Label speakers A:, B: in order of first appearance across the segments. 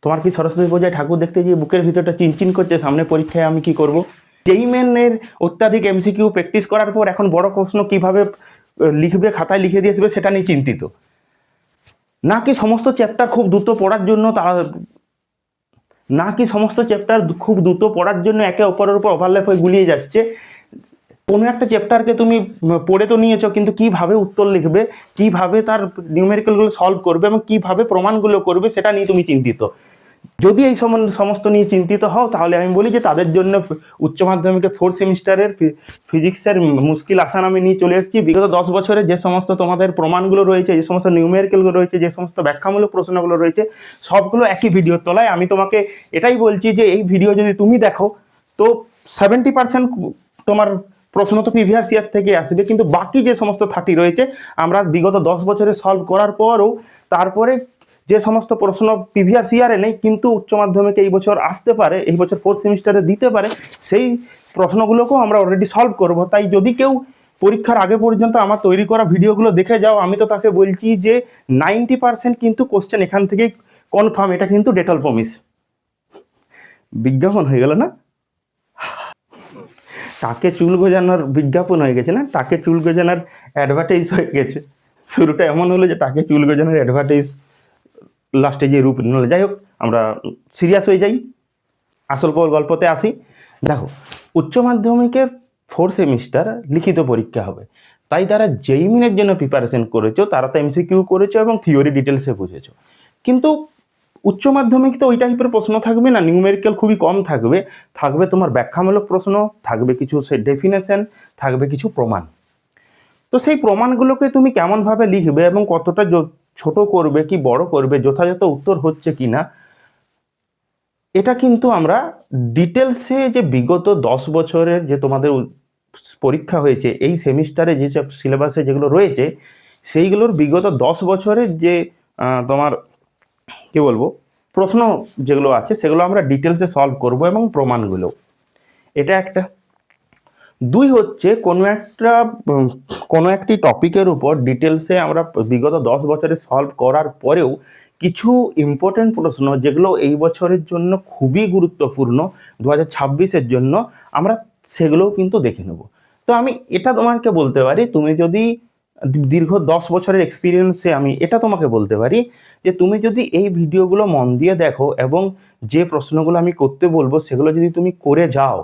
A: তোমার কি সরস্বতী পূজায় ঠাকুর দেখতে গিয়ে বুকের ভিতরটা চিনচিন করছে সামনে পরীক্ষায় আমি কি করব? যেই মেনের অত্যাধিক এমসিকিউ প্র্যাকটিস করার পর এখন বড় প্রশ্ন কিভাবে লিখবে, খাতায় লিখে দিয়ে আসবে সেটা নিয়ে চিন্তিত, নাকি সমস্ত চ্যাপ্টার খুব দ্রুত পড়ার জন্য একে অপরের উপর ওভারল্যাপ হয়ে গুলিয়ে যাচ্ছে। কোনো একটা চ্যাপ্টারকে তুমি পড়ে তো নিয়েছো, কিন্তু কিভাবে উত্তর লিখবে, কিভাবে তার নিউমেরিক্যালগুলো সলভ করবে এবং কিভাবে প্রমাণগুলো করবে সেটা নিয়ে তুমি চিন্তিত। যদি এই সমস্ত নিয়ে চিন্তিত হও, তাহলে আমি বলি যে তাদের জন্য উচ্চ মাধ্যমিকের 4th সেমিস্টারের ফিজিক্সের মুশকিল আসান আমি নিয়ে চলে এসেছি। বিগত 10 বছরে যে সমস্ত তোমাদের প্রমাণগুলো রয়েছে, যে সমস্ত নিউমেরিক্যালগুলো রয়েছে, যে সমস্ত ব্যাখ্যামূলক প্রশ্নগুলো রয়েছে, সবগুলো একই ভিডিওর তলায়। আমি তোমাকে এটাই বলছি যে এই ভিডিও যদি তুমি দেখো তো 70% তোমার প্রশ্ন তো প্রিভিয়াস ইয়ার থেকে আসবে, কিন্তু বাকি যে সমস্ত 30 রয়েছে আমরা বিগত 10 বছরে সলভ করার পরও তারপরে যে সমস্ত প্রশ্ন প্রিভিয়াস ইয়ারে নেই কিন্তু উচ্চ মাধ্যমিকে এই বছর আসতে পারে, এই বছর 4th সেমিস্টারে দিতে পারে, সেই প্রশ্নগুলোকেও আমরা অলরেডি সলভ করব। তাই যদি কেউ পরীক্ষার আগে পর্যন্ত আমার তৈরি করা ভিডিওগুলো দেখে যাও, আমি তো তাকে বলছি যে 90% কিন্তু কোশ্চেন এখান থেকেই কনফার্ম। এটা কিন্তু ডেটল প্রমিস। বিজ্ঞাপন হয়ে গেল না? তাকে চুল গোজানোর বিজ্ঞাপন হয়ে গেছে না, তাকে চুল গোজানোর অ্যাডভার্টাইজ হয়ে গেছে। শুরুটা এমন হলো যে তাকে চুল গোজানোর অ্যাডভার্টাইজ, লাস্টে যে রূপ নিল। যাই হোক, আমরা সিরিয়াস হয়ে যাই, আসল গল্পতে আসি। দেখো, উচ্চ মাধ্যমিকের 4th সেমিস্টার লিখিত পরীক্ষা হবে, তাই তারা যেই মিনের জন্য প্রিপারেশন করেছো তারা তো এমসিকিউ করেছো এবং থিওরি ডিটেলসে বুঝেছো। কিন্তু উচ্চ মাধ্যমিক তো ওই টাইপের প্রশ্ন থাকবে না, নিউমেরিক্যাল খুবই কম থাকবে। থাকবে তোমার ব্যাখ্যামূলক প্রশ্ন, থাকবে কিছু ডেফিনেশন, থাকবে কিছু প্রমাণ। তো সেই প্রমাণগুলোকে তুমি কেমনভাবে লিখবে এবং কতটা ছোট করবে কি বড় করবে, যথাযথ উত্তর হচ্ছে কি না, এটা কিন্তু আমরা ডিটেলসে যে বিগত 10 বছরের যে তোমাদের পরীক্ষা হয়েছে এই সেমিস্টারে যে সিলেবাসে যেগুলো রয়েছে, সেইগুলোর বিগত 10 বছরের যে তোমার কি বলবো প্রশ্ন যেগুলো আছে সেগুলো আমরা ডিটেলসে সলভ করব এবং প্রমাণগুলো। এটা একটা। 2 হচ্ছে কোনো একটি টপিকের উপর ডিটেলসে আমরা বিগত 10 বছরে সলভ করার পরেও কিছু ইম্পর্টেন্ট প্রশ্ন যেগুলো এই বছরের জন্য খুবই গুরুত্বপূর্ণ, 2026-এর জন্য, আমরা সেগুলোও কিন্তু দেখে নেব। তো আমি এটা তোমাকে বলতে পারি, তুমি যদি দীর্ঘ 10 বছরের এক্সপিরিয়েন্সে আমি এটা তোমাকে বলতে পারি যে তুমি যদি এই ভিডিওগুলো মন দিয়ে দেখো এবং যে প্রশ্নগুলো আমি করতে বলবো সেগুলো যদি তুমি করে যাও,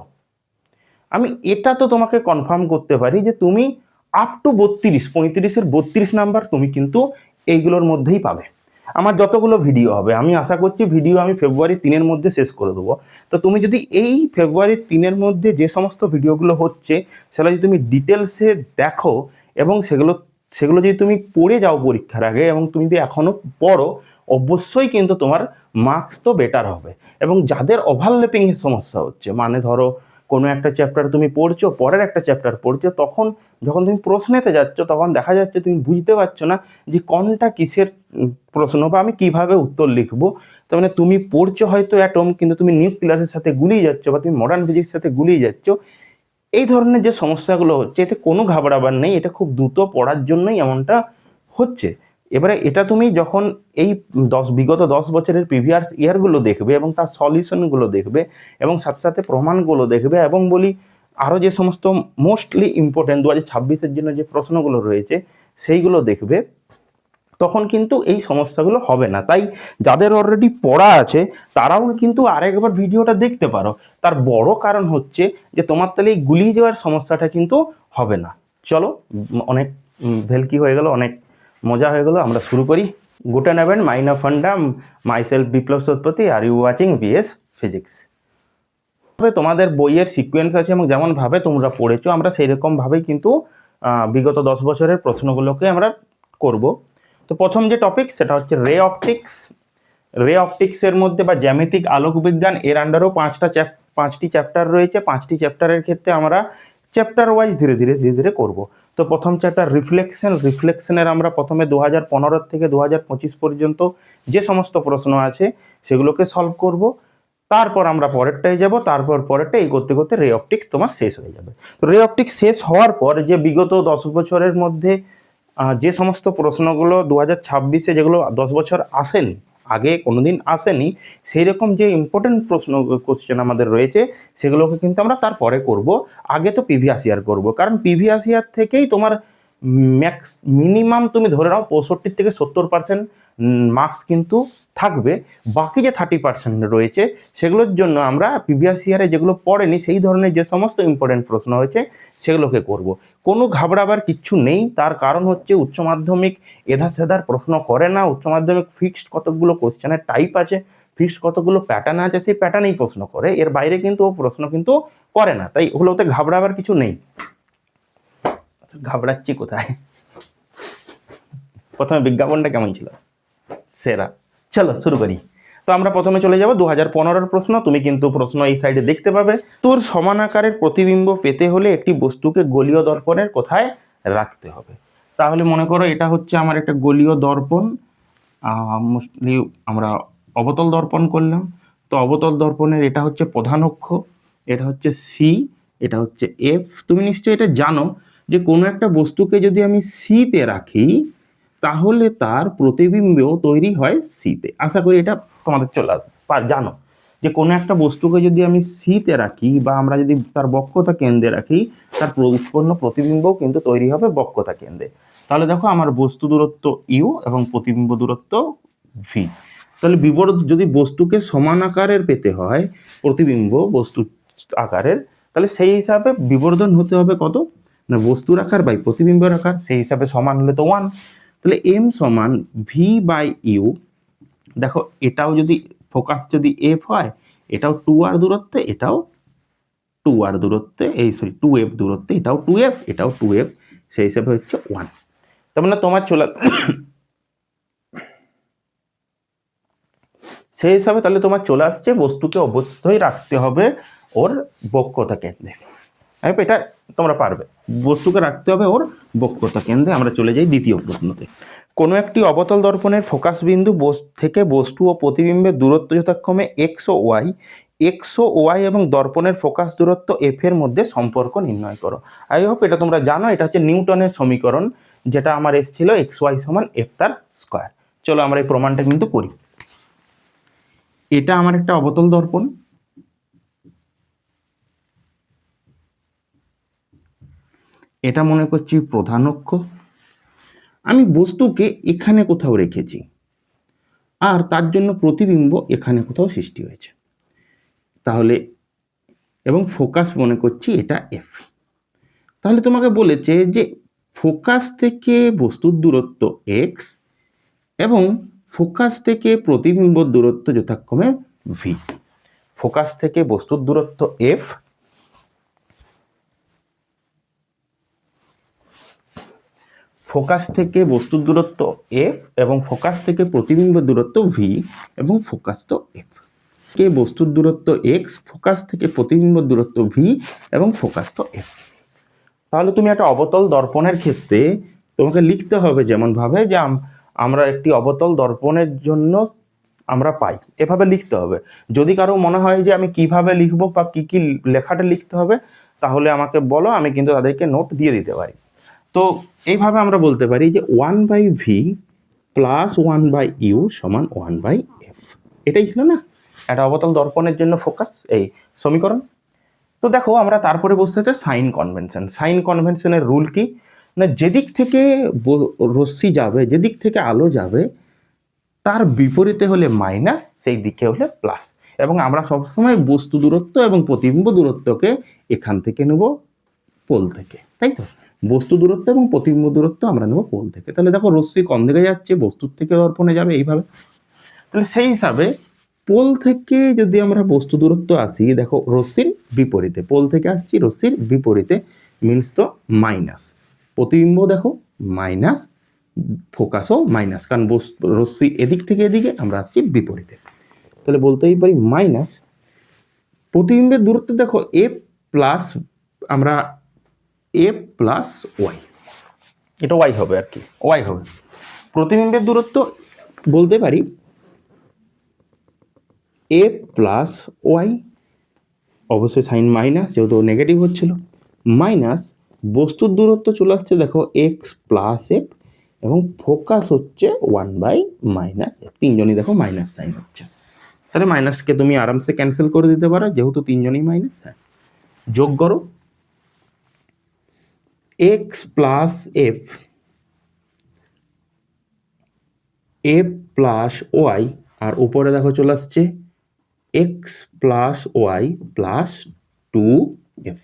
A: আমি এটা তো তোমাকে কনফার্ম করতে পারি যে তুমি আপ টু 35-এর 32 নাম্বার তুমি কিন্তু এইগুলোর মধ্যেই পাবে। আমার যতগুলো ভিডিও হবে, আমি আশা করছি ভিডিও আমি February 3-এর মধ্যে শেষ করে দেবো। তো তুমি যদি এই February 3-এর মধ্যে যে সমস্ত ভিডিওগুলো হচ্ছে সেগুলো যদি তুমি ডিটেলসে দেখো এবং সেগুলো যদি তুমি পড়ে যাও পরীক্ষার আগে এবং তুমি যদি এখনও পড়ো, অবশ্যই কিন্তু তোমার মার্কস তো বেটার হবে। এবং যাদের ওভারল্যাপিংয়ের সমস্যা হচ্ছে, মানে ধরো কোনো একটা চ্যাপ্টার তুমি পড়ছো, পরের একটা চ্যাপ্টার পড়ছো, তখন যখন তুমি প্রশ্নেতে যাচ্ছ তখন দেখা যাচ্ছে তুমি বুঝতে পারছো না যে কোনটা কিসের প্রশ্ন বা আমি কিভাবে উত্তর লিখবো। তার মানে তুমি পড়ছো হয়তো অ্যাটম, কিন্তু তুমি নিউক্লিয়াসের সাথে গুলিয়ে যাচ্ছ বা তুমি মডার্ন ফিজিক্সের সাথে গুলিয়ে যাচ্ছ। এই ধরনের যে সমস্যাগুলো হচ্ছে এতে কোনো ঘাবড়াবার নেই, এটা খুব দ্রুত পড়ার জন্যই এমনটা হচ্ছে। এবারে এটা তুমি যখন এই বিগত 10 বছরের প্রিভিয়াস ইয়ারগুলো দেখবে এবং তার সলিউশনগুলো দেখবে এবং সাথে সাথে প্রমাণগুলো দেখবে এবং বলি আরও যে সমস্ত মোস্টলি ইম্পর্টেন্ট 2026-এর জন্য যে প্রশ্নগুলো রয়েছে সেইগুলো দেখবে, তখন কিন্তু এই সমস্যাগুলো হবে না। তাই যাদের অলরেডি পড়া আছে তারাও কিন্তু আরেকবার ভিডিওটা দেখতে পারো। তার বড় কারণ হচ্ছে যে তোমার তাহলে এই গুলিয়ে যাওয়ার সমস্যাটা কিন্তু হবে না। চলো, অনেক ভেলকি হয়ে গেল, অনেক মজা হয়ে গেল, আমরা শুরু করি। গুড ইভিনিং, মাইনা ফান্ডা, myself Biplab Satpati, are you watching BS physics. তোমাদের বইয়ের সিকোয়েন্স আছে এবং যেমনভাবে তোমরা পড়েছো আমরা সেই রকমভাবেই কিন্তু বিগত 10 বছরের প্রশ্নগুলোকে আমরা করব। তো প্রথম যে টপিক সেটা হচ্ছে রে অপটিক্স। রে অপটিক্সের মধ্যে বা জ্যামিতিক আলোক বিজ্ঞান, এর আন্ডারেও 5টি চ্যাপ্টার রয়েছে। 5টি চ্যাপ্টারের ক্ষেত্রে আমরা চ্যাপ্টার ওয়াইজ ধীরে ধীরে করব। তো প্রথম চ্যাপ্টার রিফ্লেকশনের আমরা প্রথমে 2015 থেকে 2025 পর্যন্ত যে সমস্ত প্রশ্ন আছে সেগুলোকে সলভ করব। তারপর আমরা পরেরটায় যাব, তারপর পরেরটা এই করতে করতে রে অপটিক্স তোমার শেষ হয়ে যাবে। তো রে অপটিক্স শেষ হওয়ার পর যে বিগত 10 বছরের মধ্যে যে সমস্ত প্রশ্নগুলো 2026-এ যেগুলো 10 বছর আসেনি, আগে কোনোদিন আসেনি, সেই রকম যে ইম্পর্টেন্ট কোশ্চেন আমাদের রয়েছে সেগুলোকে কিন্তু আমরা তারপরে করব। আগে তো প্রিভিয়াস ইয়ার করব, কারণ প্রিভিয়াস ইয়ার থেকেই তোমার মিনিমাম তুমি ধরে নাও 65 থেকে 70% মার্কস কিন্তু থাকবে। বাকি যে 30% রয়েছে সেগুলোর জন্য আমরা প্রিভিয়াস ইয়ারে যেগুলো পড়েনি সেই ধরনের যে সমস্ত ইম্পর্টেন্ট প্রশ্ন হয়েছে সেগুলোকে করব। কোনো ঘাবড়াবার কিচ্ছু নেই, তার কারণ হচ্ছে উচ্চ মাধ্যমিক এধার সেধার প্রশ্ন করে না। উচ্চ মাধ্যমিক ফিক্সড কতগুলো কোশ্চেনের টাইপ আছে, ফিক্সড কতগুলো প্যাটার্ন আছে, সেই প্যাটার্নেই প্রশ্ন করে, এর বাইরে কিন্তু ও প্রশ্ন কিন্তু করে না। তাই ওগুলোতে ঘাবড়াবার কিছু নেই। ঘাবড়াচ্ছি কোথায়? প্রথমে বিজ্ঞাপনটা কেমন ছিল? সেরা। চলো শুরু করি। তো আমরা প্রথমে চলে যাব 2015-এর প্রশ্ন। তুমি কিন্তু প্রশ্ন এই সাইডে দেখতে পাবে। তোর সমান আকারের প্রতিবিম্ব পেতে হলে একটি বস্তুকে গোলীয় দর্পণের কোথায় রাখতে হবে? তাহলে মনে করো এটা হচ্ছে আমার একটা গোলীয় দর্পণ, মোস্টলি আমরা অবতল দর্পণ করলাম। তো অবতল দর্পণের এটা হচ্ছে প্রধান অক্ষ, এটা হচ্ছে সি, এটা হচ্ছে এফ। তুমি নিশ্চয়ই এটা জানো যে কোনো একটা বস্তুকে যদি আমি সিতে রাখি তাহলে তার প্রতিবিম্ব তৈরি হয় সিতে। আশা করি এটা তোমাদের চলে আসবে, জানো যে কোনো একটা বস্তুকে যদি আমি সিতে রাখি বা আমরা যদি তার বক্রতা কেন্দ্রে রাখি তার উৎপন্ন প্রতিবিম্বও কিন্তু তৈরি হবে বক্রতা কেন্দ্রে। তাহলে দেখো আমার বস্তু দূরত্ব ইউ এবং প্রতিবিম্ব দূরত্ব ভি। তাহলে যদি বস্তুকে সমান আকারের পেতে হয় প্রতিবিম্ব বস্তু আকারের, তাহলে সেই হিসাবে বিবর্ধন হতে হবে কত না বস্তুর আকার বাই প্রতিবিম্বের আকার, সেই হিসাবে সমান হলে তো 1। তাহলে এম সমান ভি বাই ইউ। দেখো এটাও যদি ফোকাস যদি এফ হয়, এটাও 2r দূরত্বে, এটাও 2r দূরত্বে, এই সরি 2f দূরত্বে, এটাও 2f, এটাও 2f, সেই হিসাবে হচ্ছে 1। তার মানে তোমার সেই হিসাবে তাহলে তোমার চলে আসছে বস্তুকে অবশ্যই রাখতে হবে ওর বক্রতা কেন্দ্রে। এটা তোমরা পারবে, বস্তুকে রাখতে হবে ওর বক্রতা কেন্দ্রে। আমরা চলে যাই দ্বিতীয় প্রশ্নতে। কোনো একটি অবতল দর্পণের ফোকাস বিন্দু থেকে বস্তু ও প্রতিবিম্বের দূরত্ব যথাক্রমে এক্স ও ওয়াই এবং দর্পণের ফোকাস দূরত্ব এফ এর মধ্যে সম্পর্ক নির্ণয় করো। আই হোপ এটা তোমরা জানো, এটা হচ্ছে নিউটনের সমীকরণ, যেটা আমার এসেছিল এক্স ওয়াই সমান এফ তার স্কোয়ার। চলো আমরা এই প্রমাণটা কিন্তু করি। এটা আমার একটা অবতল দর্পণ, এটা মনে করছি প্রধান অক্ষ, আমি বস্তুকে এখানে কোথাও রেখেছি আর তার জন্য প্রতিবিম্ব এখানে কোথাও সৃষ্টি হয়েছে, তাহলে এবং ফোকাস মনে করছি এটা এফ। তাহলে তোমাকে বলেছে যে ফোকাস থেকে বস্তুর দূরত্ব এক্স এবং ফোকাস থেকে প্রতিবিম্বর দূরত্ব যথাক্রমে ভি। ফোকাস থেকে বস্তুর দূরত্ব এফ, ফোকাস থেকে বস্তুর দূরত্ব এফ এবং ফোকাস থেকে প্রতিবিম্বের দূরত্ব ভি এবং ফোকাস তো এফ। কে বস্তুর দূরত্ব এক্স, ফোকাস থেকে প্রতিবিম্বের দূরত্ব ভি এবং ফোকাস তো এফ। তাহলে তুমি একটা অবতল দর্পণের ক্ষেত্রে তোমাকে লিখতে হবে যেমন ভাবে যে আমরা একটি অবতল দর্পণের জন্য আমরা পাই, এভাবে লিখতে হবে। যদি কারো মনে হয় যে আমি কিভাবে লিখবো বা কি কি লেখাটা লিখতে হবে তাহলে আমাকে বলো, আমি কিন্তু তাদেরকে নোট দিয়ে দিতে পারি। তো এইভাবে আমরা বলতে পারি যে 1/v প্লাস 1/u সমান 1/f। এটাই ছিল না একটা অবতল দর্পণের জন্য ফোকাস এই সমীকরণ। তো দেখো আমরা তারপরে বসতে হচ্ছে সাইন কনভেনশন। সাইন কনভেনশনের রুল কি না, যেদিক থেকে রশ্মি যাবে, যেদিক থেকে আলো যাবে তার বিপরীতে হলে মাইনাস, সেই দিকে হলে প্লাস। এবং আমরা সবসময় বস্তু দূরত্ব এবং প্রতিবিম্ব দূরত্বকে এখান থেকে নেব পোল থেকে, তাই তো? বস্তু দূরত্ব এবং প্রতিবিম্ব দূরত্ব আমরা নেব পোল থেকে। তাহলে দেখো রশ্মি কোন দিকে যাচ্ছে, বস্তুর থেকে দর্পণে যাবে এইভাবে। তাহলে সেই হিসাবে পোল থেকে যদি আমরা বস্তু দূরত্ব আসি, দেখো রশ্মির বিপরীতে, পোল থেকে আসছি রশ্মির বিপরীতে, মিনস তো মাইনাস। প্রতিবিম্ব দেখো মাইনাস, ফোকাসও মাইনাস, কারণ রশ্মি এদিক থেকে এদিকে, আমরা আসছি বিপরীতে। তাহলে বলতেই পারি মাইনাস প্রতিবিম্বের দূরত্ব দেখো এফ প্লাস, আমরা এফ প্লাস ওয়াই, এটা ওয়াই হবে আর কি, ওয়াই হবে। প্রতিবিম্বের দূরত্ব বলতে পারি এ প্লাস ওয়াই, অবশ্যই সাইন মাইনাস যেহেতু নেগেটিভ হচ্ছিল, মাইনাস বস্তুর দূরত্ব চলে আসছে দেখো এক্স প্লাস এফ, এবং ফোকাস হচ্ছে 1/-f। তিনজনই দেখো মাইনাস সাইন হচ্ছে, তাহলে মাইনাসকে তুমি আরামসে ক্যান্সেল করে দিতে পারো, যেহেতু তিনজনই মাইনাস। হ্যাঁ, যোগ করো x plus F plus Y, আর উপরে দেখো চলে আসছে x plus Y plus 2f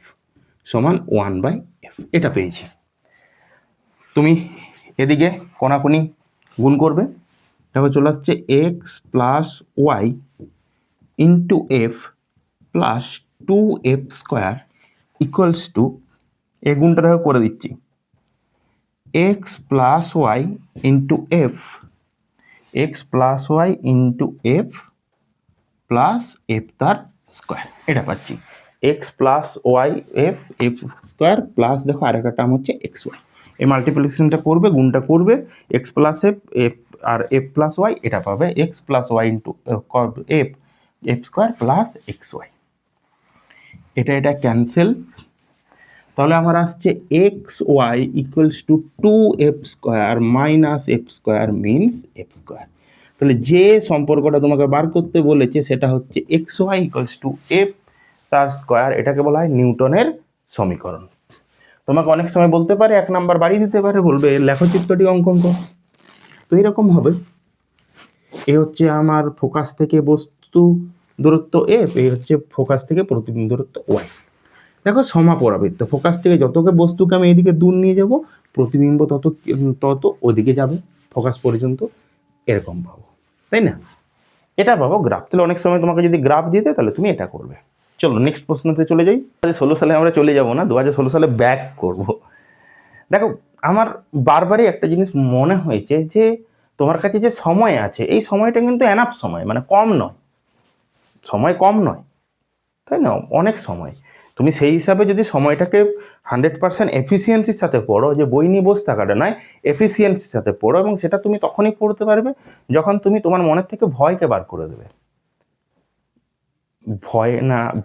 A: সমান 1/f। এটা পেয়েছি। তুমি এদিকে কোনাকুনি গুণ করবে, দেখো চলে আসছে x plus y into f plus 2f square equals to, এই গুণটা দেখো করে দিচ্ছি, x plus y into f plus y into f plus f তার স্কোয়ার, এটা পাচ্ছি x plus y f square plus দেখো আর একটা টার্ম হচ্ছে এক্স ওয়াই। এই মাল্টিপ্লিকেশনটা করবে, গুণটা করবে, এক্স প্লাস এফ আর এফ প্লাস ওয়াই, এটা পাবে x plus y into f square plus x y. এটা ক্যান্সেল, তাহলে আমার আসছে x y equals to 2f square minus f square means f square. তাহলে যে সম্পর্কটা তোমাকে বার করতে বলেছে সেটা হচ্ছে x y equals to F তার স্কোয়ার, এটাকে বলা হয় নিউটনের সমীকরণ। তোমাকে অনেক সময় বলতে পারে 1 নাম্বার বাড়িয়ে দিতে পারে, বলবে লেখচিত্রটি অঙ্কন কর। তো এরকম হবে, এ হচ্ছে আমার ফোকাস থেকে বস্তু দূরত্ব এফ, এই হচ্ছে ফোকাস থেকে প্রতিবিম্ব দূরত্ব ওয়াই। দেখো সমাপরাবৃত্ত, ফোকাস থেকে যতকে বস্তুকে আমি এইদিকে দূর নিয়ে যাব, প্রতিবিম্ব তত ওইদিকে যাবে ফোকাস পর্যন্ত, এরকম পাবো, তাই না? এটা পাবো গ্রাফ। তাহলে অনেক সময় তোমাকে যদি গ্রাফ দিয়ে দেয় তাহলে তুমি এটা করবে। চলো নেক্সট প্রশ্নতে চলে যাই। 2016 সালে আমরা চলে যাব না, 2016 সালে ব্যাক করব। দেখো আমার বারবারই একটা জিনিস মনে হয়েছে যে তোমার কাছে যে সময় আছে, এই সময়টা কিন্তু এনাফ সময়, মানে কম নয়, সময় কম নয়, তাই না? অনেক সময়। তুমি সেই হিসাবে যদি সময়টাকে 100% এফিসিয়েন্সির সাথে পড়ো, যে বই নিয়ে বসে থাকাটা নয়, এফিসিয়েন্সির সাথে পড়ো, এবং সেটা তুমি তখনই পড়তে পারবে যখন তুমি তোমার মনের থেকে ভয়কে বার করে দেবে।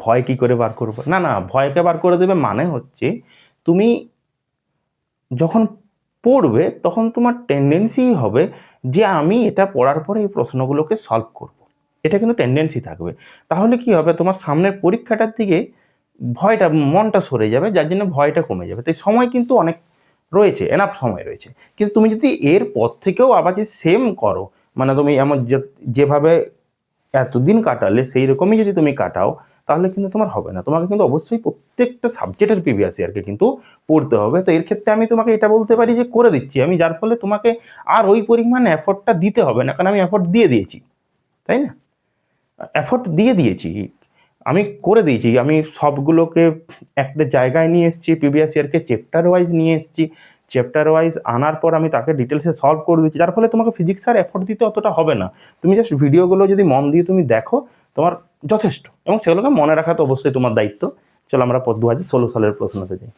A: ভয় কি করে বার করবো? না, ভয়কে বার করে দেবে মানে হচ্ছে তুমি যখন পড়বে তখন তোমার টেন্ডেন্সি হবে যে আমি এটা পড়ার পরে এই প্রশ্নগুলোকে সলভ করব, এটা কিন্তু টেন্ডেন্সি থাকবে। তাহলে কি হবে, তোমার সামনের পরীক্ষাটার দিকে ভয়টা, মনটা সরে যাবে, যার জন্য ভয়টা কমে যাবে। তাই সময় কিন্তু অনেক রয়েছে, এনাফ সময় রয়েছে। কিন্তু তুমি যদি এর পর থেকেও আবার যে সেম করো, মানে তুমি এমন যেভাবে এতদিন কাটালে সেই রকমই যদি তুমি কাটাও, তাহলে কিন্তু তোমার হবে না। তোমাকে কিন্তু অবশ্যই প্রত্যেকটা সাবজেক্টের প্রিভিয়াস ইয়ারকে কিন্তু পড়তে হবে। তো এর ক্ষেত্রে আমি তোমাকে এটা বলতে পারি যে করে দিচ্ছি আমি, যার ফলে তোমাকে আর ওই পরিমাণ এফোর্টটা দিতে হবে না, কারণ আমি এফোর্ট দিয়ে দিয়েছি, তাই না? এফোর্ট দিয়ে দিয়েছি, আমি করে দিয়েছি, আমি সবগুলোকে একটা জায়গায় নিয়ে এসেছি, প্রিভিয়াস ইয়ারকে চ্যাপ্টার ওয়াইজ নিয়ে এসেছি, চ্যাপ্টার ওয়াইজ আনার পর আমি তাকে ডিটেলসে সলভ করে দিচ্ছি, যার ফলে তোমাকে ফিজিক্স আর এফোর্ট দিতে অতটা হবে না। তুমি জাস্ট ভিডিওগুলো যদি মন দিয়ে তুমি দেখো, তোমার যথেষ্ট, এবং সেগুলোকে মনে রাখা তো অবশ্যই তোমার দায়িত্ব। চলো আমরা 2016 সালের প্রশ্নতে যাই।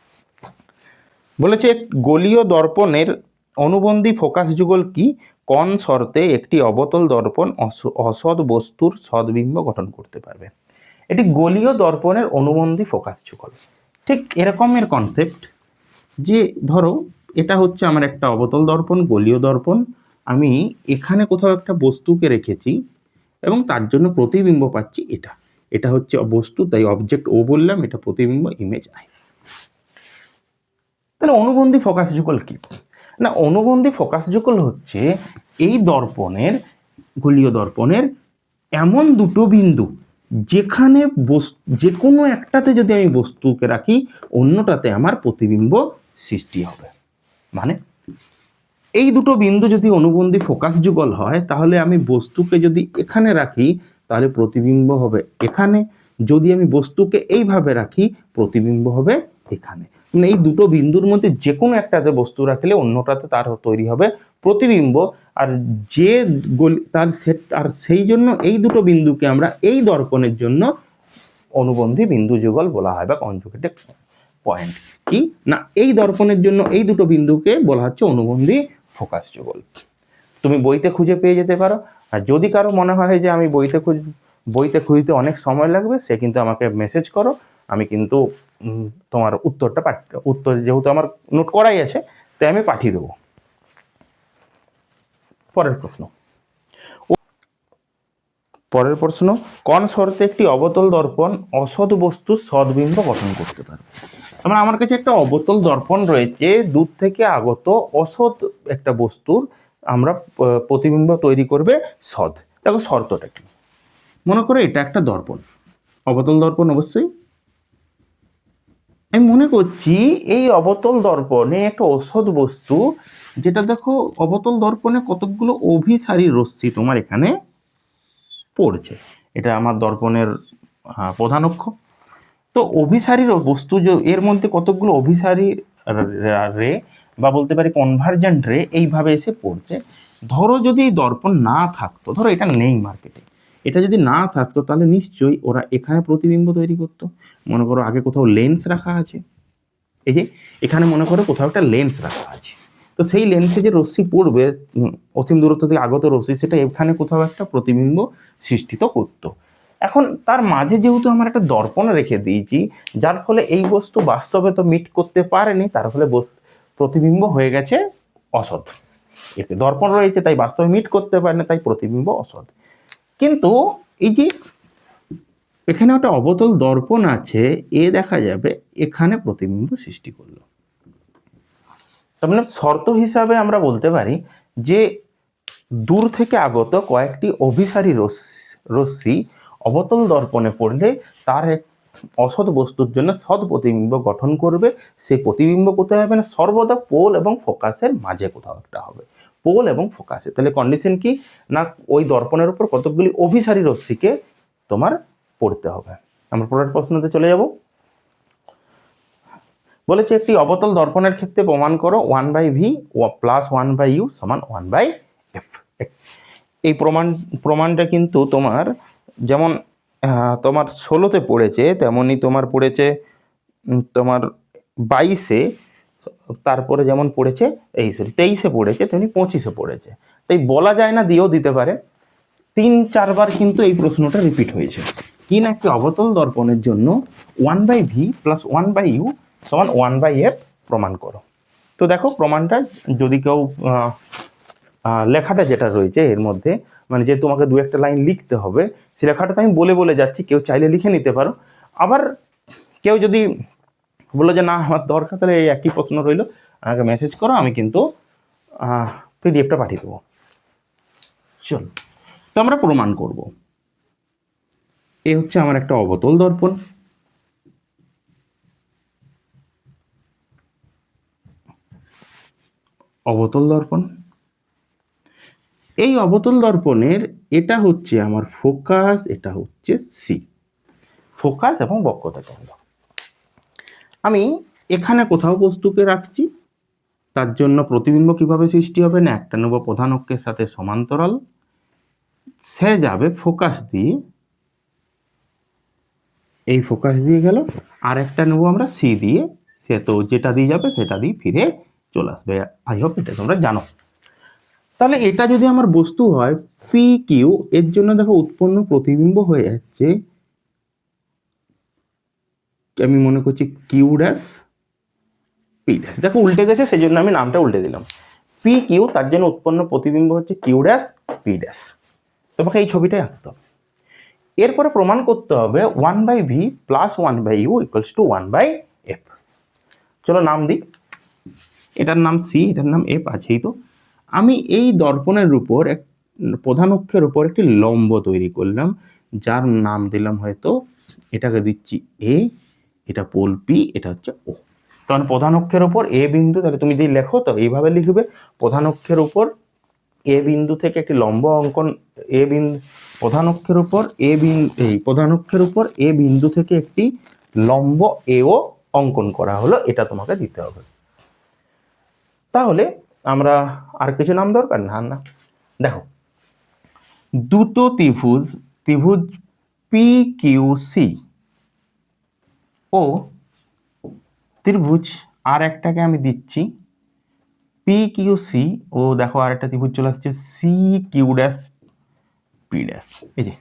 A: বলেছে গোলীয় দর্পণের অনুবন্ধী ফোকাস যুগল কি? কোন শর্তে একটি অবতল দর্পণ অসৎ বস্তুর সদ্বিম্ব গঠন করতে পারবে? এটি গোলীয় দর্পণের অনুবন্ধী ফোকাস যুগল। ঠিক এরকমের কনসেপ্ট, যে ধরো এটা হচ্ছে আমার একটা অবতল দর্পণ, গোলীয় দর্পণ, আমি এখানে কোথাও একটা বস্তুকে রেখেছি এবং তার জন্য প্রতিবিম্ব পাচ্ছি এটা হচ্ছে বস্তু, তাই অবজেক্ট ও বললাম, এটা প্রতিবিম্ব ইমেজ আই। তাহলে অনুবন্ধী ফোকাস যুগল কি? না, অনুবন্ধী ফোকাস যুগল হচ্ছে এই দর্পণের, গোলীয় দর্পণের এমন দুটো বিন্দু যেখানে যে কোনো একটাতে যদি আমি বস্তুকে রাখি, অন্যটাতে আমার প্রতিবিম্ব সৃষ্টি হবে। মানে এই দুটো বিন্দু যদি অনুবন্ধী ফোকাস যুগল হয়, তাহলে আমি বস্তুকে যদি এখানে রাখি তাহলে প্রতিবিম্ব হবে এখানে, যদি আমি বস্তুকে এইভাবে রাখি প্রতিবিম্ব হবে এখানে। মানে এই দুটো বিন্দুর মধ্যে যে কোনো একটাতে বস্তু রাখলে অন্যটাতে তার তৈরি হবে প্রতিবিম্ব। আর যে আর সেই জন্য এই দুটো বিন্দুকে আমরা এই দর্পণের জন্য অনুবন্ধী বিন্দু যুগল বলা হয়, বা কনজুগেটেড পয়েন্ট। কি না, এই দর্পণের জন্য এই দুটো বিন্দুকে বলা হচ্ছে অনুবন্ধী ফোকাস যুগল। তুমি বইতে খুঁজে পেয়ে যেতে পারো। আর যদি কারো মনে হয় যে আমি বইতে খুঁজতে অনেক সময় লাগবে, সে কিন্তু আমাকে মেসেজ করো, আমি কিন্তু তোমার উত্তর যেহেতু আমার নোট করাই আছে, তাই আমি পাঠিয়ে দেবো। পরের প্রশ্ন, পরের প্রশ্ন, কোন শর্তে একটি অবতল দর্পণ অসৎ বস্তুর সদ্বিম্ব গঠন করতে পারবে? আমার কাছে একটা অবতল দর্পণ রয়েছে, দূর থেকে আগত অসৎ একটা বস্তুর আমরা প্রতিবিম্ব তৈরি করবে সৎ। দেখো শর্তটা কি, মনে করো এটা একটা দর্পণ, অবতল দর্পণ অবশ্যই। আমি মনে করছি এই অবতল দর্পণে একটা অসৎ বস্তু, যেটা দেখো অবতল দর্পণে কতকগুলো অভিসারী রশ্মি তোমার এখানে পড়ছে, এটা আমার দর্পণের প্রধান অক্ষ। তো অভিসারী বস্তু যে এর মধ্যে কতকগুলো অভিসারী রে বা বলতে পারি কনভার্জেন্ট রে এইভাবে এসে পড়ছে। ধরো যদি এই দর্পণ না থাকতো, ধরো এটা নেই মার্কেটে, এটা যদি না থাকতো তাহলে নিশ্চয়ই ওরা এখানে প্রতিবিম্ব তৈরি করতো। মনে করো আগে কোথাও লেন্স রাখা আছে, এই যে এখানে মনে করো কোথাও একটা লেন্স রাখা আছে, তো সেই লেন্সে যে রশ্মি পড়বে অসীম দূরত্ব থেকে আগত রশ্মি, সেটা এখানে কোথাও একটা প্রতিবিম্ব সৃষ্টিত করতো। এখন তার মাঝে যেহেতু আমার একটা দর্পণ রেখে দিয়েছি, যার ফলে এই বস্তু বাস্তবে তো মিট করতে পারেনি, তার ফলে প্রতিবিম্ব হয়ে গেছে অসৎ। এতে দর্পণ রয়েছে তাই বাস্তবে মিট করতে পারে না, তাই প্রতিবিম্ব অসৎ। কিন্তু এই যে এখানে একটা অবতল দর্পণ আছে, এ দেখা যাবে এখানে প্রতিবিম্ব সৃষ্টি করলো। তার মানে শর্ত হিসাবে আমরা বলতে পারি যে দূর থেকে আগত কয়েকটি অভিসারী রশ্মি অবতল দর্পণে পড়লে তার এক অসৎ বস্তুর জন্য সৎ প্রতিবিম্ব গঠন করবে। সেই প্রতিবিম্ব কোথায় হবে না, সর্বদা পোল এবং ফোকাসের মাঝে কোথাও একটা হবে, পোল এবং ফোকাসে। তাহলে কন্ডিশন কি না, ওই দর্পণের উপর কতকগুলি অভিসারী রশ্মিকে তোমার পড়তে হবে। আমরা পরের প্রশ্নতে চলে যাব। বলেছে একটি অবতল দর্পণের ক্ষেত্রে প্রমাণ করো 1/v প্লাস 1/u সমান 1/f। এই প্রমাণটা কিন্তু তোমার যেমন তোমার 16তে পড়েছে, তেমনই তোমার পড়েছে তোমার 22-এ, তারপরে যেমন পড়েছে 23-এ পড়েছে, তেমনি 25-এ পড়েছে। তাই বলা যায় না দিয়েও দিতে পারে। 3-4 বার কিন্তু এই প্রশ্নটা রিপিট হয়েছে। কি না, একটি অবতল দর্পণের জন্য 1/v প্লাস 1/u সমান 1/f প্রমাণ করো। তো দেখো প্রমাণটা যদি কেউ লেখাটা যেটা রয়েছে এর মধ্যে, মানে যে তোমাকে দু একটা লাইন লিখতে হবে, সে লেখাটা তো আমি বলে বলে যাচ্ছি, কেউ চাইলে লিখে নিতে পারো। আবার কেউ যদি বললো যে না আমার দরকার, তাহলে এই একই প্রশ্ন রইলো, আমাকে মেসেজ করো, আমি কিন্তু পিডিএফটা পাঠিয়ে দেবো। চল, তো আমরা প্রমাণ করব। এ হচ্ছে আমার একটা অবতল দর্পণ, অবতল দর্পণ। এই অবতল দর্পণের এটা হচ্ছে আমার ফোকাস, এটা হচ্ছে সি, ফোকাস এবং বক্রতা কেন্দ্র। আমি এখানে কোথাও বস্তুকে রাখছি, তার জন্য প্রতিবিম্ব কিভাবে সৃষ্টি হবে না, একটা নেব প্রধান অক্ষের সাথে সমান্তরাল, সে যাবে ফোকাস দিয়ে, এই ফোকাস দিয়ে গেল, আর একটা নেব আমরা সি দিয়ে, সে তো যেটা দিয়ে যাবে সেটা দিয়ে ফিরে চলে আসবে। আই হোপ এটা তোমরা জানো। তাহলে এটা যদি আমার বস্তু হয় পি কিউ, এর জন্য দেখো উৎপন্ন প্রতিবিম্ব হয়ে যাচ্ছে, আমি মনে করছি কিউ ড্যাশ পি ড্যাশ। দেখো উল্টে গেছে, সেই জন্য আমি নামটা উল্টে দিলাম। পি কিউ, তার জন্য উৎপন্ন প্রতিবিম্ব হচ্ছে কিউ ড্যাশ পি ড্যাশ। তোমাকে এই ছবিটাই আঁকতে হবে। এরপরে প্রমাণ করতে হবে 1/v plus 1/u equals to 1/f। চলো নাম দিই, এটার নাম সি, এটার নাম এফ আছেই। তো আমি এই দর্পণের উপর প্রধান অক্ষের উপর একটি লম্ব তৈরি করলাম, যার নাম দিলাম হয়তো, এটাকে দিচ্ছি এ, এটা পোল পি, এটা হচ্ছে ও। তখন প্রধান অক্ষের উপর এ বিন্দু, তাহলে তুমি যদি লেখো তো এইভাবে লিখবে, প্রধান অক্ষের উপর এ বিন্দু থেকে একটি লম্ব অঙ্কন, এ বিন্দু প্রধান অক্ষের উপর এই প্রধান অক্ষের উপর এ বিন্দু থেকে একটি লম্ব এও অঙ্কন করা হলো, এটা তোমাকে দিতে হবে। তাহলে আমরা আর কিছু নাম দরকার না। না, দেখো দুটো ত্রিভুজ, ত্রিভুজ পি কিউ সি ও ত্রিভুজ আর একটাকে আমি দিচ্ছি পি কিউ সি, ও দেখো আর একটা ত্রিভুজ চলে আসছে C Q dash P dash. এই যে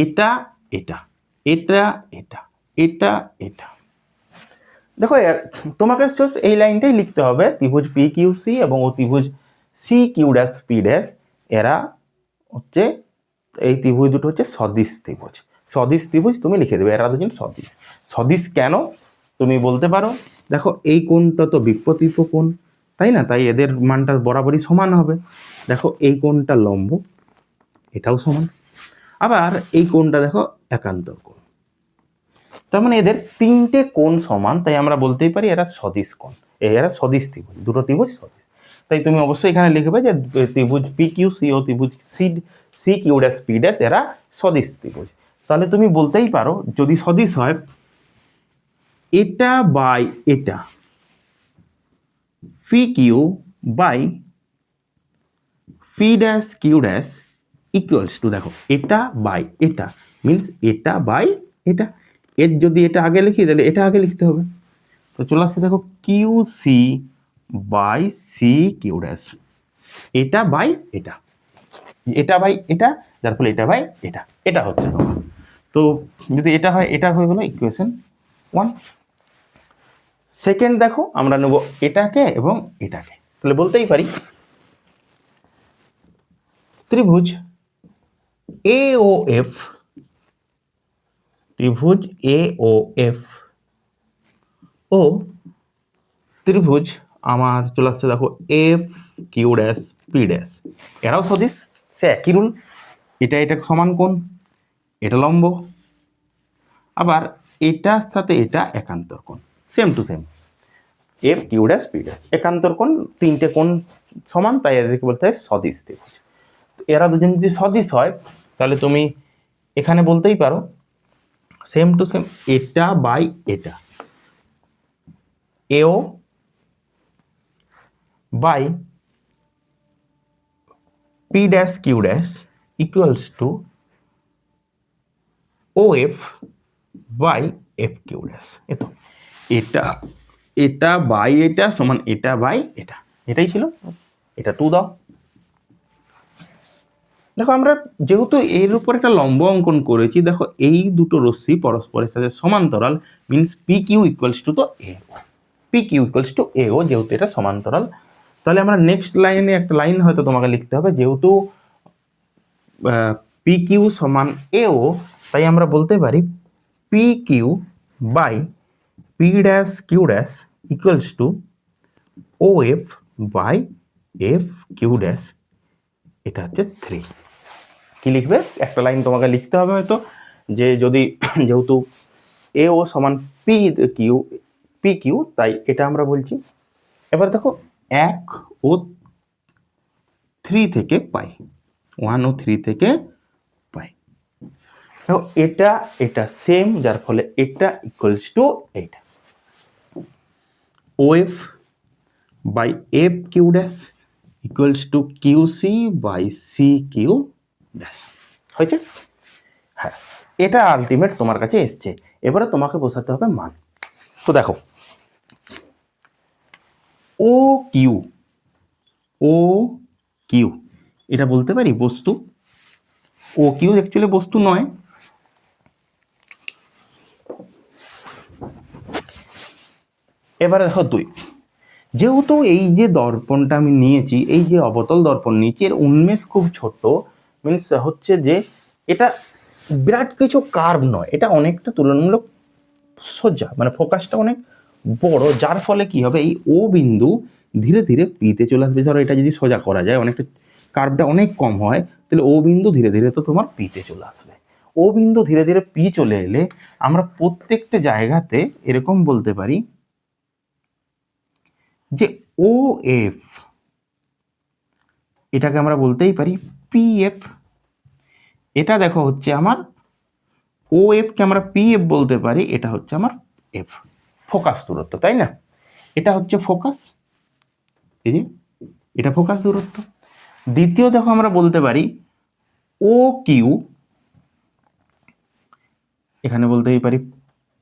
A: এটা এটা এটা এটা এটা এটা, দেখো তোমাকে এই লাইনটাই লিখতে হবে, ত্রিভুজ পি কিউ সি এবং ও ত্রিভুজ C Q dash P dash, এরা হচ্ছে এই ত্রিভুজ দুটো হচ্ছে সদিশ ত্রিভুজ। সদিশ ত্রিভুজ তুমি লিখে দেবে, এরা দুজন সদিশ। সদিশ কেন তুমি বলতে পারো, দেখো এই কোণটা তো বিপরীত কোণ, তাই না? তাই এদের মানটা বরাবরই সমান হবে। দেখো এই কোণটা লম্ব, এটাও সমান। আবার এই কোণটা দেখো একান্তর কোণ, তার মানে এদের তিনটে কোণ সমান, তাই আমরা বলতেই পারি এরা সদিশ কোণ, এরা সদিশ ত্রিভুজ, দুটো ত্রিভুজ সদিশ। তাই তুমি অবশ্যই এখানে লিখবে যে ত্রিভুজ পি কিউ সি ও ত্রিভুজ C Q dash P dash এরা সদিশ ত্রিভুজ। তাহলে তুমি বলতেই পারো যদি সদিশ হয়, এটা বাই এটা P Q by P dash Q dash equals to, দেখো এটা বাই এটা মিনস এটা বাই এটা। এর যদি এটা আগে লিখি তাহলে এটা আগে লিখতে হবে। তো চলে আসছে দেখো Q C by C Q dash, এটা বাই এটা, এটা বাই এটা, যার ফলে এটা বাই এটা, এটা হচ্ছে তোমার। তো যদি এটা হয়, এটা হয়ে গেল ইকুয়েশন 1। সেকেন্ড দেখো আমরা নেব এটাকে এবং এটাকে, তাহলে বলতেই পারি ত্রিভুজ এ ও এফ, ত্রিভুজ এ ও এফ ও ত্রিভুজ আমার চলে আসছে দেখো F Q dash P dash, এরাও সদিশ, সে একই রুল। এটা এটা সমান কোণ, এটা লম্ব, আবার এটার সাথে এটা একান্তর কোণ, same to same. F Q dash P dash একান্তর কোণ, তিনটে কোণ সমান, তাই এদেরকে বলতে হয় সদিশ ত্রিভুজ। এরা দুজন যদি সদিশ হয় তাহলে তুমি এখানে বলতেই পারো সেম টু সেম এটা বাই এটা, এও by P dash Q dash equals to O F by F Q dash. এতো এটা এটা বাই এটা সমান এটা বাই এটা, এটাই ছিল। এটা 2 দাও। দেখো আমরা যেহেতু এর উপর একটা লম্ব অঙ্কন করেছি, দেখো এই দুটো রশ্মি পরস্পরের সাথে সমান্তরাল means P Q equals to তো এ, P Q equals to A O, যেহেতু এটা সমান্তরাল। তাহলে আমরা নেক্সট লাইনে একটা লাইন হয়তো তোমাকে লিখতে হবে, যেহেতু পি কিউ সমান এ ও, তাই আমরা বলতে পারি P Q by P dash Q dash equals to O F by F Q dash, এটা হচ্ছে 3। কি লিখবে, একটা লাইন তোমাকে লিখতে হবে হয়তো, যে যদি যেহেতু এ ও সমান পি কিউ, পি কিউ, তাই এটা আমরা বলছি। এবার দেখো 1 ও 3 থেকে পাই, 1 ও 3 থেকে পাই, দেখো এটা এটা সেম, যার ফলে এটা ইকুয়ালস টু এইটা O F by F Q dash equals to Q C by C Q dash. হয়েছে? হ্যাঁ, এটা আলটিমেট তোমার কাছে এসছে। এবারে তোমাকে বোঝাতে হবে মান। তো দেখো ও কিউ, ও কিউ এটা বলতে পারি বস্তু, ও কিউ অ্যাকচুয়ালি বস্তু নয়। এবারে দেখো 2, যেহেতু এই যে দর্পণটা আমি নিয়েছি, এই যে অবতল দর্পণ নিয়েছি, এর উন্মেষ খুব ছোট, মিনস হচ্ছে যে এটা বিরাট কিছু কার্ভ নয়, এটা অনেকটা তুলনামূলক সোজা, মানে ফোকাসটা অনেক বড়, যার ফলে কি হবে এই ও বিন্দু ধীরে ধীরে পিতে চলে আসবে। ধরো এটা যদি সোজা করা যায়, অনেকটা কার্ভটা অনেক কম হয়, তাহলে ও বিন্দু ধীরে ধীরে তো তোমার পিতে চলে আসবে। ও বিন্দু ধীরে ধীরে পি চলে এলে আমরা প্রত্যেকটা জায়গাতে এরকম বলতে পারি যে ও এফ, এটাকে আমরা বলতেই পারি পি এফ। এটা দেখো হচ্ছে আমার ও এফ কে আমরা পি এফ বলতে পারি, এটা হচ্ছে আমার এফ, ফোকাস দূরত্ব, তাই না? এটা হচ্ছে ফোকাস, এই যে এটা ফোকাস দূরত্ব। দ্বিতীয় দেখো আমরা বলতে পারি ও কিউ, এখানে বলতেই পারি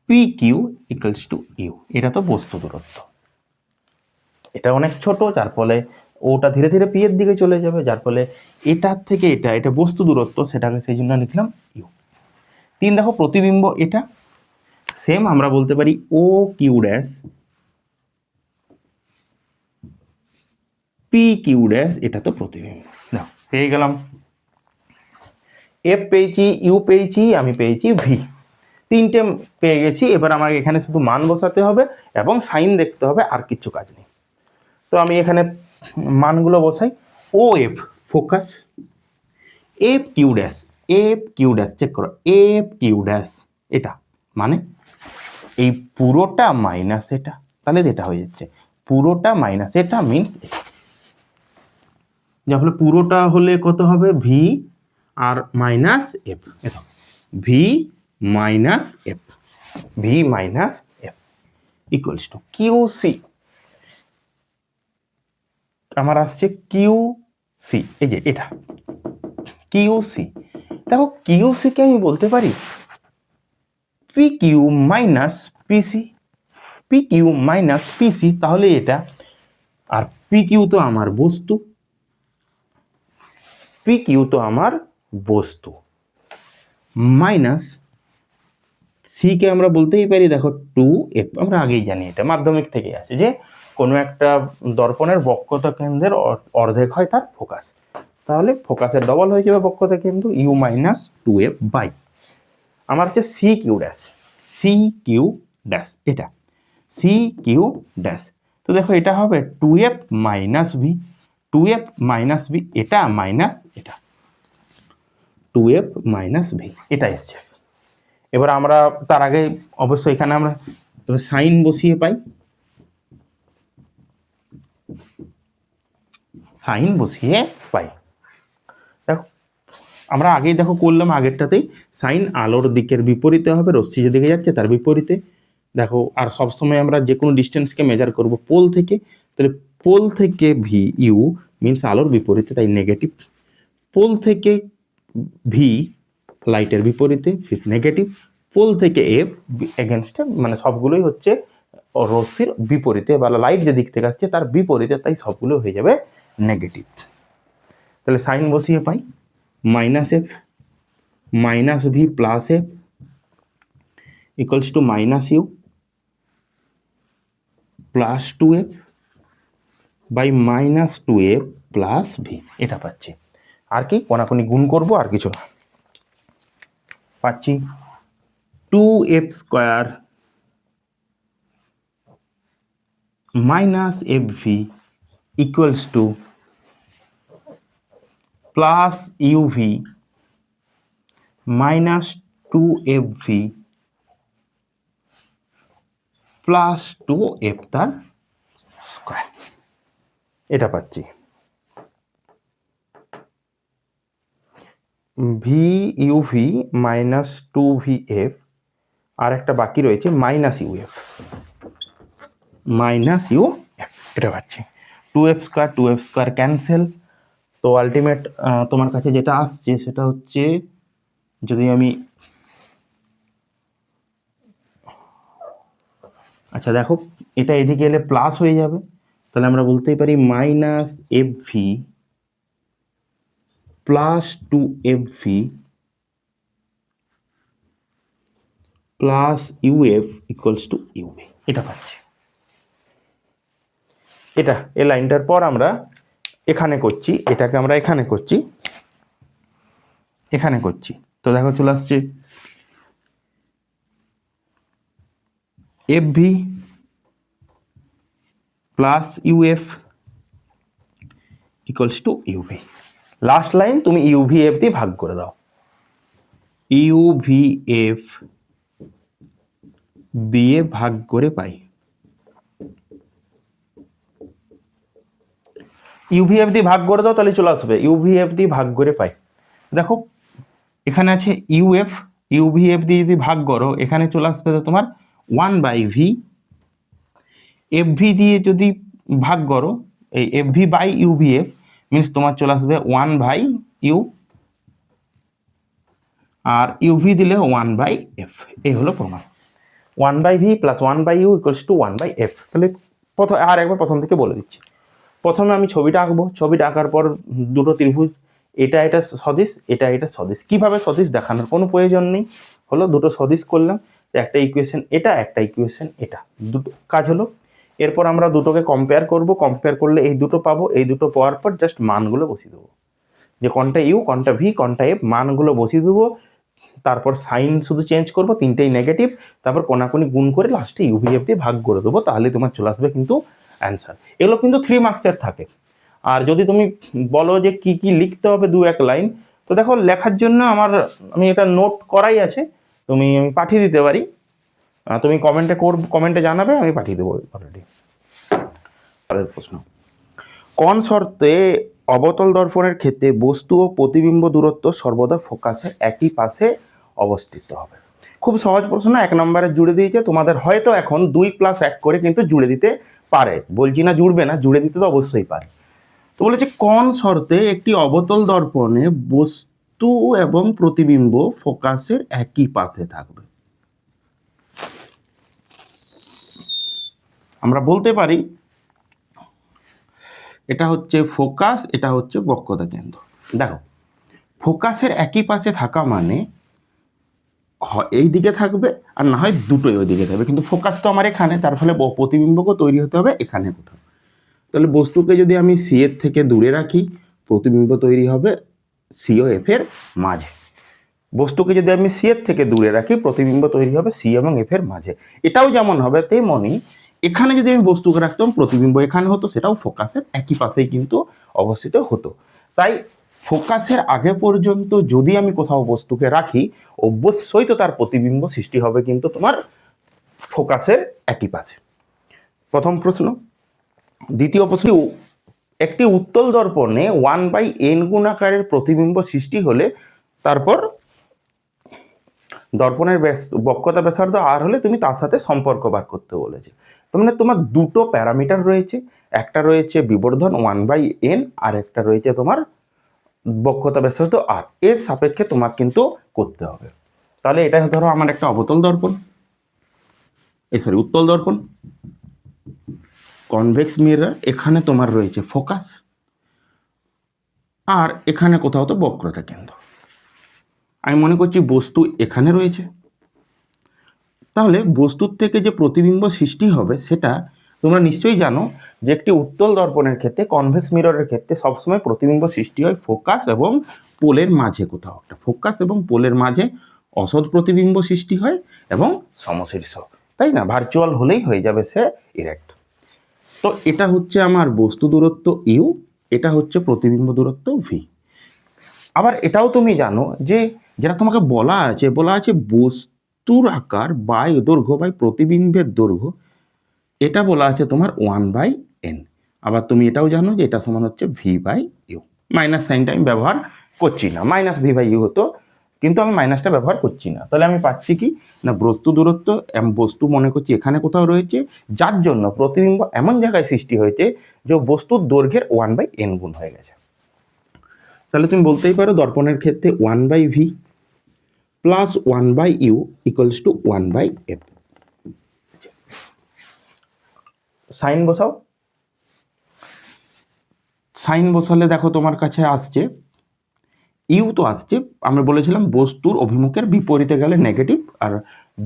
A: P Q equals to u, এটা তো বস্তু দূরত্ব, এটা অনেক ছোট, যার ফলে ওটা ধীরে ধীরে পি এর দিকে চলে যাবে, যার ফলে এটার থেকে এটা এটা বস্তু দূরত্ব, সেটাকে সেই জন্য লিখলাম ইউ। 3 দেখো প্রতিবিম্ব, এটা সেম আমরা বলতে পারি O Q dash P Q dash, এটা তো প্রতিবিম্ব। দেখো পেয়ে গেলাম, এফ পেয়েছি, ইউ পেয়েছি, আমি পেয়েছি ভি, তিনটে পেয়ে গেছি। এবার আমাকে এখানে শুধু মান বসাতে হবে এবং সাইন দেখতে হবে, আর কিচ্ছু কাজ নেই। তো আমি এখানে মানগুলো বসাই। O F focus, F Q dash, F Q dash, check করো, এফ কিউ ড্যাশ, এটা মানে এই পুরোটা মাইনাস এটা, তাহলে এটা হয়ে যাচ্ছে পুরোটা মাইনাস এটা মিনস এটা। তাহলে পুরোটা হলে কত হবে, ভি আর মাইনাস এফ, এটা v minus F, v minus f equals to Q C. আমার আসছে কিউ সি, এই যে এটা কিউ সি। দেখো কিউ সি কে আমি বলতে পারি P Q minus PC, P Q minus PC, তাহলে এটা, আর পি কিউ তো আমার বস্তু, পি কিউ তো আমার বস্তু, মাইনাস সি কে আমরা বলতেই পারি, দেখো টু এফ, আমরা আগেই জানি এটা মাধ্যমিক থেকে আছে যে কোনো একটা দর্পণের বক্রতা কেন্দ্রের অর্ধেক হয় তার ফোকাস, তাহলে ফোকাসের ডবল হয়ে যাবে বক্রতা কেন্দ্র, u minus two F by আমার হচ্ছে C Q dash, C Q dash, এটা সি কিউ ড্যাশ। তো দেখো এটা হবে two f minus v, two f minus v, এটা মাইনাস এটা, টু এফ মাইনাস ভি, এটা এসছে। এবার আমরা তার আগে অবশ্যই এখানে আমরা সাইন বসিয়ে পাই, সাইন বসিয়ে পাই। দেখো আমরা আগেই দেখো করলাম আগেরটাতেই, সাইন আলোর দিকের বিপরীতে হবে, রশ্মি যেদিকে যাচ্ছে তার বিপরীতে। দেখো আর সবসময় আমরা যে কোনো ডিস্টেন্সকে মেজার করব পোল থেকে, তাহলে পোল থেকে ভি ইউ মিনস আলোর বিপরীতে, তাই নেগেটিভ। পোল থেকে ভি লাইটের বিপরীতে, নেগেটিভ। পোল থেকে এফ এগেনস্টে, মানে সবগুলোই হচ্ছে রশ্মির বিপরীতে, বা লাইট যে দিক থেকে আসছে তার বিপরীতে, তাই সবগুলো হয়ে যাবে নেগেটিভ। তাহলে সাইন বসিয়ে পাই minus F minus V plus F equals to minus U plus two F by minus two F plus V, এটা পাচ্ছি। আর কি কোনাকুনি গুণ করবো, আর কিছু না, পাচ্ছি two F square minus F V equals to plus U V minus two F V plus two F তার স্কোয়ার, এটা পাচ্ছি। V U V minus two V F, আর একটা বাকি রয়েছে minus U F, minus U F, এটা পাচ্ছি। Two F square cancel, তো আলটিমেট তোমার কাছে যেটা আসছে সেটা হচ্ছে, যদি আমি, আচ্ছা দেখো এটা এদিকে এলে প্লাস হয়ে যাবে, তাহলে আমরা বলতেই পারি minus F V plus two F V plus uf equals to uv, এটা পাচ্ছি। এটা এই লাইনটার পর আমরা এখানে করছি, এটাকে আমরা এখানে করছি, এখানে করছি, তো দেখো চলে আসছে F V plus uf equals to UV. Last line তুমি ইউভি এফ দিয়ে ভাগ করে দাও, ইউভি এফ দিয়ে ভাগ করে পাই, ইউভিএফ দিয়ে ভাগ করে দাও, তাহলে চলে আসবে ইউভিএফ দিয়ে ভাগ করে পাই। দেখো এখানে আছে ইউএফ, ইউভিএফ দিয়ে যদি ভাগ করো এখানে চলে আসবে তো তোমার one by v, f v দিয়ে যদি ভাগ করো, এই f v by uvf means তোমার চলে আসবে ওয়ান বাই ইউ, আর ইউভি দিলে ওয়ান বাই এফ, এই হলো প্রমাণ। One by v plus one by u equals to one by f. তাহলে আর একবার প্রথম থেকে বলে দিচ্ছি। প্রথমে আমি ছবিটা আঁকবো, ছবিটা আঁকার পর দুটো ত্রিভুজ, এটা এটা সদিশ, এটা এটা সদিশ। কিভাবে সদিশ দেখানোর কোনো প্রয়োজন নেই, হলো দুটো সদিশ করলাম, একটা ইকুয়েশন এটা, একটা ইকুয়েশন এটা, দুটো কাজ হলো। এরপর আমরা দুটোকে কম্পেয়ার করব, কম্পেয়ার করলে এই দুটো পাবো, এই দুটো পাওয়ার পর জাস্ট মানগুলো বসিয়ে দেবো। যে কোনটা ইউ, কোনটা ভি, কোনটা এফ, মানগুলো বসিয়ে দেবো, তারপর সাইন শুধু চেঞ্জ করবো, তিনটেই নেগেটিভ, তারপর কোনাকুনি গুণ করে লাস্টে ইউভিএফ দিয়ে ভাগ করে দেবো, তাহলে তোমার চলে আসবে কিন্তু অ্যান্সার। এগুলো কিন্তু 3 মার্কসের থাকে। আর যদি তুমি বলো যে কি কি লিখতে হবে 2-1 লাইন, তো দেখো লেখার জন্য আমি এটা নোট করাই আছে, আমি পাঠিয়ে দিতে পারি, তুমি কমেন্টে জানাবে, আমি পাঠিয়ে দেবো অলরেডি। পরের প্রশ্ন, কোন শর্তে অবতল দর্পণের ক্ষেত্রে বস্তু ও প্রতিবিম্ব দূরত্ব সর্বদা ফোকাসের একই পাশে অবস্থিত হবে? খুব সহজ প্রশ্ন, 1 নম্বরে জুড়ে দিয়েছে, তোমাদের হয়তো এখন 2+1 করে কিন্তু জুড়ে দিতে পারে, বলছি না জুড়বে না, জুড়ে দিতে তো অবশ্যই পারে। তো বলেছে কোন শর্তে একটি অবতল দর্পণে বস্তু এবং প্রতিবিম্ব ফোকাসের একই পাশে থাকবে? আমরা বলতে পারি এটা হচ্ছে ফোকাস, এটা হচ্ছে বক্রতা কেন্দ্র। দেখো ফোকাসের একই পাশে থাকা মানে এই দিকে থাকবে, আর না হয় দুটোই ওই দিকে থাকবে, কিন্তু ফোকাস তো আমার এখানে, তার ফলে প্রতিবিম্বকে তৈরি হতে হবে এখানে কোথাও। তাহলে বস্তুকে যদি আমি সি এর থেকে দূরে রাখি, প্রতিবিম্ব তৈরি হবে সি ও এফ এর মাঝে। বস্তুকে যদি আমি সি এর থেকে দূরে রাখি, প্রতিবিম্ব তৈরি হবে সি এবং এফ এর মাঝে। এটাও যেমন হবে তেমনি এখানে যদি আমি বস্তুকে রাখতাম, প্রতিবিম্ব এখানে হতো, সেটাও ফোকাসের একই পাশেই কিন্তু অবস্থিত হতো। তাই ফোকাসের আগে পর্যন্ত যদি আমি কোথাও বস্তুকে রাখি, অবশ্যই তো তার প্রতিবিম্ব সৃষ্টি হবে কিন্তু তোমার ফোকাসের একই পাশে। প্রথম প্রশ্ন। দ্বিতীয় প্রশ্ন, একটি উত্তল দর্পণে 1/n গুণ আকারের প্রতিবিম্ব সৃষ্টি হলে তারপর দর্পণের বক্রতা ব্যাসার্ধ আর হলে তুমি তার সাথে সম্পর্ক বার করতে বলেছে। তার মানে তোমার দুটো প্যারামিটার রয়েছে, একটা রয়েছে বিবর্ধন 1/n, আর একটা রয়েছে তোমার বক্রতা ব্যাসার্ধ আর, এর সাপেক্ষে তোমার কিন্তু করতে হবে। তাহলে এটা ধরো আমার একটা অবতল দর্পণ, উত্তল দর্পণ, কনভেক্স মিরর, এখানে তোমার রয়েছে ফোকাস, আর এখানে কোথাও তো বক্রতা কেন্দ্র। আমি মনে করছি বস্তু এখানে রয়েছে, তাহলে বস্তুর থেকে যে প্রতিবিম্ব সৃষ্টি হবে সেটা তোমরা নিশ্চয়ই জানো যে একটি উত্তল দর্পণের ক্ষেত্রে, কনভেক্স মিররের ক্ষেত্রে সবসময় প্রতিবিম্ব সৃষ্টি হয় ফোকাস এবং পোলের মাঝে কোথাও একটা। ফোকাস এবং পোলের মাঝে অসৎ প্রতিবিম্ব সৃষ্টি হয় এবং সমশীর্ষ, তাই না? ভার্চুয়াল হলেই হয়ে যাবে সে ইরেক্ট। তো এটা হচ্ছে আমার বস্তু দূরত্ব ইউ, এটা হচ্ছে প্রতিবিম্ব দূরত্ব ভি। আবার এটাও তুমি জানো যে যেটা তোমাকে বলা আছে বস্তুর আকার বাই দৈর্ঘ্য বাই প্রতিবিম্বের দৈর্ঘ্য, এটা বলা আছে তোমার 1/n। আবার তুমি এটাও জানো যে এটা সমান হচ্ছে v/u। মাইনাস সাইনটা আমি ব্যবহার করছি না, -v/u হতো, কিন্তু আমি মাইনাসটা ব্যবহার করছি না। তাহলে আমি পাচ্ছি কি না, বস্তু দূরত্ব বস্তু মনে করছি এখানে কোথাও রয়েছে, যার জন্য প্রতিবিম্ব এমন জায়গায় সৃষ্টি হয়েছে যে বস্তুর দৈর্ঘ্যের 1/n গুণ হয়ে গেছে। তাহলে তুমি বলতেই পারো দর্পণের ক্ষেত্রে 1/v plus 1/u equals to 1/f। Sign বসাও, সাইন বসালে দেখো তোমার কাছে আসছে ইউ, তো আসছে, আমরা বলেছিলাম বস্তুর অভিমুখের বিপরীতে গেলে নেগেটিভ, আর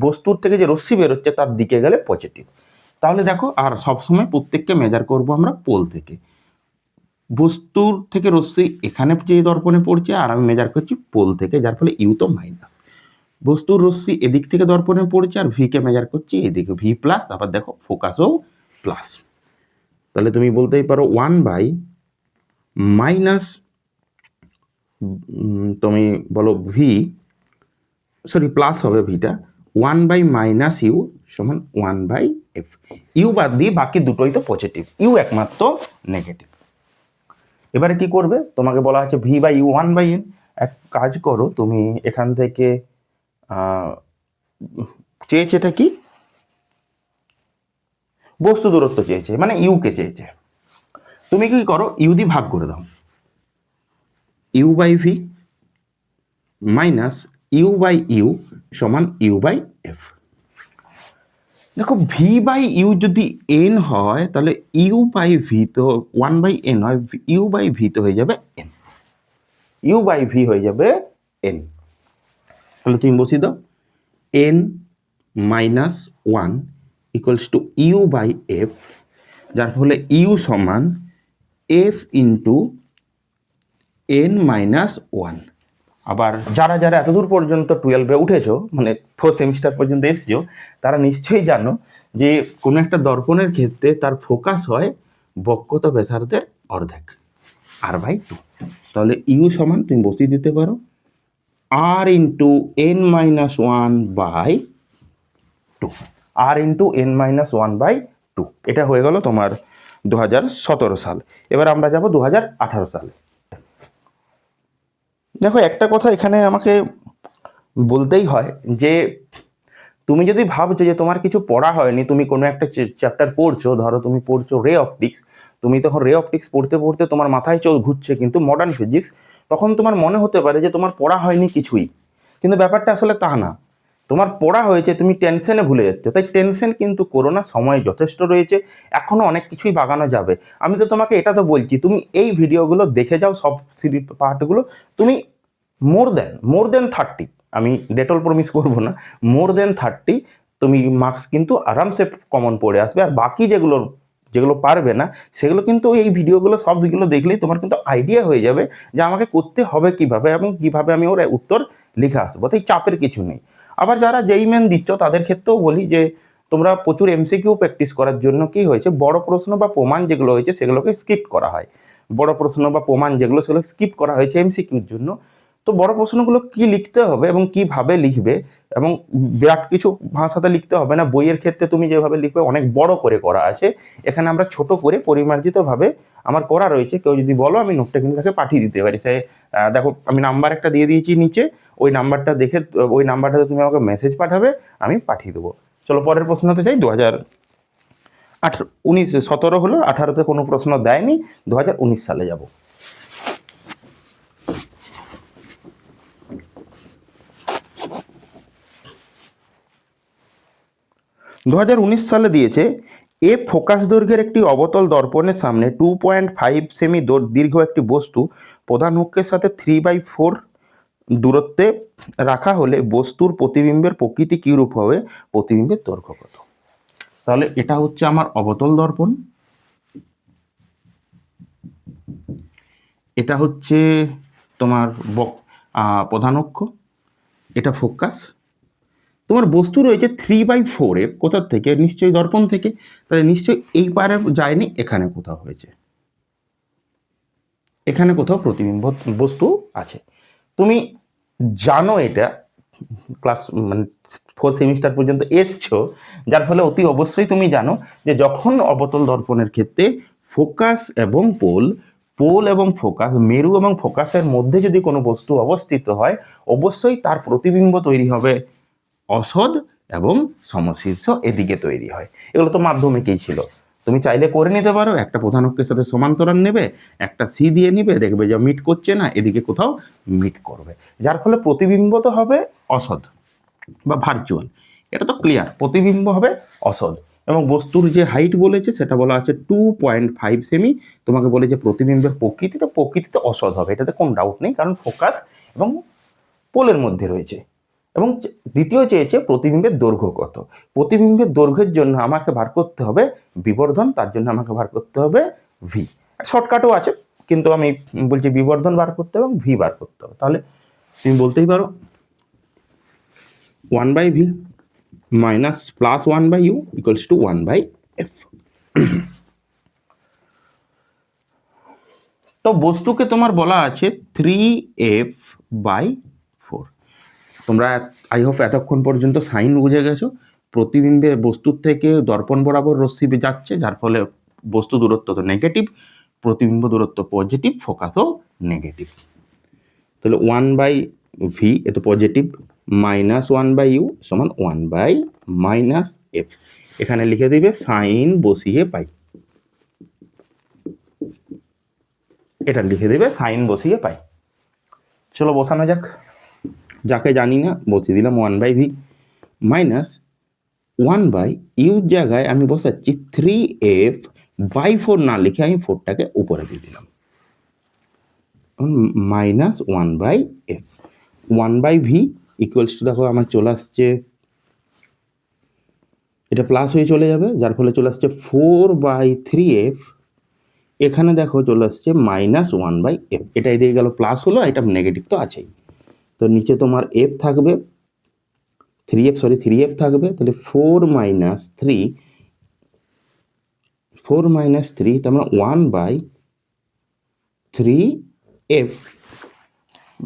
A: বস্তুর থেকে যে রশ্মি বেরোচ্ছে তার দিকে গেলে পজিটিভ। তাহলে দেখো, আর সবসময় প্রত্যেককে মেজার করব আমরা পোল থেকে। বস্তুর থেকে রশ্মি এখানে যে দর্পণে পড়ছে, আর আমি মেজার করছি পোল থেকে, যার ফলে ইউ তো মাইনাস। বস্তুর রশ্মি এদিক থেকে দর্পণে পড়ছে, আর ভি কে মেজার করছি এদিকে, ভি প্লাস, তারপর দেখো ফোকাসও প্লাস। তাহলে তুমি বলতেই পারো 1/- তুমি বলো ভি, সরি প্লাস হবে ভিটা, 1/-u সমান 1/f। ইউ বাদ দিয়ে বাকি দুটোই তো পজিটিভ, ইউ একমাত্র নেগেটিভ। এবারে কি করবে, তোমাকে বলা আছে v/u 1/n। এক কাজ করো, তুমি এখান থেকে চেয়েছে এটা কি, বস্তু দূরত্ব চেয়েছে, মানে ইউ কে চেয়েছে। তুমি কি করো, ইউ দিয়ে ভাগ করে দাও, u/v মাইনাস u/u সমান u/f। দেখো v/u যদি n হয়, তাহলে u/v তো 1/n হয়, u/v তো হয়ে যাবে n, u/v হয়ে যাবে n। তাহলে তুমি বসিয়ে দাও n minus 1 equals to u/f, যার ফলে u সমান f ইন্টু n-1। আবার যারা যারা এতদূর পর্যন্ত 12-এ উঠেছো, মানে 4 সেমিস্টার পর্যন্ত এসেছো, তারা নিশ্চয়ই জানো যে কোনো একটা দর্পণের ক্ষেত্রে তার ফোকাস হয় বক্রতা ব্যাসার্ধের অর্ধেক, r/2। তাহলে ইউ সমান তুমি বসিয়ে দিতে পারো r into n-1/2, r into n-1/2। এটা হয়ে গেল তোমার 2017 সাল। এবার আমরা যাব 2018 সালে। দেখো, একটা কথা এখানে আমাকে বলতেই হয় যে তুমি যদি ভাবছো যে তোমার কিছু পড়া হয়নি, তুমি কোনো একটা চ্যাপ্টার পড়ছো, ধরো তুমি পড়ছো রে অপটিক্স, তুমি তখন রে অপটিক্স পড়তে পড়তে তোমার মাথায় ঘুরছে কিন্তু মডার্ন ফিজিক্স, তখন তোমার মনে হতে পারে যে তোমার পড়া হয়নি কিছুই। কিন্তু ব্যাপারটা আসলে তা না, তোমার পড়া হয়েছে, তুমি টেনশনে ভুলে যাচ্ছ। তাই টেনশন কিন্তু করোনা, সময় যথেষ্ট রয়েছে, এখনও অনেক কিছুই বাগানো যাবে। আমি তো তোমাকে এটা তো বলছি, তুমি এই ভিডিওগুলো দেখে যাও, সব সিরিজ পার্টগুলো, তুমি মোর দেন 30, আমি ডেটল প্রমিস করবো না, মোর দেন 30 তুমি মার্কস কিন্তু আরামসে কমন পড়ে আসবে। আর বাকি যেগুলো পারবে না, সেগুলো কিন্তু এই ভিডিওগুলো সবগুলো দেখলেই তোমার কিন্তু আইডিয়া হয়ে যাবে যে আমাকে করতে হবে কিভাবে এবং কিভাবে আমি ওর উত্তর লিখে আসবো। তাই চাপের কিছু নেই। আবার যারা যেই মেন দিচ্ছ তাদের ক্ষেত্রেও বলি যে তোমরা প্রচুর এমসিকিউ প্র্যাকটিস করার জন্য কি হয়েছে, বড় প্রশ্ন বা প্রমাণ যেগুলো হয়েছে সেগুলোকে স্কিপ করা হয়। বড় প্রশ্ন বা প্রমাণ যেগুলো, সেগুলো স্কিপ করা হয়েছে এমসিকিউর জন্য। তো বড় প্রশ্নগুলো কি লিখতে হবে এবং কিভাবে লিখবে, এবং বিরাট কিছু ভাষাতে লিখতে হবে না। বইয়ের ক্ষেত্রে তুমি যেভাবে লিখবে অনেক বড় করে করা আছে, এখানে আমরা ছোট করে পরিমার্জিতভাবে আমার করা রয়েছে। কেউ যদি বলো আমি নোটটা কিন্তু তাকে পাঠিয়ে দিতে পারি। সে দেখো, আমি নাম্বার একটা দিয়ে দিয়েছি নিচে, ওই নাম্বারটা দেখে ওই নাম্বারটাতে তুমি আমাকে মেসেজ পাঠাবে, আমি পাঠিয়ে দেবো। চলো পরের প্রশ্নতে যাই। 17 হলো, 18তে কোনো প্রশ্ন দেয়নি, 2019 সালে যাব। 2019 সালে দিয়েছে, এ ফোকাস দৈর্ঘ্যের একটি অবতল দর্পণের সামনে 2.5 সেমি দীর্ঘ একটি বস্তু প্রধান অক্ষের সাথে 3/4 দূরত্বে রাখা হলে বস্তুর প্রতিবিম্বের প্রকৃতি কিরূপ হবে, প্রতিবিম্বের দৈর্ঘ্য কত। তাহলে এটা হচ্ছে আমার অবতল দর্পণ, এটা হচ্ছে তোমার প্রধান অক্ষ, এটা ফোকাস। তোমার বস্তু রয়েছে 3/4-এ, কোথার থেকে, নিশ্চয়ই দর্পণ থেকে। তাহলে নিশ্চয়ই এই পারে যায়নি, এখানে কোথাও হয়েছে, এখানে কোথাও প্রতিবিম্ব বস্তু আছে। তুমি জানো এটা, ক্লাস মানে 4 সেমিস্টার পর্যন্ত এসছো, যার ফলে অতি অবশ্যই তুমি জানো যে যখন অবতল দর্পণের ক্ষেত্রে ফোকাস এবং পোল এবং ফোকাস, মেরু এবং ফোকাসের মধ্যে যদি কোনো বস্তু অবস্থিত হয়, অবশ্যই তার প্রতিবিম্ব তৈরি হবে অসদ এবং সমশীর্ষ এদিকে তৈরি হয়। এগুলো তো মাধ্যমিকেই ছিল, তুমি চাইলে করে নিতে পারো। একটা প্রধান অক্ষের সাথে সমান্তরাল নেবে, একটা সি দিয়ে নিবে, দেখবে যে মিট করছে না, এদিকে কোথাও মিট করবে, যার ফলে প্রতিবিম্ব তো হবে অসদ বা ভার্চুয়াল। এটা তো ক্লিয়ার, প্রতিবিম্ব হবে অসদ। এবং বস্তুর যে হাইট বলেছে সেটা বলা আছে 2.5 সেমি। তোমাকে বলেছে প্রতিবিম্বের প্রকৃতি, তো প্রকৃতিতে অসদ হবে, এটাতে কোনো ডাউট নেই, কারণ ফোকাস এবং পোলের মধ্যে রয়েছে। এবং দ্বিতীয় চেয়েছে প্রতিবিম্বের দৈর্ঘ্য কত। প্রতিবিম্বের দৈর্ঘ্যের জন্য আমাকে বার করতে হবে বিবর্ধন, তার জন্য আমাকে বার করতে হবে ভি। শর্টকাটও আছে, কিন্তু আমি বলছি বিবর্ধন বার করতে হবে এবং ভি বার করতে হবে। তাহলে তুমি বলতেই পারো 1/v minus plus 1/u equals to 1/f। তো বস্তুকে তোমার বলা আছে 3f/4। তোমরা আই হোপ এতক্ষণ পর্যন্ত সাইন বুঝে গেছো। প্রতিবিম্বে বস্তুর থেকে দর্পণ বরাবর রশ্মি যাচ্ছে, যার ফলে বস্তু দূরত্ব তো নেগেটিভ, প্রতিবিম্ব দূরত্ব পজিটিভ, ফোকাসও নেগেটিভ। তাহলে 1/v এটা পজিটিভ, মাইনাস 1/u সমান 1/-f। এখানে লিখে দিবে সাইন বসিয়ে পাই, এটা লিখে দেবে সাইন বসিয়ে পাই। চলো বসানো যাক, যাকে জানি না বসিয়ে দিলাম 1/v মাইনাস 1/u জায়গায় আমি বসাচ্ছি 3f/4 না লিখে আমি 4টাকে উপরে দিয়ে দিলাম, minus 1/f। 1/v equals to, দেখো আমার চলে আসছে, এটা প্লাস হয়ে চলে যাবে, যার ফলে চলে আসছে 4/3f এখানে দেখো চলে আসছে -1/f, এটা এদিকে গেল প্লাস হলো, এটা নেগেটিভ তো আছেই। তো নিচে তোমার f থাকবে 3f থাকবে, তাহলে 4 - 3 তার মানে 1/3f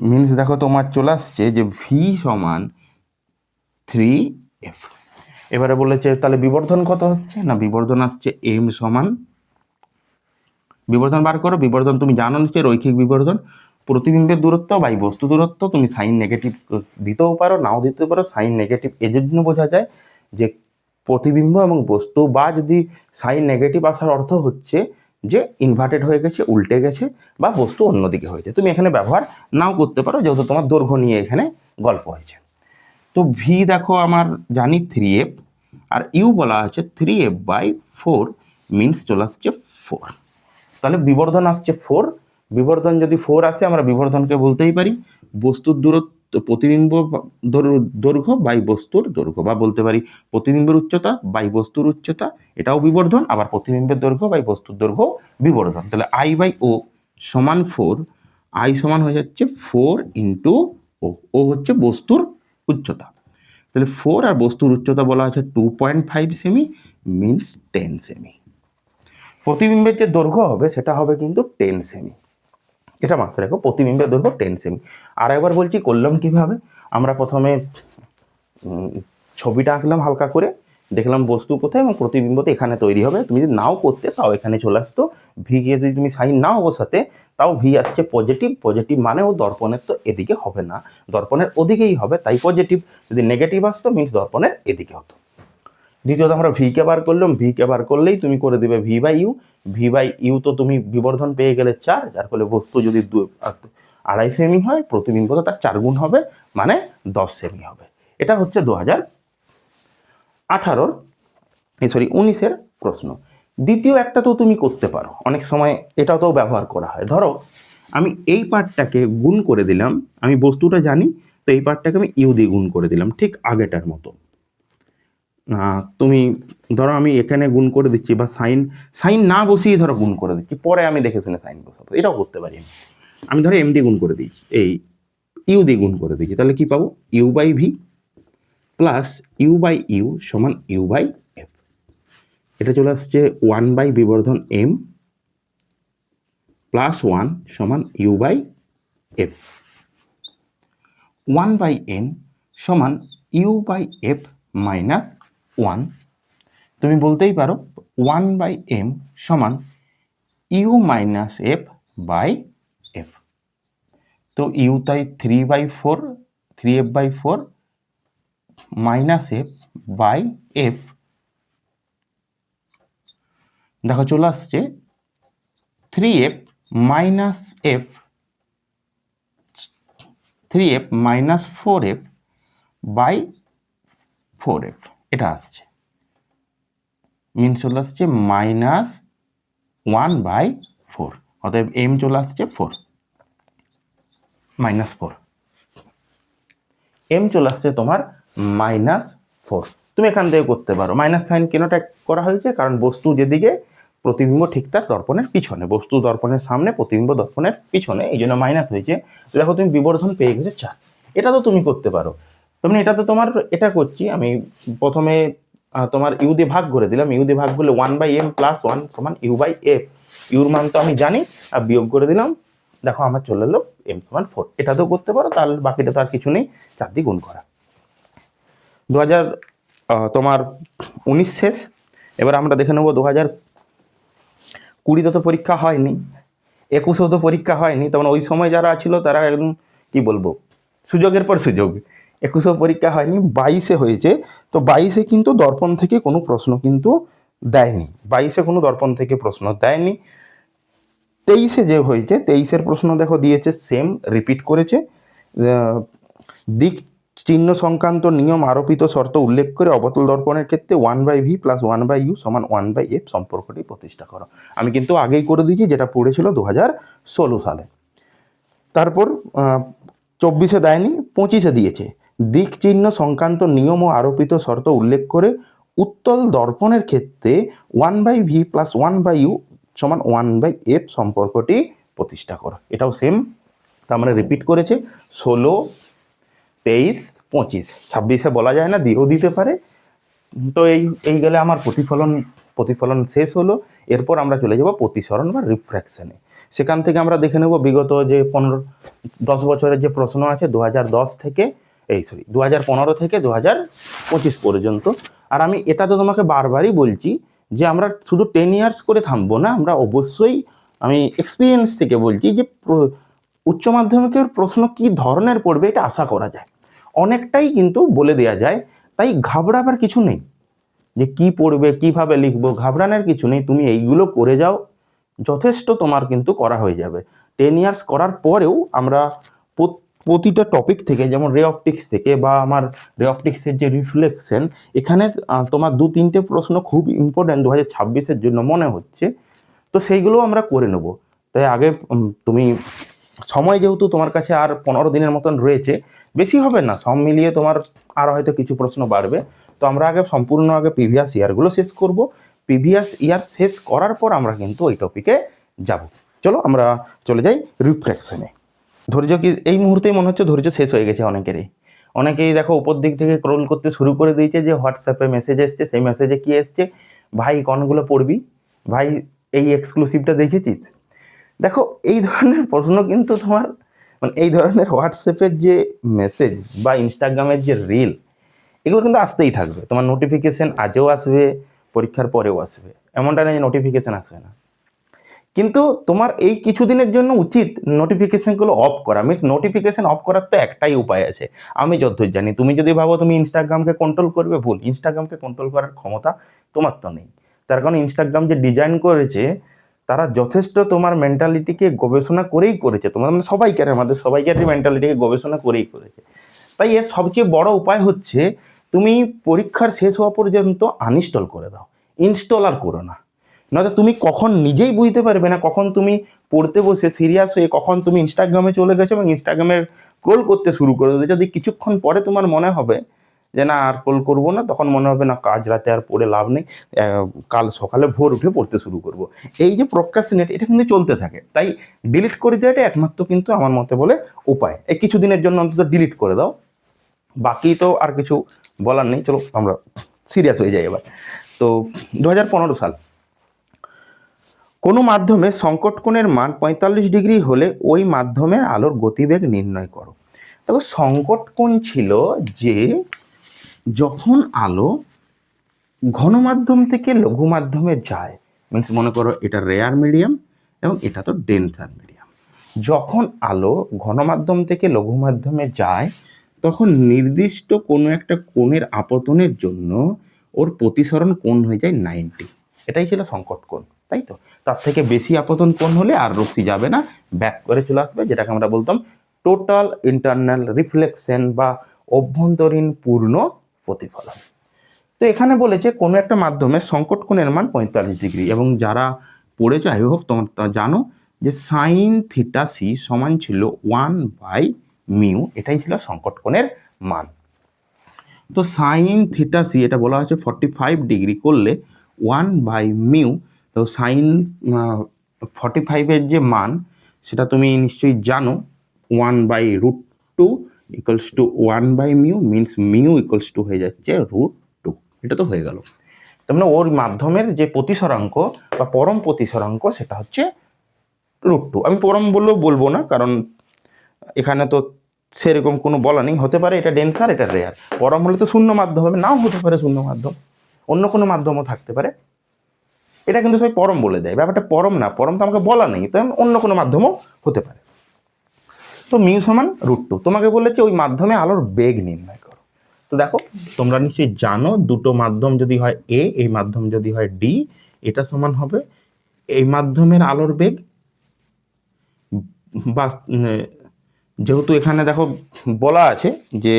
A: মিনস দেখো তোমার চলে আসছে যে v সমান 3f। এবারে বলেছে তাহলে বিবর্ধন কত আসছে, না বিবর্ধন আসছে m সমান, বিবর্ধন বার করো। বিবর্ধন তুমি জানো নিশ্চয়, রৈখিক বিবর্ধন, প্রতিবিম্বের দূরত্ব বাই বস্তু দূরত্ব। তুমি সাইন নেগেটিভ দিতেও পারো, নাও দিতে পারো। সাইন নেগেটিভ এর জন্য বোঝা যায় যে প্রতিবিম্ব এবং বস্তু, বা যদি সাইন নেগেটিভ আসার অর্থ হচ্ছে যে ইনভার্টেড হয়ে গেছে, উল্টে গেছে, বা বস্তু অন্যদিকে হয়েছে। তুমি এখানে ব্যবহার নাও করতে পারো, যেহেতু তোমার দৈর্ঘ্য নিয়ে এখানে গল্প হয়েছে। তো ভি দেখো আমার জানি 3f, আর ইউ বলা আছে 3f/4 মিনস চলে আসছে 4। তাহলে বিবর্ধন আসছে 4। বিবর্ধন যদি 4 আসে, আমরা বিবর্ধনকে বলতেই পারি বস্তুর দূরত্ব, প্রতিবিম্ব দৈর্ঘ্য বাই বস্তুর দৈর্ঘ্য, বা বলতে পারি প্রতিবিম্বের উচ্চতা বাই বস্তুর উচ্চতা, এটাও বিবর্ধন। আবার প্রতিবিম্বের দৈর্ঘ্য বাই বস্তুর দৈর্ঘ্য বিবর্ধন। তাহলে I/O সমান 4, I সমান হয়ে যাচ্ছে 4 ইন্টু ও হচ্ছে বস্তুর উচ্চতা। তাহলে 4 আর বস্তুর উচ্চতা বলা আছে 2.5 সেমি মিনস 10 সেমি। প্রতিবিম্বের যে দৈর্ঘ্য হবে সেটা হবে কিন্তু 10 সেমি। এটা মাথায় রাখো, প্রতিবিম্বের দৈর্ঘ্য 10 সেমি। আর একবার বলছি করলাম কিভাবে। আমরা প্রথমে ছবিটা আঁকলাম হালকা করে, দেখলাম বস্তু কোথায় এবং প্রতিবিম্ব তো এখানে তৈরি হবে। তুমি যদি নাও করতে তাও এখানে চলে আসতো। ভি গিয়ে যদি তুমি সাইন নাও বসাতে তাও ভি আসছে পজিটিভ। পজিটিভ মানেও দর্পণের তো এদিকে হবে না, দর্পণের ওদিকেই হবে, তাই পজিটিভ। যদি নেগেটিভ আসতো মিনস দর্পণের এদিকে হতো। দ্বিতীয়ত আমরা ভিকে বার করলাম, ভিকে বার করলেই তুমি করে দেবে v/u। v/u তো তুমি বিবর্ধন পেয়ে গেলে 4, যার ফলে বস্তু যদি 2.5 সেমি হয়, প্রতিবিম্ব তো তার 4 গুণ হবে, মানে 10 সেমি হবে। এটা হচ্ছে 19-এর প্রশ্ন। দ্বিতীয় একটা তো তুমি করতে পারো, অনেক সময় এটাও তো ব্যবহার করা হয়। ধরো আমি এই পার্টটাকে গুণ করে দিলাম, আমি বস্তুটা জানি, তো এই পার্টটাকে আমি ইউ দিয়ে গুণ করে দিলাম, ঠিক আগেটার মতো। তুমি ধরো আমি এখানে গুণ করে দিচ্ছি, বা সাইন না বসিয়ে ধরো গুণ করে দিচ্ছি, পরে আমি দেখে শুনে সাইন বসাবো, এটাও করতে পারি। আমি ধরো এম দিয়ে গুণ করে দিচ্ছি, এই ইউ দিয়ে গুণ করে দিচ্ছি, তাহলে কি পাবো, u/v প্লাস u/u সমান u/f। এটা চলে আসছে 1 বিবর্ধন m প্লাস 1 সমান u/f। 1/n সমান u/f মাইনাস 1। তুমি বলতেই পারো 1/m সমান u-f/f। তো ইউ তাই 3f/4 মাইনাস f/f। দেখো চলে আসছে 3f মাইনাস 4f/4f, এটা আসছে মিনস চলে আসছে -1/4। অতএব m চলে আসছে 4 -4, m চলে আসছে তোমার -4। তুমি এখান থেকে করতে পারো। মাইনাস সাইন কেনটা করা হয়েছে, কারণ বস্তু যেদিকে প্রতিবিম্ব ঠিক তার দর্পণের পিছনে, বস্তু দর্পণের সামনে, প্রতিবিম্ব দর্পণের পিছনে, এই জন্য মাইনাস হয়েছে। দেখো তুমি বিবর্ধন পেয়ে গেলে 4। এটা তো তুমি করতে পারো। তুমি এটা তো তোমার, এটা করছি আমি প্রথমে তোমার ইউ দিয়ে ভাগ করে দিলাম। ইউ দিয়ে ভাগ করলে 1/m প্লাস 1 সমান u/f। ইউর মান তো আমি জানি, আর বিয়োগ করে দিলাম, দেখো আমার চলে এলো m সমান 4। এটা তো করতে পারো, তাহলে বাকিটা তো আর কিছু নেই, 4 দিয়ে গুণ করা। 2019 শেষ। এবার আমরা দেখে নেবো 2020 তো পরীক্ষা হয়নি, 21 তো পরীক্ষা হয়নি, তখন ওই সময় যারা ছিল তারা একদম কি বলবো, সুযোগের পর সুযোগ। 21 পরীক্ষা হয়নি, 22 হয়েছে। তো 22 কিন্তু দর্পণ থেকে কোনো প্রশ্ন কিন্তু দেয়নি, 22 কোনো দর্পণ থেকে প্রশ্ন দেয়নি। 23 যে হয়েছে, 23 প্রশ্ন দেখো দিয়েছে, সেম রিপিট করেছে। দিক চিহ্ন সংক্রান্ত নিয়ম আরোপিত শর্ত উল্লেখ করে অবতল দর্পণের ক্ষেত্রে 1/v প্লাস 1/u সমান 1/f সম্পর্কটি প্রতিষ্ঠা করো। আমি কিন্তু আগেই করে দিয়েছি, যেটা পড়েছিল 2016 সালে। তারপর 24 দেয়নি, 25 দিয়েছে। দিক চিহ্ন সংক্রান্ত নিয়ম ও আরোপিত শর্ত উল্লেখ করে উত্তল দর্পণের ক্ষেত্রে 1/v প্লাস 1/u সমান 1/f সম্পর্কটি প্রতিষ্ঠা করো। এটাও সেম, তার মানে রিপিট করেছে 16, 23, 25, 26 বলা যায় না, দিয়েও দিতে পারে। তো এই গেলে আমার প্রতিফলন শেষ হলো। এরপর আমরা চলে যাব প্রতিসরণ বা রিফ্র্যাকশনে। সেখান থেকে আমরা দেখে নেব বিগত যে 10 বছরের যে প্রশ্ন আছে 2010 থেকে 2015 থেকে 2025 পর্যন্ত। আর আমি এটা তো তোমাকে বারবারই বলছি যে আমরা শুধু 10 ইয়ার্স করে থামবো না, আমরা অবশ্যই, আমি এক্সপিরিয়েন্স থেকে বলছি যে উচ্চ মাধ্যমিকের প্রশ্ন কি ধরনের পড়বে এটা আশা করা যায়, অনেকটাই কিন্তু বলে দেওয়া যায়। তাই ঘাবড়াবার কিছু নেই যে কি পড়বে, কিভাবে লিখবো, ঘাবড়ানোর কিছু নেই। তুমি এইগুলো করে যাও, যথেষ্ট তোমার কিন্তু করা হয়ে যাবে। 10 ইয়ার্স করার পরেও আমরা প্রতিটা টপিক থেকে, যেমন রে অপটিক্স থেকে বা আমার রে অপটিক্সের যে রিফ্লেকশন, এখানে তোমার 2-3টে প্রশ্ন খুব ইম্পর্ট্যান্ট 2026-এর জন্য মনে হচ্ছে, তো সেইগুলো আমরা করে নেব। তাই আগে তুমি সময় যেহেতু তোমার কাছে আর 15 দিনের মতন রয়েছে, বেশি হবে না, সব মিলিয়ে তোমার আর হয়তো কিছু প্রশ্ন বাড়বে। তো আমরা আগে সম্পূর্ণ প্রিভিয়াস ইয়ারগুলো শেষ করব। প্রিভিয়াস ইয়ার শেষ করার পর আমরা কিন্তু ওই টপিকে যাব। চলো আমরা চলে যাই রিফ্র্যাকশনে। ধৈর্য কি এই মুহূর্তেই মনে হচ্ছে ধৈর্য শেষ হয়ে গেছে অনেকেই দেখো উপর দিক থেকে স্ক্রল করতে শুরু করে দিয়েছে যে হোয়াটসঅ্যাপে মেসেজ এসছে, সেই মেসেজে কি এসছে, ভাই কোনগুলো পড়বি, ভাই এই এক্সক্লুসিভটা দেখেছিস। দেখো এই ধরনের প্রশ্ন কিন্তু তোমার মানে এই ধরনের হোয়াটসঅ্যাপের যে মেসেজ বা ইনস্টাগ্রামের যে রিল, এগুলো কিন্তু আসতেই থাকবে। তোমার নোটিফিকেশান আজও আসবে, পরীক্ষার পরেও আসবে, এমনটা না যে নোটিফিকেশান আসবে না। কিন্তু তোমার এই কিছুদিনের জন্য উচিত নোটিফিকেশানগুলো অফ করা। মিনস নোটিফিকেশান অফ করার তো একটাই উপায় আছে, আমি যতদূর জানি। তুমি যদি ভাবো তুমি ইনস্টাগ্রামকে কন্ট্রোল করবে, ভুল। ইনস্টাগ্রামকে কন্ট্রোল করার ক্ষমতা তোমার তো নেই। তার কারণ ইনস্টাগ্রাম যে ডিজাইন করেছে, তারা যথেষ্ট তোমার মেন্টালিটিকে গবেষণা করেই করেছে, তোমার মানে সবাইকার, আমাদের সবাইকার মেন্টালিটিকে গবেষণা করেই করেছে। তাই এর সবচেয়ে বড় উপায় হচ্ছে তুমি পরীক্ষার শেষ হওয়া পর্যন্ত আনইনস্টল করে দাও, ইনস্টল আর করো না। নয়তো তুমি কখন নিজেই বুঝতে পারবে না, কখন তুমি পড়তে বসে সিরিয়াস হয়ে কখন তুমি ইনস্টাগ্রামে চলে গেছো এবং ইনস্টাগ্রামের স্ক্রোল করতে শুরু করে দিয়েছো। যদি কিছুক্ষণ পরে তোমার মনে হবে যে না আর স্ক্রোল করবো না, তখন মনে হবে না কাজ রাতে আর পড়ে লাভ নেই, কাল সকালে ভোর উঠে পড়তে শুরু করব। এই যে প্রক্রাস্টিনেট, এটা কিন্তু চলতে থাকে। তাই ডিলিট করে দেওয়াটা একমাত্র কিন্তু আমার মতে বলে উপায়। এই কিছুদিনের জন্য অন্তত ডিলিট করে দাও, বাকি তো আর কিছু বলার নেই। চলো আমরা সিরিয়াস হয়ে যাই এবার। তো 2015 সাল, কোনো মাধ্যমে সংকট কোণের মান 45 ডিগ্রি হলে ওই মাধ্যমের আলোর গতিবেগ নির্ণয় করো। দেখো সংকট কোণ ছিল যে যখন আলো ঘন মাধ্যম থেকে লঘু মাধ্যমে যায়, মিনস মনে করো এটা রেয়ার মিডিয়াম এবং এটা তো ডেন্সার মিডিয়াম। যখন আলো ঘন মাধ্যম থেকে লঘু মাধ্যমে যায়, তখন নির্দিষ্ট কোনো একটা কোণের আপতনের জন্য ওর প্রতিসরণ কোণ হয়ে যায় 90। এটাই ছিল সংকট কোণ, তাই তো। তার থেকে বেশি আপতন কোণ হলে আর রশ্মি যাবে না, ব্যাক করে চলে আসবে, যেটাকে আমরা বলতাম টোটাল ইন্টারনাল রিফ্লেকশন বা অভ্যন্তরীণ পূর্ণ প্রতিফলন। তো এখানে বলেছে কোনো একটা মাধ্যমে সংকট কোণের মান 45 ডিগ্রি, এবং যারা পড়েছো আই হোপ তোমরা জানো যে সাইন থিটা সি সমান ছিল 1/μ, এটাই ছিল সংকট কোণের মান। তো সাইন থিটা সি এটা বলা হচ্ছে 45 ডিগ্রি করলে 1/μ। তো সাইন 45-এর যে মান সেটা তুমি নিশ্চয়ই জানো, 1/√2 equals to 1/μ, means mu equals to হয়ে যাচ্ছে √2। এটা তো হয়ে গেল। তার মানে ওর মাধ্যমের যে প্রতিসরাঙ্ক বা পরম প্রতিসরাঙ্ক সেটা হচ্ছে √2। আমি পরম বললেও বলবো না, কারণ এখানে তো সেরকম কোনো বলা নেই। হতে পারে এটা ডেন্সার, এটা রেয়ার। পরম হলে তো শূন্য মাধ্যম হবে, নাও হতে পারে শূন্য মাধ্যম, অন্য কোনো মাধ্যমও থাকতে পারে। এটা কিন্তু সবাই পরম বলে দেয়, ব্যাপারটা পরম না, পরম তো আমাকে বলা নেই, তো অন্য কোনো মাধ্যমও হতে পারে। তো মিউ সমান √2। তোমাকে বলেছে ওই মাধ্যমে আলোর বেগ নির্ণয় করো। তো দেখো তোমরা নিশ্চয়ই জানো দুটো মাধ্যম যদি হয় এ, এই মাধ্যম যদি হয় ডি, এটা সমান হবে এই মাধ্যমের আলোর বেগ বা যেহেতু এখানে দেখো বলা আছে যে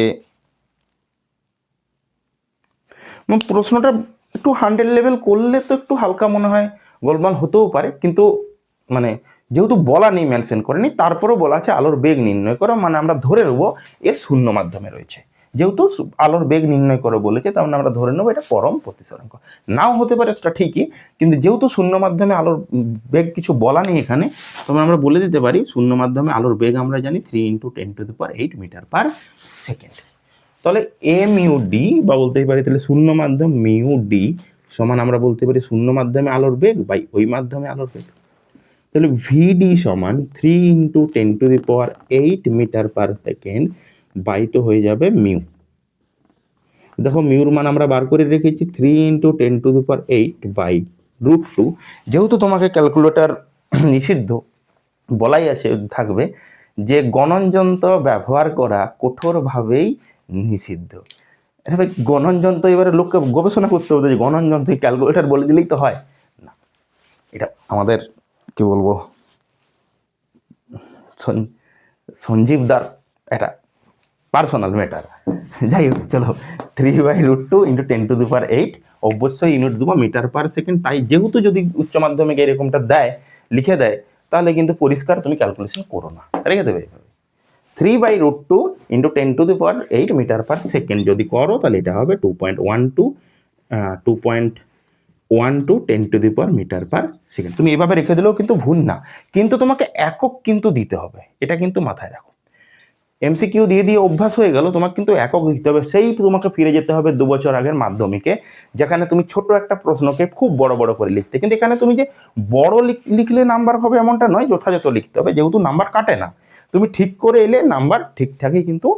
A: প্রশ্নটা একটু 100 লেভেল করলে তো একটু হালকা মনে হয় গোলমাল হতেও পারে, কিন্তু মানে যেহেতু বলা নেই, মেনশন করেনি, তারপরেও বলা আছে আলোর বেগ নির্ণয় করো, মানে আমরা ধরে নেবো এর শূন্য মাধ্যমে রয়েছে। যেহেতু আলোর বেগ নির্ণয় করে বলেছে, তার মানে আমরা ধরে নেবো এটা পরম প্রতিসরাঙ্ক। নাও হতে পারে সেটা ঠিকই, কিন্তু যেহেতু শূন্য মাধ্যমে আলোর বেগ কিছু বলা নেই এখানে, তবে আমরা বলে দিতে পারি শূন্য মাধ্যমে আলোর বেগ আমরা জানি 3 × 10⁸ মিটার/সেকেন্ড। তাহলে এ মিউ ডি বা বলতেই পারি তাহলে শূন্য মাধ্যম মিউ ডি সমান আমরা বলতে পারি শূন্য মাধ্যমে আলোর বেগ বাই ওই মাধ্যমে আলোর বেগ। তাহলে ভিডি সমান 3 × 10⁸ মিটার/সেকেন্ড বাই তো হয়ে যাবে মিউ। দেখো মিউর মান আমরা বার করে রেখেছি 3 × 10⁸ যেহেতু তোমাকে ক্যালকুলেটর নিষিদ্ধ বলাই আছে থাকবে যে গণন যন্ত্র ব্যবহার করা কঠোরভাবেই নিষিদ্ধ। এবার গণন যন্ত্র এবারে লোককে গবেষণা করতে হতো যে গণন যন্ত্র ক্যালকুলেটর বলে দিলেই তো হয় না, এটা আমাদের কি বলবো সঞ্জীবদার একটা পার্সোনাল ম্যাটার। যাই হোক চলো 3/√2 × 10⁸ অবশ্যই ইউনিট দেবো মিটার/সেকেন্ড। তাই যেহেতু যদি উচ্চ মাধ্যমিক এরকমটা দেয় লিখে দেয় তাহলে কিন্তু পরিষ্কার তুমি ক্যালকুলেশন করো না, রেখে দেবে। 3/√2 × 10⁸ মিটার/সেকেন্ড যদি করো তাহলে এটা হবে 2.12 10⁸ মিটার/সেকেন্ড। তুমি এভাবে রেখে দিলেও কিন্তু ভুল না, কিন্তু তোমাকে একক কিন্তু দিতে হবে, এটা কিন্তু মাথায় রাখো। এমসিকিউ দিয়ে দিয়ে অভ্যাস হয়ে গেল, তোমাকে কিন্তু একক দিতে হবে। সেই তোমাকে ফিরে যেতে হবে 2 বছর আগের মাধ্যমিকে, যেখানে তুমি ছোট একটা প্রশ্নকে খুব বড় বড় করে লিখতে, কিন্তু এখানে তুমি যে বড় লিখলে নাম্বার হবে এমনটা নয়, যথাযথ লিখতে হবে। যেহেতু নাম্বার কাটে না, তুমি ঠিক করে এলে নাম্বার ঠিকঠাকই কিন্তু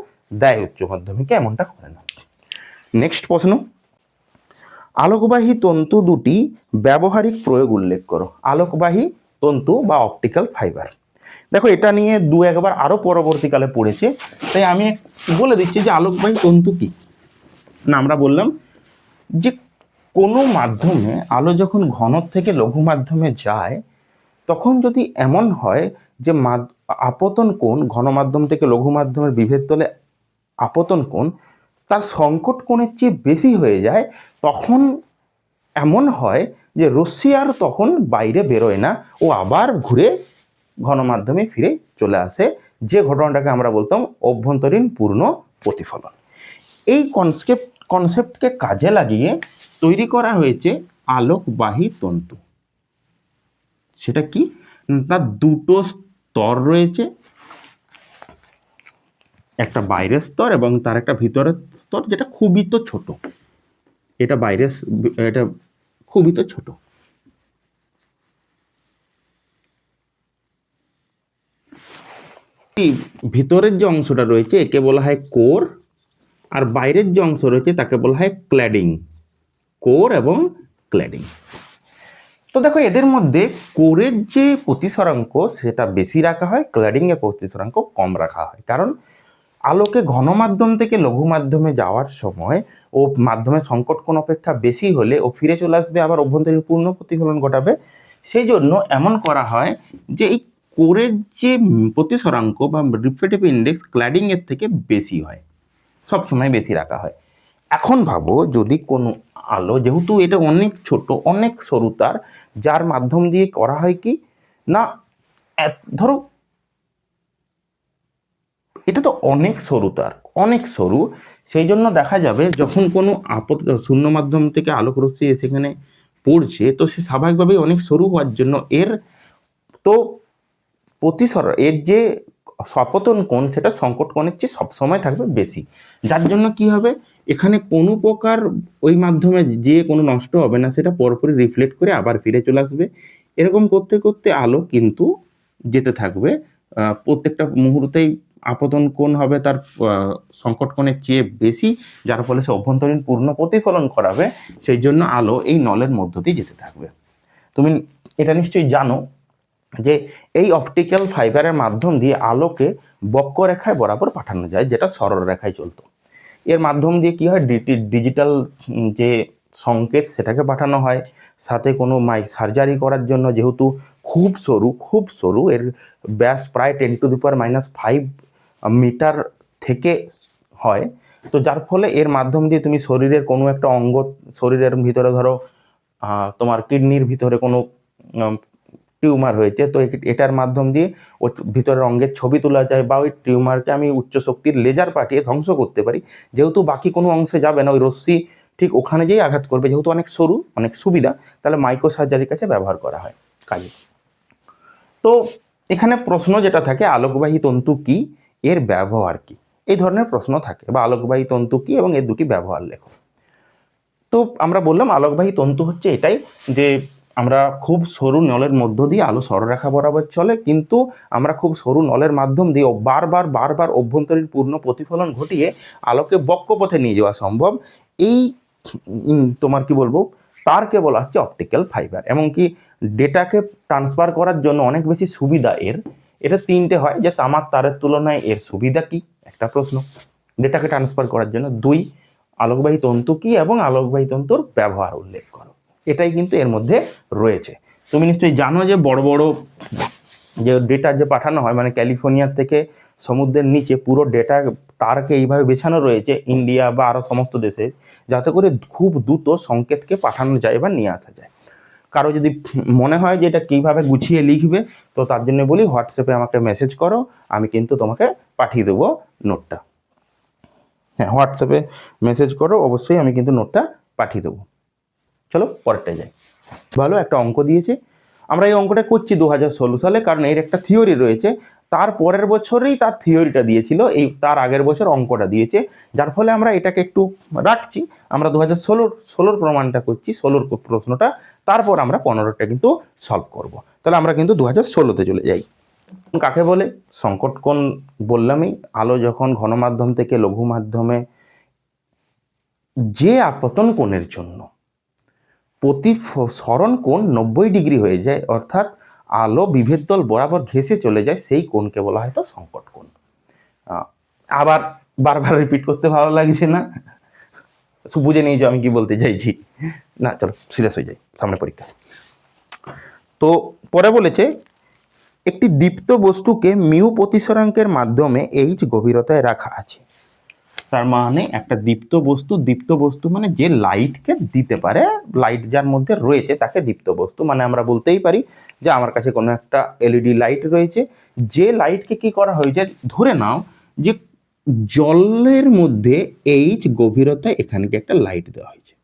A: দেয় উচ্চ মাধ্যমিকে, এমনটা করে না। নেক্সট প্রশ্ন, আলোকবাহী তন্তু দুটি ব্যবহারিক প্রয়োগ উল্লেখ করো। আলোকবাহী তন্তু বা অপটিক্যাল ফাইবার, দেখো এটা নিয়ে 2-1বার আরো পরবর্তীকালে পড়েছে, তাই আমি বলে দিচ্ছি যে আলোকবাহী তন্তু কি না। আমরা বললাম যে কোনো মাধ্যমে আলো যখন ঘন থেকে লঘু মাধ্যমে যায় তখন যদি এমন হয় যে আপতন কোণ ঘন মাধ্যম থেকে লঘু মাধ্যমের বিভেদ তলে আপতন কোণ তার সংকট কোণের চেয়ে বেশি হয়ে যায়, তখন এমন হয় যে রশ্মি আর তখন বাইরে বেরোয় না, ও আবার ঘুরে ঘন মাধ্যমে ফিরে চলে আসে, যে ঘটনাটাকে আমরা বলতাম অভ্যন্তরীণ পূর্ণ প্রতিফলন। এই কনসেপ্টকে কাজে লাগিয়ে তৈরি করা হয়েছে আলোকবাহী তন্তু। সেটা কি, তার দুটো স্তর রয়েছে, একটা বাইরের স্তর এবং তার একটা ভিতরের স্তর, যেটা খুবই তো ছোট। এটা বাইরের, এটা খুবই তো ছোট। ভিতরের যে অংশটা রয়েছে একে বলা হয় কোর, আর বাইরের যে অংশ রয়েছে তাকে বলা হয় ক্ল্যাডিং। কোর এবং ক্ল্যাডিং। তো দেখো এদের মধ্যে কোরের যে প্রতিসরাঙ্ক সেটা বেশি রাখা হয়, ক্ল্যাডিং এর প্রতিসরাঙ্ক কম রাখা হয়। কারণ আলোকে ঘন মাধ্যম থেকে লঘু মাধ্যমে যাওয়ার সময় ও মাধ্যমের সংকট কোণ অপেক্ষা বেশি হলে ও ফিরে চলে আসবে, আবার অভ্যন্তরীণ পূর্ণ প্রতিফলন ঘটাবে। সেই জন্য এমন করা হয় যে এই কোরের যে প্রতিসরাঙ্ক বা রিফ্রেক্টিভ ইন্ডেক্স ক্ল্যাডিং এর থেকে বেশি হয়, সবসময় বেশি রাখা হয়। এখন ভাবো যদি কোনো আলো, যেহেতু এটা অনেক ছোট অনেক সরু তার, যার মাধ্যম দিয়ে করা হয় কি না, ধরো এটা তো অনেক সরু তার, অনেক সরু, সেই জন্য দেখা যাবে যখন কোনো শূন্য মাধ্যম থেকে আলোক রশ্মি সেখানে পড়ছে, তো সে স্বাভাবিকভাবেই অনেক সরু হওয়ার জন্য এর তো এর যে আপতন কোণ সেটা সংকট কোণের চেয়ে সবসময় থাকবে বেশি। যার জন্য কি হবে, এখানে কোনো প্রকার ওই মাধ্যমে যে কোনো নষ্ট হবে না, সেটা পরপরই রিফ্লেক্ট করে আবার ফিরে চলে আসবে। এরকম করতে করতে আলো কিন্তু যেতে থাকবে, প্রত্যেকটা মুহূর্তেই আপতন কোণ হবে তার সংকট কোণের চেয়ে বেশি, যার ফলে সে অভ্যন্তরীণ পূর্ণ প্রতিফলন করাবে। সেই জন্য আলো এই নলের মধ্য দিয়ে যেতে থাকবে। তুমি এটা নিশ্চয়ই জানো যে এই অপটিক্যাল ফাইবারের মাধ্যম দিয়ে আলোকে বক্ররেখায় বরাবর পাঠানো যায়, যেটা সরল রেখায় চলতো। এর মাধ্যম দিয়ে কি হয়, ডিজিটাল যে সংকেত সেটাকে পাঠানো হয়, সাথে কোনো সার্জারি করার জন্য যেহেতু খুব সরু এর ব্যাস প্রায় 10⁻⁵ মিটার থেকে হয়, তো যার ফলে এর মাধ্যম দিয়ে তুমি শরীরের কোনো একটা অঙ্গ, শরীরের ভিতরে ধরো তোমার কিডনির ভিতরে কোনো টিউমার হয়েছে, তো এটার মাধ্যম দিয়ে ওই ভিতরের অঙ্গের ছবি তোলা যায়, বা ওই টিউমারকে আমি উচ্চ শক্তির লেজার পাঠিয়ে ধ্বংস করতে পারি। যেহেতু বাকি কোনো অংশে যাবে না, ওই রশ্মি ঠিক ওখানে যেই আঘাত করবে, যেহেতু অনেক সরু, অনেক সুবিধা, তাহলে মাইক্রো সার্জারির কাছে ব্যবহার করা হয় কাজে। তো এখানে প্রশ্ন যেটা থাকে, আলোকবাহী তন্তু কি, এর ব্যবহার কি, এই ধরনের প্রশ্ন থাকে, বা আলোকবাহী তন্তু কি এবং এর দুটি ব্যবহার লেখো। তো আমরা বললাম আলোকবাহী তন্তু হচ্ছে এটাই যে আমরা খুব সরু নলের মধ্য দিয়ে আলো সরলরেখা বরাবর চলে, কিন্তু আমরা খুব সরু নলের মাধ্যম দিয়ে বারবার অভ্যন্তরীণ পূর্ণ প্রতিফলন ঘটিয়ে আলোকে বক্রপথে নিয়ে যাওয়া সম্ভব। এই তোমার কি বলবো, তারকে বলা হচ্ছে অপটিক্যাল ফাইবার। এমনকি ডেটাকে ট্রান্সফার করার জন্য অনেক বেশি সুবিধা এটা তিনটে হয়, যে তামার তারের তুলনায় এর সুবিধা কি, একটা প্রশ্ন। ডেটাকে ট্রান্সফার করার জন্য। 2, আলোকবাহী তন্তু কি এবং আলোকবাহী তন্তুর ব্যবহার উল্লেখ করো। এটাই কিন্তু এর মধ্যে রয়েছে। তুমি নিশ্চয়ই জানো যে বড় বড় যে ডেটা যে পাঠানো হয়, মানে ক্যালিফোর্নিয়ার থেকে সমুদ্রের নিচে পুরো ডেটা তারকে এইভাবে বেছানো রয়েছে ইন্ডিয়া বা আরও সমস্ত দেশে, যাতে করে খুব দ্রুত সংকেতকে পাঠানো যায় বা নিয়ে আসা যায়। কারো যদি মনে হয় যে এটা কীভাবে গুছিয়ে লিখবে, তো তার জন্য বলি হোয়াটসঅ্যাপে আমাকে মেসেজ করো, আমি কিন্তু তোমাকে পাঠিয়ে দেবো নোটটা। হ্যাঁ, হোয়াটসঅ্যাপে মেসেজ করো, অবশ্যই আমি কিন্তু নোটটা পাঠিয়ে দেবো। চলো পরেরটায় যাই। ভালো একটা অঙ্ক দিয়েছে, আমরা এই অঙ্কটা করছি 2016 সালে, কারণ এর একটা থিওরি রয়েছে। তার পরের বছরেই তার থিওরিটা দিয়েছিল, তার আগের বছর অঙ্কটা দিয়েছে, যার ফলে আমরা এটাকে একটু রাখছি। আমরা 2016 প্রমাণটা করছি, 16 প্রশ্নটা, তারপর আমরা 15টা কিন্তু সলভ করব। তাহলে আমরা কিন্তু 2016তে চলে যাই। কাকে বলে? সংকট কোণ বললামই। আলো যখন ঘন মাধ্যম থেকে লঘু মাধ্যমে যে আপতন কোণের জন্য প্রতিসরণ কোণ 90 ডিগ্রি হয়ে যায়, অর্থাৎ আলো বিভেদ তল বরাবর ঘেঁষে চলে যায়, সেই কোণকে বলা হয় তো সংকট কোণ। আবার বারবার রিপিট করতে ভালো লাগছে না? বুঝে নিয়ে যাও আমি কি বলতে চাইছি। না, চলো সিরিয়াস হয়ে যাই, সামনে পরীক্ষা। তো পরে বলেছে একটি দীপ্ত বস্তুকে মিউ প্রতিসরাঙ্কের মাধ্যমে এইচ গভীরতায় রাখা আছে। তার মানে একটা দীপ্ত বস্তু মানে যে লাইটকে দিতে পারে, লাইট যার মধ্যে রয়েছে তাকে দীপ্ত বস্তু। মানে আমরা বলতেই পারি যে আমার কাছে কোনো একটা এলইডি লাইট রয়েছে, যে লাইটকে কি করা হয়েছে, ধরে নাও যে জলের মধ্যে এইচ গভীরতায় এখানে একটা লাইট দেওয়া হয়েছে,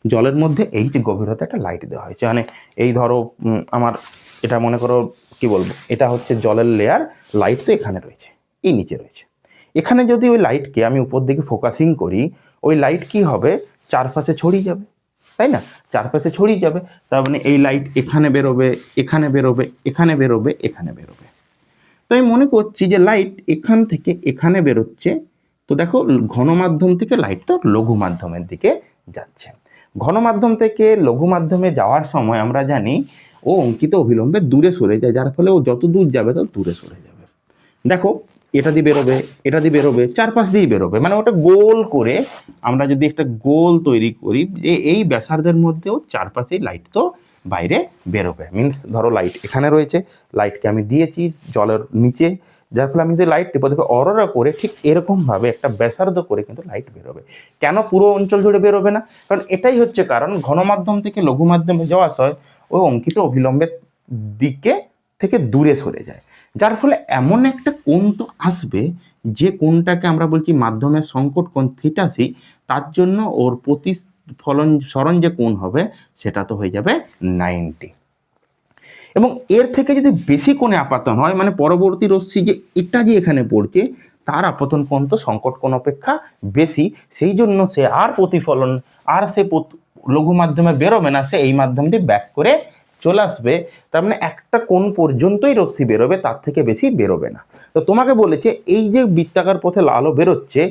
A: জলের মধ্যে এইচ গভীরতা একটা লাইট দেওয়া হয়েছে। মানে এই ধরো আমার এটা মনে করো কি বলবো, এটা হচ্ছে জলের লেয়ার, লাইট তো এখানে রয়েছে, এই নিচে রয়েছে। এখানে যদি ওই লাইটকে আমি উপর দিকে ফোকাসিং করি, ওই লাইট কি হবে, চারপাশে ছড়িয়ে যাবে, তাই না? চারপাশে ছড়িয়ে যাবে, তার মানে এই লাইট এখানে বেরোবে, এখানে বেরোবে, এখানে বেরোবে, এখানে বেরোবে। তো আমি মনে করছি যে লাইট এখান থেকে এখানে বেরোচ্ছে, তো দেখো ঘন মাধ্যম থেকে লাইট তো লঘু মাধ্যমের দিকে যাচ্ছে। ঘন মাধ্যম থেকে লঘু মাধ্যমে যাওয়ার সময় আমরা জানি ও অঙ্কিত অভিলম্বে দূরে সরে যায়, যার ফলে ও যত দূর যাবে তত দূরে সরে যাবে। দেখো এটা দিয়ে বেরোবে, এটা দিয়ে বেরোবে, চারপাশ দিয়েই বেরোবে, মানে ওটা গোল করে আমরা যদি একটা গোল তৈরি করি যে এই ব্যাসার্ধের মধ্যেও চারপাশেই লাইট তো বাইরে বেরোবে। মিনস ধরো লাইট এখানে রয়েছে, লাইটকে আমি দিয়েছি জলের নিচে, যার ফলে আমি যদি লাইট টিপে অরোরা করে ঠিক এরকমভাবে একটা ব্যাসার্ধ করে কিন্তু লাইট বেরোবে। কেন পুরো অঞ্চল জুড়ে বেরোবে না? কারণ এটাই হচ্ছে কারণ, ঘন মাধ্যম থেকে লঘু মাধ্যমে যাওয়ার সময় ওই অঙ্কিত অভিলম্বের দিকে থেকে দূরে সরে যায়, যার ফলে এমন একটা কোণ তো আসবে যে কোণটাকে আমরা বলছি মাধ্যমের সংকট কোণ থিটাসি, তার জন্য ওর প্রতিফলন সরণ যে কোণ হবে সেটা তো হয়ে যাবে 90। এবং এর থেকে যদি বেশি কোণে আপাতন হয়, মানে পরবর্তী রশ্মি যে এটা যে এখানে পড়ছে তার আপতন কোণ তো সংকট কোণ অপেক্ষা বেশি, সেই জন্য সে আর প্রতিফলন আর সে লঘু মাধ্যমে বেরোবে না, সে এই মাধ্যম দিয়ে ব্যাক করে চলে আসবে। তার মানে একটা কোণ পর্যন্তই রশ্মি বেরোবে, তার থেকে বেশি বেরোবে না। তো তোমাকে বলেছে এই যে বৃত্তাকার পথে আলো বেরোচ্ছে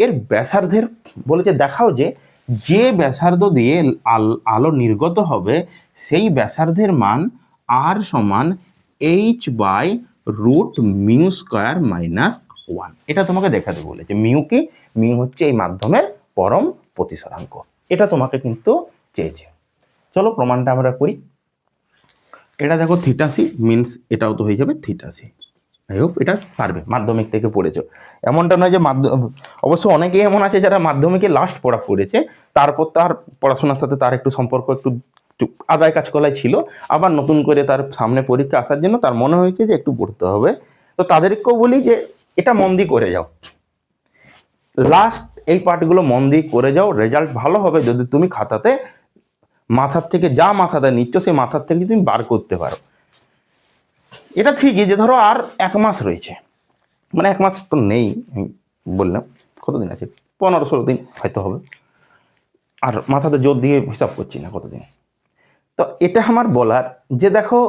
A: এর ব্যাসার্ধের বলেছে দেখাও যে ব্যাসার্ধ দিয়ে আলো নির্গত হবে সেই ব্যাসার্ধের মান আর সমান h/√μ² - 1। এটা তোমাকে দেখাতে বলেছে। মিউ কি? মিউ হচ্ছে এই মাধ্যমের পরম প্রতিসরাঙ্ক, এটা তোমাকে কিন্তু চেয়েছে। চলো প্রমাণটা আমরা করি। এটা দেখো থিটাসি, মিনস এটাও তো হয়ে যাবে থিটাসি। আই হোপ এটা পারবে, মাধ্যমিক থেকে পড়েছো। এমনটা নয় যে অবশ্য অনেকেই এমন আছে যারা মাধ্যমিকে লাস্ট পড়া পড়েছে, তারপর তার পড়াশোনার সাথে তার একটু সম্পর্ক একটু আদায় কাজকলায় ছিল, আবার নতুন করে তার সামনে পরীক্ষা আসার জন্য তার মনে হয়েছে যে একটু পড়তে হবে। তো তাদেরকেও বলি যে এটা মন দিয়ে করে যাও, লাস্ট এই পার্টগুলো মন দিয়ে করে যাও, রেজাল্ট ভালো হবে যদি তুমি খাতাতে মাথার থেকে যা মাথাতে নিচ্ছ সেই মাথার থেকে তুমি বার করতে পারো। এটা ঠিকই যে ধরো আর 1 মাস রয়েছে, মানে 1 মাস তো নেই, আমি বললাম কতদিন আছে, 15-16 দিন হয়তো হবে, আর মাথাতে জোর দিয়ে হিসাব করছি না কতদিন। তো এটা আমার বলার যে দেখো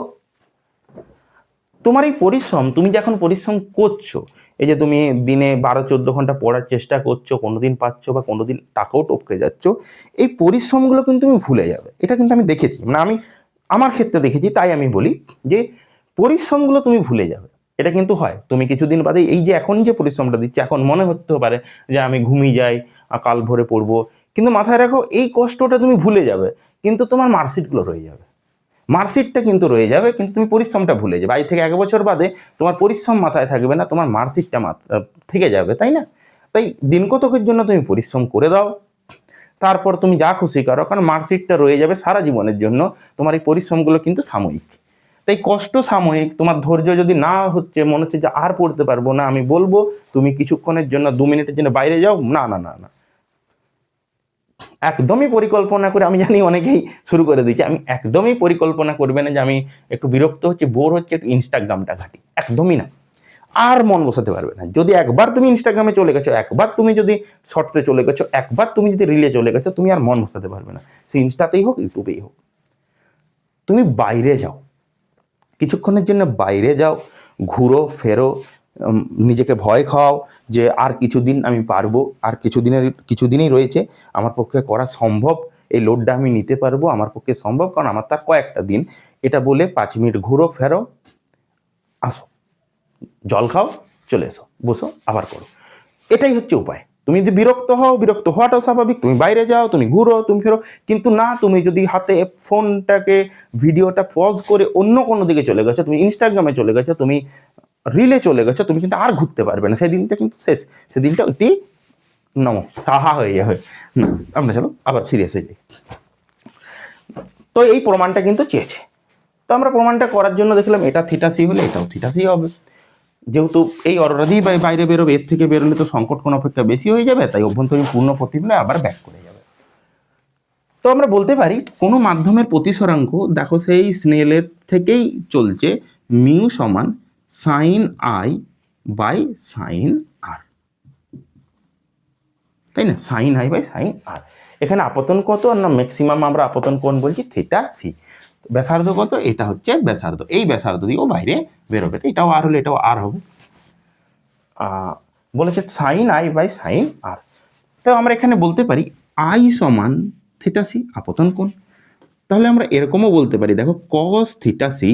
A: তোমার এই পরিশ্রম, তুমি যে এখন পরিশ্রম করছো, এই যে তুমি দিনে 12-14 ঘন্টা পড়ার চেষ্টা করছো, কোনোদিন পাচ্ছ বা কোনোদিন টাকাও টপকে যাচ্ছ, এই পরিশ্রমগুলো কিন্তু তুমি ভুলে যাবে। এটা কিন্তু আমি দেখেছি, মানে আমি আমার ক্ষেত্রে দেখেছি, তাই আমি বলি যে পরিশ্রমগুলো তুমি ভুলে যাবে। এটা কিন্তু হয়, তুমি কিছুদিন বাদে এই যে এখন যে পরিশ্রমটা দিচ্ছে, এখন মনে হতে পারে যে আমি ঘুমিয়ে যাই, কাল ভোরে পড়বো, কিন্তু মাথায় রাখো এই কষ্টটা তুমি ভুলে যাবে, কিন্তু তোমার মার্কশিটগুলো রয়ে যাবে, মার্কশিটটা কিন্তু রয়ে যাবে, কিন্তু তুমি পরিশ্রমটা ভুলে যাবে। আজ থেকে 1 বছর বাদে তোমার পরিশ্রম মাথায় থাকবে না, তোমার মার্কশিটটা থেকে যাবে, তাই না? তাই দিন কতকের জন্য তুমি পরিশ্রম করে দাও, তারপর তুমি যা খুশি করো, কারণ মার্কশিটটা রয়ে যাবে সারা জীবনের জন্য। তোমার এই পরিশ্রমগুলো কিন্তু সাময়িক, তাই কষ্ট সাময়িক। তোমার ধৈর্য যদি না হচ্ছে, মনে হচ্ছে যে আর পড়তে পারবো না, আমি বলবো তুমি কিছুক্ষণের জন্য 2 মিনিটের জন্য বাইরে যাও, না না না না, একদমই পরিকল্পনা করে, আমি জানি অনেকেই শুরু করে দিয়েছে, আমি একদমই পরিকল্পনা করবে না যে আমি একটু বিরক্ত হচ্ছি, বোর হচ্ছে, একটু ইনস্টাগ্রামটা ঘাঁটি, একদমই না। আর মন বসাতে পারবে না। যদি একবার তুমি ইনস্টাগ্রামে চলে গেছো, একবার তুমি যদি শর্টসে চলে গেছো, একবার তুমি যদি রিলে চলে গেছো, তুমি আর মন বসাতে পারবে না, সে ইনস্টাতেই হোক ইউটিউবেই হোক। তুমি বাইরে যাও, কিছুক্ষণের জন্য বাইরে যাও, ঘুরো ফেরো, নিজেকে ভয় খাওয়াও যে আর কিছুদিন আমি পারবো, আর কিছুদিনই রয়েছে, আমার পক্ষে করা সম্ভব, এই লোডটা আমি নিতে পারবো, আমার পক্ষে সম্ভব, কারণ আমার তার কয়েকটা দিন। এটা বলে 5 মিনিট ঘুরো ফেরো, আসো, জল খাও, চলে এসো, বসো, আবার করো। এটাই হচ্ছে উপায়। তুমি যদি বিরক্ত হও, বিরক্ত হওয়াটাও স্বাভাবিক, তুমি বাইরে যাও, তুমি ঘুরো, তুমি ফেরো, কিন্তু না, তুমি যদি হাতে ফোনটাকে ভিডিওটা পজ করে অন্য কোনো দিকে চলে গেছো, তুমি ইনস্টাগ্রামে চলে গেছো, তুমি রিলে চলে গেছো, তুমি কিন্তু আর ঘুরতে পারবে না, সেদিনটা কিন্তু শেষ, সেদিনটা অতি সাহা হয়ে যাবে। না, আমরা চলো আবার সিরিয়াস হয়ে যাই। তো এই প্রমাণটা কিন্তু চেয়েছে, তো আমরা প্রমাণটা করার জন্য দেখলাম এটা থিটা সি হলে এটাও থিটা সি হবে, যেহেতু এই অর্ডারেই বাইরে বেরোবে, এর থেকে বেরোলে তো সংকট কোণ অপেক্ষা বেশি হয়ে যাবে, তাই অভ্যন্তরীণ পূর্ণ প্রতিফলনে আবার ব্যাক করে যাবে। তো আমরা বলতে পারি কোনো মাধ্যমের প্রতিসরাঙ্ক, দেখো সেই স্নেলের থেকেই চলছে, মিউ সমান সাইন আই বাই সাইন আর, তাই না? সাইন আই বাই সাইন আর। এখানে আপতন কত না ম্যাক্সিমাম আমরা আপতন কোণ বলছি থিটা সি। ব্যাসার্ধ কত? এটা হচ্ছে ব্যাসার্ধ, এই ব্যাসার্ধ দিয়েও বাইরে বেরোবে, তো এটাও আর হলে এটাও আর হবে। বলেছে সাইন আই বাই সাইন আর। তো আমরা এখানে বলতে পারি আই সমান থিটা সি, আপতন কোণ। তাহলে আমরা এরকমও বলতে পারি, দেখো কস থিটা সি,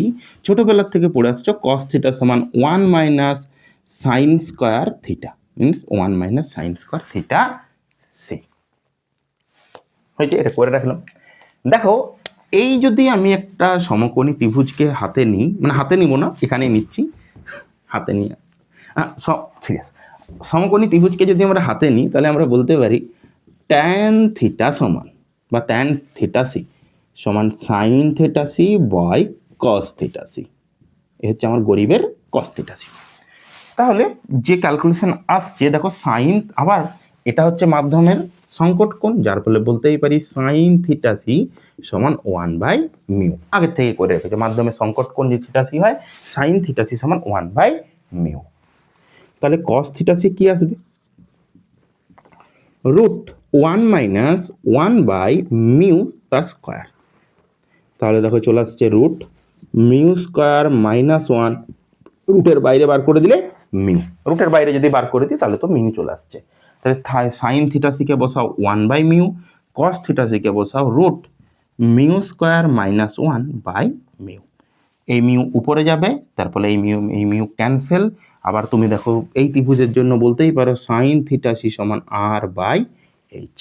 A: ছোটবেলার থেকে পড়ে আসছো, কস থিটা সমান 1 minus sine square theta, means 1 minus sine square theta c. হয়েছে, এটা করে রাখলাম। দেখো এই যদি আমি একটা সমকোণী ত্রিভুজকে হাতে নিই, মানে হাতে নিব না, এখানে নিচ্ছি, হাতে নিয়ে সিরিয়াস, সমকোণী ত্রিভুজকে যদি আমরা হাতে নিই, তাহলে আমরা বলতে পারি ট্যান থিটা সমান বা ট্যান থিটা সি সমান sine theta C by cos theta C. এ হচ্ছে আমার গরিবের কস থিটা সি। তাহলে যে ক্যালকুলেশন আসছে, দেখো সাইন, আবার এটা হচ্ছে মাধ্যমের সংকট কোণ, যার ফলে বলতেই পারি সাইন থিটা সি সমান 1 বাই মিউ। আগের থেকে করে রেখেছে, মাধ্যমের সংকট কোণ যে থিটা সি হয়, সাইন থিটা সি সমান 1 বাই মিউ। তাহলে কস থিটা সি কি আসবে? রুট 1 মাইনাস 1 বাই মিউ তার স্কোয়ার। তাহলে দেখো চলে আসছে রুট মিউ স্কোয়ার মাইনাস 1, রুটের বাইরে বার করে দিলে মিউ, রুটের বাইরে যদি বার করে দিই তাহলে তো মিউ চলে আসছে। তাহলে সাইন থিটা সিকে বসাও 1 বাই মিউ, কস থিটা সিকে বসাও root mu square minus 1 by mu. এই মিউ উপরে যাবে, তারপরে এই মিউ ক্যান্সেল। আবার তুমি দেখো এই ত্রিভুজের জন্য বলতেই পারো সাইন থিটা সি সমান আর বাই এইচ।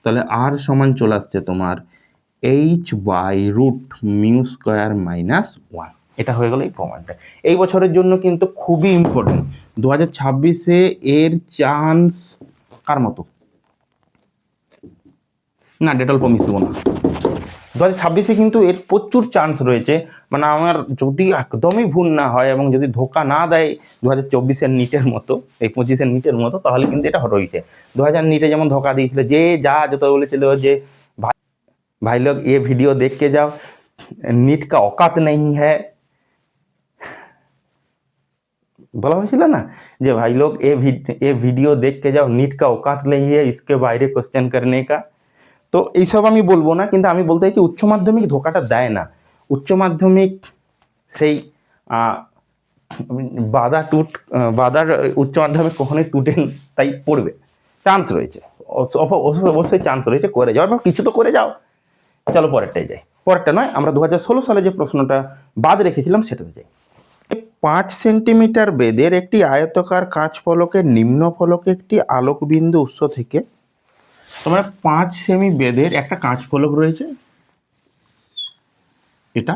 A: তাহলে আর সমান চলে আসছে তোমার h by root mu square minus 1। এটা হয়ে গেল এই প্রমাণটা। এই বছরের জন্য কিন্তু খুবই ইম্পর্টেন্ট, 2026-এ এর চান্স কার মতো না, ডেটল প্রমিস দেবো না, 2026-এ কিন্তু এর প্রচুর চান্স রয়েছে, মানে আমার যদি একদমই ভুল না হয় এবং যদি ধোকা না দেয় 2024-এর নিটের মতো, এই 25-এর নিটের মতো, তাহলে কিন্তু এটা রয়েছে। 2000 নিটে যেমন ধোকা দিয়েছিল, যে যা যত বলেছিল যে भाई लोग ये वीडियो देख के जाओ, नीट का औकात नहीं है, বলা হয়েছিল না যে ভাই লোক ये वीडियो देख के जाओ, नीट का औकात नहीं है इसके बाहर क्वेश्चन करने का। তো এইসব আমি বলবো না, কিন্তু আমি বলতে চাইছি উচ্চ মাধ্যমিক ধোকাটা দেয় না। উচ্চ মাধ্যমিক সেই বাদার উচ্চ মাধ্যমিক কখনোই টুটে তাই পড়বে, চান্স রয়েছে, অবশ্যই চান্স রয়েছে করে যাও, কিছু তো করে যাও। চলো পরেরটাই যাই, পরেরটা নয়, আমরা 2016 সালে যে প্রশ্নটা বাদ রেখেছিলাম সেটাতে যাই। 5 সেন্টিমিটার বেধের একটি আয়তাকার কাঁচ ফলকের নিম্ন ফলকে একটি আলোকবিন্দু উৎস থেকে, তোমার 5 সেমি বেধের একটা কাঁচ ফলক রয়েছে, এটা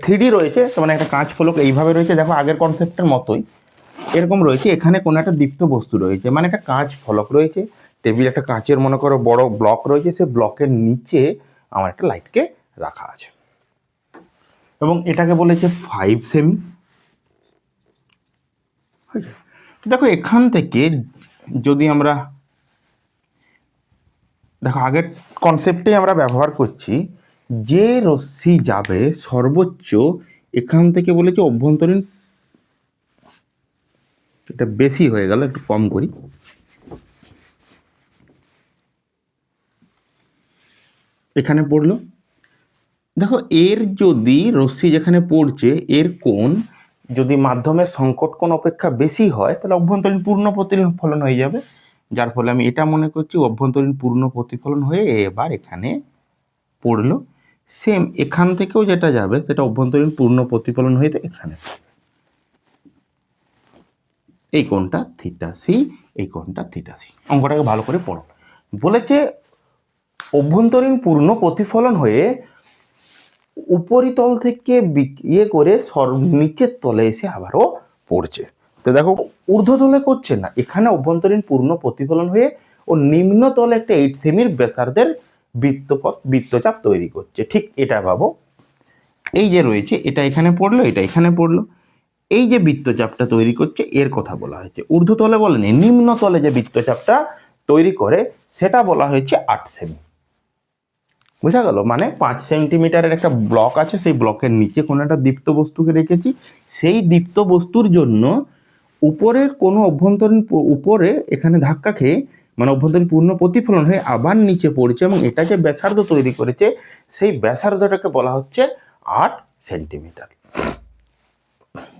A: 3D রয়েছে, মানে একটা কাঁচ ফলক এইভাবে রয়েছে, দেখো আগের কনসেপ্টের মতোই এরকম রয়েছে। এখানে কোনো একটা দীপ্ত বস্তু রয়েছে, মানে একটা কাঁচ ফলক রয়েছে, টেবিল একটা কাঁচের মনে করো বড় ব্লক রয়েছে, সেই ব্লকের নিচে আমার একটা লাইটকে রাখা আছে এবং এটাকে বলেছে 5 সেমি। দেখো এখান থেকে যদি আমরা দেখো আগের কনসেপ্টে আমরা ব্যবহার করছি, যে রশ্মি যাবে সর্বোচ্চ এখান থেকে বলেছে অভ্যন্তরীণ, এটা বেশি হয়ে গেল, একটু কম করি, এখানে পড়লো, দেখো এর যদি রশ্মি যেখানে পড়ছে এর কোণ যদি মাধ্যমের সংকট কোণ অপেক্ষা বেশি হয়, তাহলে অভ্যন্তরীণ পূর্ণ প্রতিফলন হয়ে যাবে, যার ফলে আমি এটা মনে করছি অভ্যন্তরীণ পূর্ণ প্রতিফলন হয়ে এবার এখানে পড়লো। সেম এখান থেকেও যেটা যাবে সেটা অভ্যন্তরীণ পূর্ণ প্রতিফলন হয়ে এখানে, এই কোণটা থিটা সি, এই কোণটা থিটা সি। অঙ্কটাকে ভালো করে পড়ো। বলেছে অভ্যন্তরীণ পূর্ণ প্রতিফলন হয়ে উপরিতল থেকে ইয়ে করে নিচের তলে এসে আবারও পড়ছে। তো দেখো ঊর্ধ্বতলে করছে না, এখানে অভ্যন্তরীণ পূর্ণ প্রতিফলন হয়ে ও নিম্ন তলে একটা 8 সেমির ব্যাসার্ধের বৃত্তচাপ তৈরি করছে। ঠিক এটা ভাবো, এই যে রয়েছে এটা এখানে পড়লো, এটা এখানে পড়লো, এই যে বৃত্তচাপটা তৈরি করছে এর কথা বলা হয়েছে। ঊর্ধ্বতলে বলেনি, নিম্ন তলে যে বৃত্তচাপটা তৈরি করে সেটা বলা হয়েছে 8 সেমি। বুঝা গেল? মানে 5 সেন্টিমিটারের একটা ব্লক আছে, সেই ব্লকের নিচে কোনো একটা দীপ্ত বস্তুকে রেখেছি, সেই দীপ্ত বস্তুর জন্য উপরে কোনো অভ্যন্তরীণ উপরে এখানে ধাক্কা খেয়ে মানে অভ্যন্তরীণ পূর্ণ প্রতিফলন হয়ে আবার নিচে পড়ছে এবং এটা যে ব্যাসার্ধ তৈরি করেছে সেই ব্যাসার্ধটাকে বলা হচ্ছে 8 সেন্টিমিটার।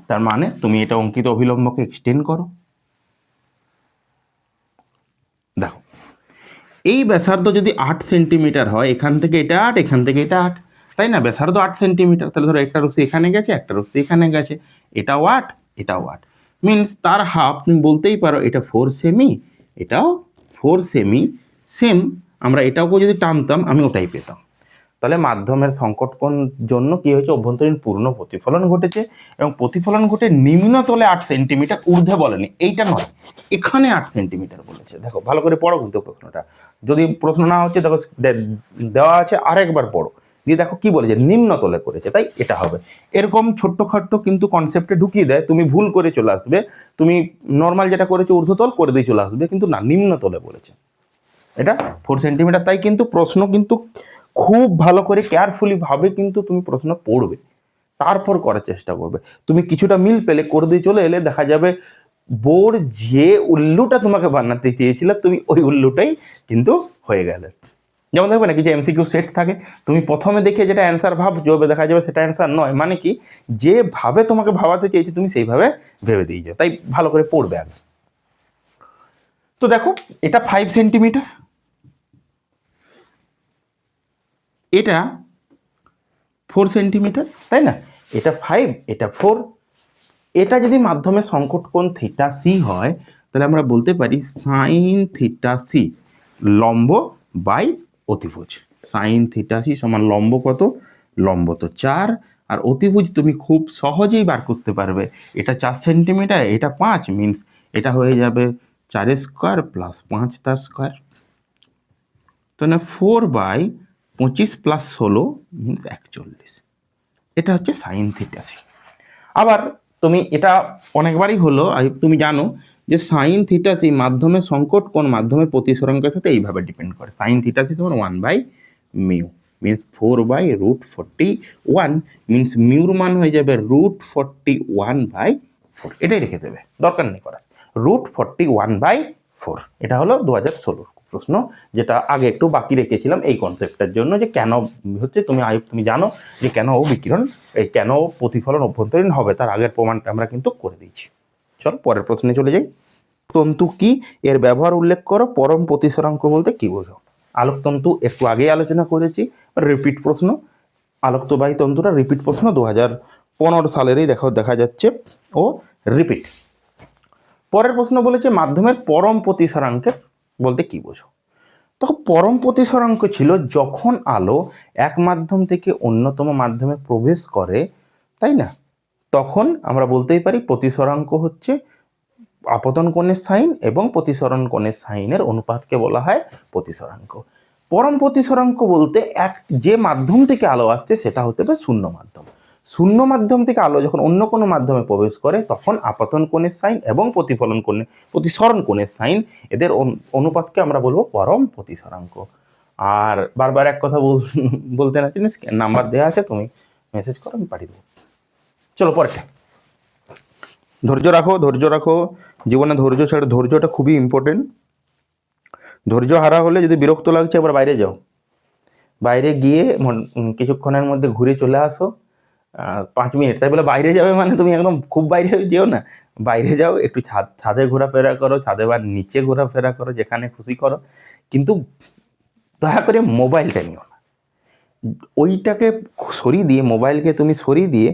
A: তার মানে তুমি এটা অঙ্কিত অভিলম্বকে এক্সটেন্ড করো, দেখো এই ব্যাসার্ধ যদি 8 সেন্টিমিটার হয়, এখান থেকে এটা 8, এখান থেকে এটা 8, তাই না? ব্যাসার্ধ 8 সেন্টিমিটার, তাহলে ধরো একটা রশ্মি এখানে গেছে, একটা রশ্মি এখানে গেছে, এটাও 8, এটাও 8, মিনস তার হাফ তুমি বলতেই পারো এটা 4 সেমি, এটাও 4 সেমি। সেম আমরা এটাও যদি টানতাম আমি ওটাই পেতাম। তাহলে মাধ্যমের সংকট কোণ জন্য কি হয়েছে, অভ্যন্তরীণ পূর্ণ প্রতিফলন ঘটেছে এবং প্রতিফলন ঘটে নিম্নতলে 8 সেন্টিমিটার, ঊর্ধ্বে বলেনি, এইটা নয়, এখানে 8 সেন্টিমিটার বলেছে। দেখো ভালো করে পড়ো কিন্তু প্রশ্নটা, যদি প্রশ্ন না হচ্ছে দেখো দেওয়া আছে, আরেকবার পড়ো, দিয়ে দেখো কি বলেছে, নিম্নতলে করেছে, তাই এটা হবে। এরকম ছোট্টখাট্ট কিন্তু কনসেপ্টে ঢুকিয়ে দেয়, তুমি ভুল করে চলে আসবে, তুমি নর্মাল যেটা করেছো ঊর্ধ্বতল করে দিয়ে চলে আসবে, কিন্তু না, নিম্নতলে বলেছে এটা 4 সেন্টিমিটার। তাই কিন্তু প্রশ্ন কিন্তু খুব ভালো করে কেয়ারফুলি ভাবে কিন্তু তুমি প্রশ্ন পড়বে, তারপর করার চেষ্টা করবে। তুমি কিছুটা মিল পেলে করে দিয়ে চলে এলে দেখা যাবে বোর্ড যে উল্লুটা তোমাকে বানাতে চেয়েছিল তুমি ওই উল্লুটাই কিন্তু হয়ে গেলে। যেমন দেখবে না কি যে এমসিকিউ সেট থাকে, তুমি প্রথমে দেখে যেটা অ্যান্সার ভাবছো দেখা যাবে সেটা অ্যান্সার নয়, মানে কি যেভাবে তোমাকে ভাবাতে চেয়েছি তুমি সেইভাবে ভেবে দিয়ে যাও। তাই ভালো করে পড়বে আগে। তো দেখো এটা 5 সেন্টিমিটার, এটা 4 সেন্টিমিটার, তাই না? এটা 5, এটা 4। এটা যদি মাধ্যমে সংকট কোণ থিটা সি হয়, তাহলে আমরা বলতে পারি সাইন থিটা সি লম্ব বাই অতিভুজ। সাইন থিটা সি সমান লম্ব কত? লম্ব তো 4, আর অতিভুজ তুমি খুব সহজেই বার করতে পারবে। এটা 4 সেন্টিমিটার, এটা 5, মিনস এটা হয়ে যাবে 4 স্কোয়ার প্লাস 5 তার স্কোয়ার, তাহলে 4/4 25 + 16 মিনস 41, এটা হচ্ছে সাইন থিটাসি। আবার তুমি এটা অনেকবারই হলো, তুমি জানো যে সাইন থিটাসি মাধ্যমের সংকট কোণ মাধ্যমের প্রতিসরাঙ্কের সাথে এইভাবে ডিপেন্ড করে। সাইন থিটাসি সমান 1/μ মিনস 4/√41 মিনস মিউর মান হয়ে যাবে √41/4, এটাই রেখে দেবে, দরকার নেই করার। √41/4, এটা হলো 2016 প্রশ্ন, যেটা আগে একটু বাকি রেখেছিলাম এই কনসেপ্টের জন্য, যে কেন হচ্ছে তুমি জানো যে কেন বিকিরণ কেন প্রতিফলন অভ্যন্তরীণ হবে, তার আগের প্রমাণটা আমরা কিন্তু করে দিয়েছি। চলো পরের প্রশ্নে চলে যাই। তন্তু কি, এর ব্যবহার উল্লেখ করো। পরম প্রতিসরাঙ্ক বলতে কি বোঝো? আলোকতন্তু একটু আগেই আলোচনা করেছি, রিপিট প্রশ্ন। আলোকবাহী তন্তুটা রিপিট প্রশ্ন 2015 সালেরই দেখা যাচ্ছে ও রিপিট। পরের প্রশ্ন বলেছে মাধ্যমের পরম প্রতিসরাঙ্কের বলতে কি বোঝো? তখন পরম প্রতিসরাঙ্ক ছিল যখন আলো এক মাধ্যম থেকে অন্যতম মাধ্যমে প্রবেশ করে, তাই না? তখন আমরা বলতেই পারি প্রতিসরাঙ্ক হচ্ছে আপতন কোণের সাইন এবং প্রতিসরণ কোণের সাইনের অনুপাতকে বলা হয় প্রতিসরাঙ্ক। পরম প্রতিসরাঙ্ক বলতে যে মাধ্যম থেকে আলো আসছে সেটা হতে হবে শূন্য মাধ্যম। শূন্য মাধ্যম থেকে আলো যখন অন্য কোনো মাধ্যমে প্রবেশ করে তখন আপতন কোণের সাইন এবং প্রতিসরণ কোণের সাইন, এদের অনুপাতকে আমরা বলবো পরম প্রতিসরাঙ্ক। আর বারবার এক কথা বলতে না চিনিস, নাম্বার দেওয়া আছে, তুমি মেসেজ করো, আমি পাঠিয়ে দেবো। চলো পরেরটা। ধৈর্য রাখো, জীবনে ধৈর্যটা খুবই ইম্পর্টেন্ট। ধৈর্য হারা হলে যদি বিরক্ত লাগছে আবার বাইরে যাও, বাইরে গিয়ে কিছুক্ষণের মধ্যে ঘুরে চলে আসো, 5 মিনিট। তাই বলে বাইরে যাবে মানে তুমি একদম খুব বাইরে যেও না, বাইরে যাও, একটু ছাদে ঘোরাফেরা করো, ছাদে বা নিচে ঘোরাফেরা করো, যেখানে খুশি করো, কিন্তু দয়া করে মোবাইলটা নিও না। ওইটাকে সরিয়ে দিয়ে, মোবাইলকে তুমি সরিয়ে দিয়ে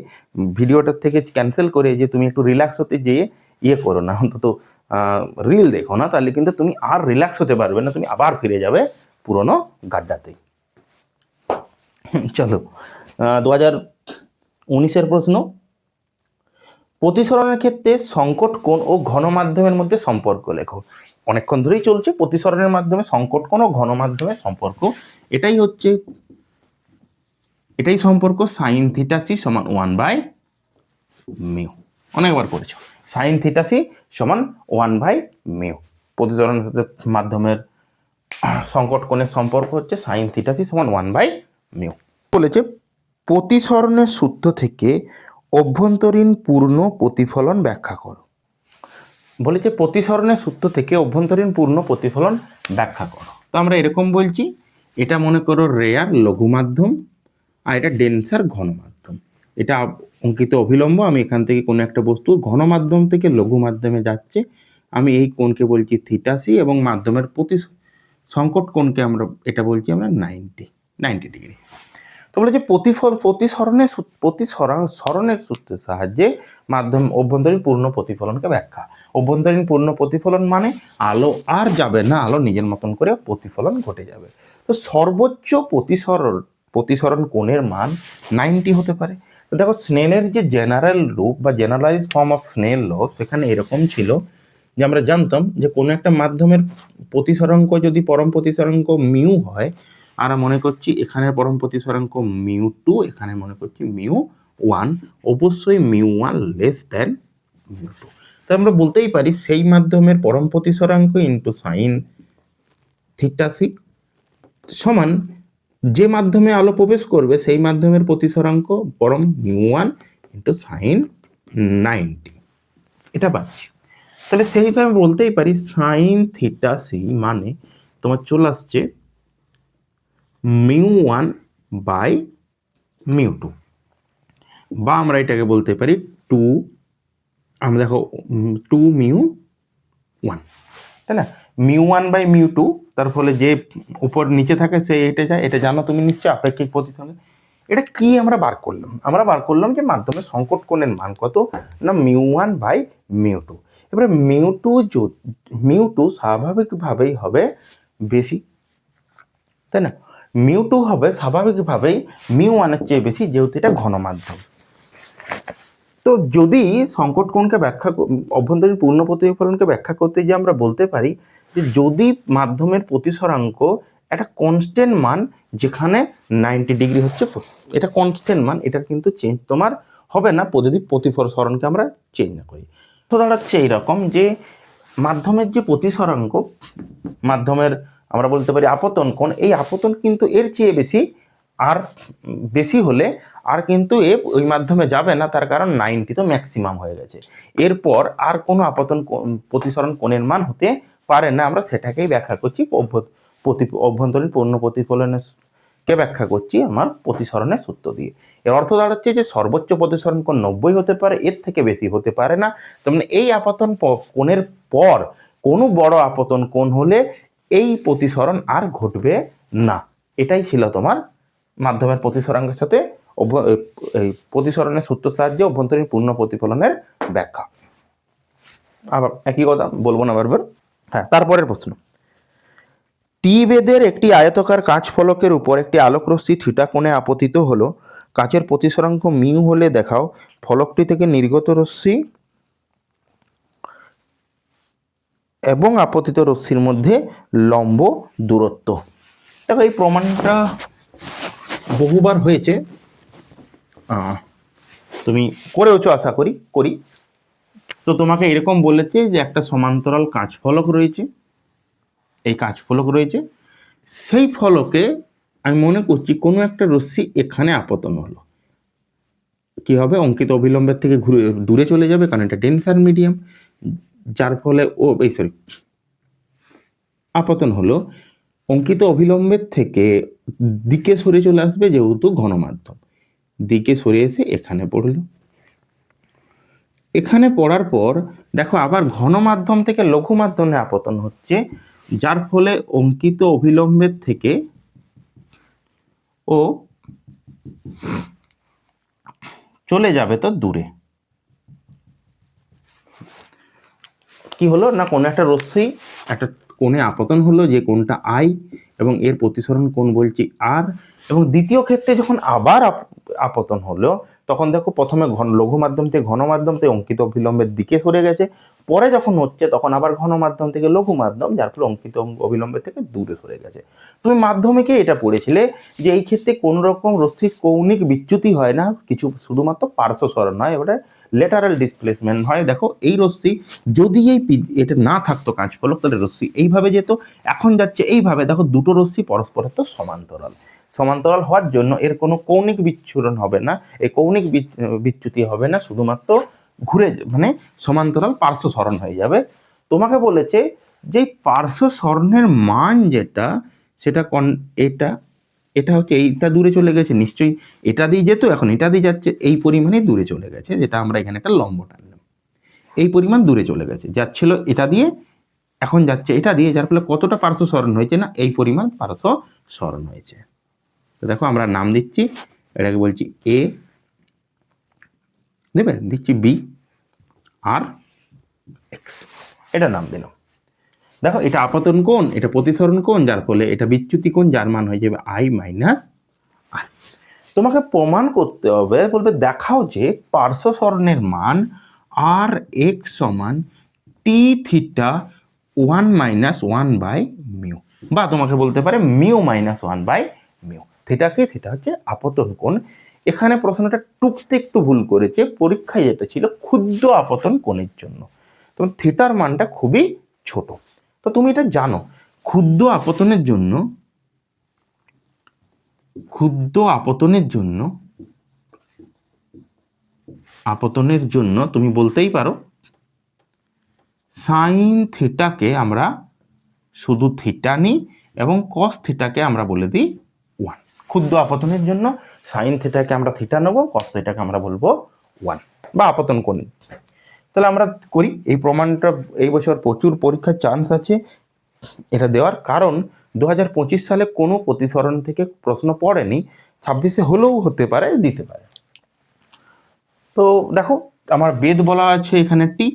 A: ভিডিওটার থেকে ক্যান্সেল করে যে তুমি একটু রিল্যাক্স হতে যেয়ে করো না, অন্তত রিল দেখো না, তাহলে কিন্তু তুমি আর রিল্যাক্স হতে পারবে না, তুমি আবার ফিরে যাবে পুরনো গাড্ডাতেই। চলো 2019-এর প্রশ্ন। প্রতিসরণের ক্ষেত্রে সংকট কোণ ও ঘন মাধ্যমের মধ্যে সম্পর্ক লেখো। অনেকক্ষণ ধরেই চলছে প্রতিসরণের মাধ্যমে সংকট কোণ ও ঘন মাধ্যমের সম্পর্ক, এটাই সম্পর্ক সাইন থিটাসি সমান 1/μ। অনেকবার করেছো, সাইন থিটাসি সমান 1/μ। প্রতিসরণের সাথে মাধ্যমের সংকট কোণের সম্পর্ক হচ্ছে সাইন থিটাসি সমান 1/μ। বলেছে প্রতিসরণের সূত্র থেকে অভ্যন্তরীণ পূর্ণ প্রতিফলন ব্যাখ্যা করো। বলেছে প্রতিসরণের সূত্র থেকে অভ্যন্তরীণ পূর্ণ প্রতিফলন ব্যাখ্যা করো। তো আমরা এরকম বলছি, এটা মনে করো রেয়ার লঘু মাধ্যম, আর এটা ডেন্সার ঘন মাধ্যম। এটা অঙ্কিত অভিলম্ব, আমি এখান থেকে কোনো একটা বস্তু ঘন মাধ্যম থেকে লঘু মাধ্যমে যাচ্ছে, আমি এই কোণকে বলছি থিটাসি, এবং মাধ্যমের সংকট কোণকে আমরা বলছি 90 ডিগ্রি। তো বলে যে প্রতিসরণের সূত্রের সাহায্যে মাধ্যম অভ্যন্তরীণ পূর্ণ প্রতিফলনকে ব্যাখ্যা। অভ্যন্তরীণ পূর্ণ প্রতিফলন মানে আলো আর যাবে না, আলো নিজের মতন করে প্রতিফলন ঘটে যাবে। তো সর্বোচ্চ প্রতিসরণ কোণের মান 90 হতে পারে। তো দেখো স্নেলের যে জেনারেল রূপ বা জেনারেলাইজ ফর্ম অফ স্নেল ল, সেখানে এরকম ছিল যে আমরা জানতাম যে কোনো একটা মাধ্যমের প্রতিসরাঙ্ক যদি পরম প্রতিসরাঙ্ক মিউ হয়, আমরা মনে করছি এখানে পরম প্রতিসরাঙ্ক μ2, এখানে মনে করছি μ1, অবশ্যই μ1 লেস দেন μ2। তো আমরা বলতেই পারি সেই মাধ্যমের পরম প্রতিসরাঙ্ক ইন্টু সাইন থিটাসি সমান যে মাধ্যমে আলো প্রবেশ করবে সেই মাধ্যমের প্রতিসরাঙ্ক পরম μ1 ইন্টু সাইন 90, এটা পাচ্ছি। তাহলে সেই হিসাবে বলতেই পারি সাইন থিটাসি মানে তোমার চলে আসছে μ1/μ2, বা আমরা এটাকে বলতে পারি আমরা দেখো 2μ1, তাই না? μ1/μ2, তার ফলে যে উপর নিচে থাকে সে এটা যায়, এটা জানো তুমি নিশ্চয় আপেক্ষিক প্রতিসরণ। এটা কি আমরা বার করলাম যে মাধ্যমের সংকট কোণের মান কত না μ1/μ2। এবারে μ2 স্বাভাবিকভাবেই হবে বেশি, তাই না? μ2 হবে স্বাভাবিকভাবেই μ1-এর চেয়ে বেশি, যেহেতু এটা ঘন মাধ্যম। তো যদি সংকট কোণকে অভ্যন্তরীণ পূর্ণ প্রতিফলনকে ব্যাখ্যা করতে গিয়ে আমরা বলতে পারি যে যদি মাধ্যমের প্রতিসরাঙ্ক একটা কনস্ট্যান্ট মান যেখানে 90 ডিগ্রি হচ্ছে এটা কনস্ট্যান্ট মান, এটার কিন্তু চেঞ্জ তোমার হবে না যদি প্রতিসরণকে আমরা চেঞ্জ না করি। তো দাঁড়াচ্ছে এইরকম যে মাধ্যমের যে প্রতিসরাঙ্ক, মাধ্যমের আমরা বলতে পারি আপতন কোণ, এই আপতন কিন্তু এর চেয়ে বেশি, আর বেশি হলে আর কিন্তু ওই মাধ্যমে যাবে না, তার কারণ 90 তো ম্যাক্সিমাম হয়ে গেছে। এরপর আর কোনো আপতন প্রতিসরণ কোণের মান হতে পারে না। আমরা সেটাকেই ব্যাখ্যা করছি অভ্যন্তরীণ পূর্ণ প্রতিফলনের কে ব্যাখ্যা করছি আমার প্রতিসরণের সূত্র দিয়ে। এর অর্থ দাঁড়াচ্ছে যে সর্বোচ্চ প্রতিসরণ কোণ 90 হতে পারে, এর থেকে বেশি হতে পারে না। তার মানে এই আপতন কোণের পর কোনো বড় আপতন কোণ হলে এই প্রতিসরণ আর ঘটবে না। এটাই ছিল তোমার মাধ্যমের প্রতিসরাঙ্কের সাথে এই প্রতিসরণের সূত্রের সাহায্যে অভ্যন্তরীণ পূর্ণ প্রতিফলনের ব্যাখ্যা। আবার একই কথা বলবো না বারবার। হ্যাঁ, তারপরের প্রশ্ন, টি বেদের একটি আয়তাকার কাঁচ ফলকের উপর একটি আলোকরশ্মি থিটা কোণে আপতিত হলো, কাঁচের প্রতিসরাঙ্ক মিউ হলে দেখাও ফলকটি থেকে নির্গত রশ্মি এবং আপতিত রশ্মির মধ্যে লম্ব দূরত্ব। দেখো এই প্রমাণটা বহুবার হয়েছে, তুমি করেওছো আশা করি। তো তোমাকে এরকম বলেছে যে একটা সমান্তরাল কাঁচ ফলক রয়েছে, এই কাঁচ ফলক রয়েছে, সেই ফলকে আমি মনে করছি কোনো একটা রশ্মি এখানে আপতন হলো, কি হবে, অঙ্কিত অভিলম্বের থেকে ঘুরে দূরে চলে যাবে, কারণ এটা ডেন্সার মিডিয়াম, যার ফলে আপতন হলো, অঙ্কিত অভিলম্বের থেকে দিকে সরে চলে আসবে, যেহেতু ঘনমাধ্যম দিকে সরে এসে এখানে পড়লো। এখানে পড়ার পর দেখো আবার ঘনমাধ্যম থেকে লঘু মাধ্যমে আপতন হচ্ছে, যার ফলে অঙ্কিত অভিলম্বের থেকে ও চলে যাবে তো দূরে। কি হলো না, কোনো একটা রশ্মি একটা কোণে আপতন হলো, যে কোণটা আই, এবং এর প্রতিসরণ কোণ বলছি আর, এবং দ্বিতীয় ক্ষেত্রে যখন আবার আপতন হলো, তখন দেখো প্রথমে লঘু মাধ্যম থেকে ঘন মাধ্যম থেকে অঙ্কিত অভিলম্বের দিকে সরে গেছে, পরে যখন হচ্ছে তখন আবার ঘন মাধ্যম থেকে লঘু মাধ্যম, যার ফলে অঙ্কিত অভিলম্বের থেকে দূরে সরে গেছে। তুমি মাধ্যমিকে এটা পড়েছিলে যে এই ক্ষেত্রে কোন রকম রশ্মির কৌণিক বিচ্যুতি হয় না, কিছু শুধুমাত্র পার্শ্ব সরণ হয়, এবারে লেটারাল ডিসপ্লেসমেন্ট হয়। দেখো এই রশ্মি যদি এটা না থাকতো কাঁচ ফলক, তাহলে রশ্মি এইভাবে যেত, এখন যাচ্ছে এইভাবে। দেখো দুটো রশ্মি পরস্পরের তো সমান্তরাল হওয়ার জন্য এর কোনো কৌণিক বিচ্ছুরণ হবে না, এই কৌণিক বিচ্যুতি হবে না, শুধুমাত্র ঘুরে মানে সমান্তরাল পার্শ্ব সরণ হয়ে যাবে। তোমাকে বলেছে যে পার্শ্ব সরণের মান যেটা, সেটা এটা হচ্ছে এইটা দূরে চলে গেছে, নিশ্চয়ই এটা দিয়ে যেত, এখন এটা দিয়ে যাচ্ছে, এই পরিমাণে দূরে চলে গেছে, যেটা আমরা এখানে একটা লম্ব টানলাম, এই পরিমাণ দূরে চলে গেছে, যাচ্ছিল এটা দিয়ে, এখন যাচ্ছে এটা দিয়ে, যার ফলে কতটা পার্শ্ব সরণ হয়েছে না, এই পরিমাণ পার্শ্ব সরণ হয়েছে। তো দেখো আমরা নাম দিচ্ছি, এটাকে বলছি এ, দেবে দিচ্ছি বি আর এক্স, এটা নাম দিলাম। দেখো এটা আপতন কোণ, এটা প্রতিসরণ কোণ, যার ফলে এটা বিচ্যুতি কোণ, যার মান হয়ে যাবে আই মাইনাস আর। তোমাকে প্রমাণ করতে হবে, বলবে দেখাও যে পার্শ্ব সরণের মান আর এক্স সমান টি থিটা 1-1/μ, বা তোমাকে বলতে পারে মিউ -1/μ। থিটা হচ্ছে আপতন কোণ। এখানে প্রশ্নটা টুকতে একটু ভুল করেছে, পরীক্ষায় যেটা ছিল ক্ষুদ্র আপতন কোণের জন্য, তখন থিটার মানটা খুবই ছোট। তো তুমি এটা জানো, ক্ষুদ্র আপতনের জন্য তুমি বলতেই পারো সাইন থিটাকে আমরা শুধু থিটা নিই, এবং কস থিটাকে আমরা বলে দিই 1। ক্ষুদ্র আপতনের জন্য সাইন থিটাকে আমরা থিটা নেবো, কস থিটাকে আমরা বলবো 1, বা আপতন কোণ। তাহলে আমরা করি এই প্রমাণটা। এই বছর প্রচুর পরীক্ষার চান্স আছে এটা দেওয়ার, কারণ 2025 সালে কোনো প্রতিসরণ থেকে প্রশ্ন পড়েনি, 26-এ হলেও হতে পারে, দিতে পারে। তো দেখো আমার বেদ বলা আছে এখানে টি,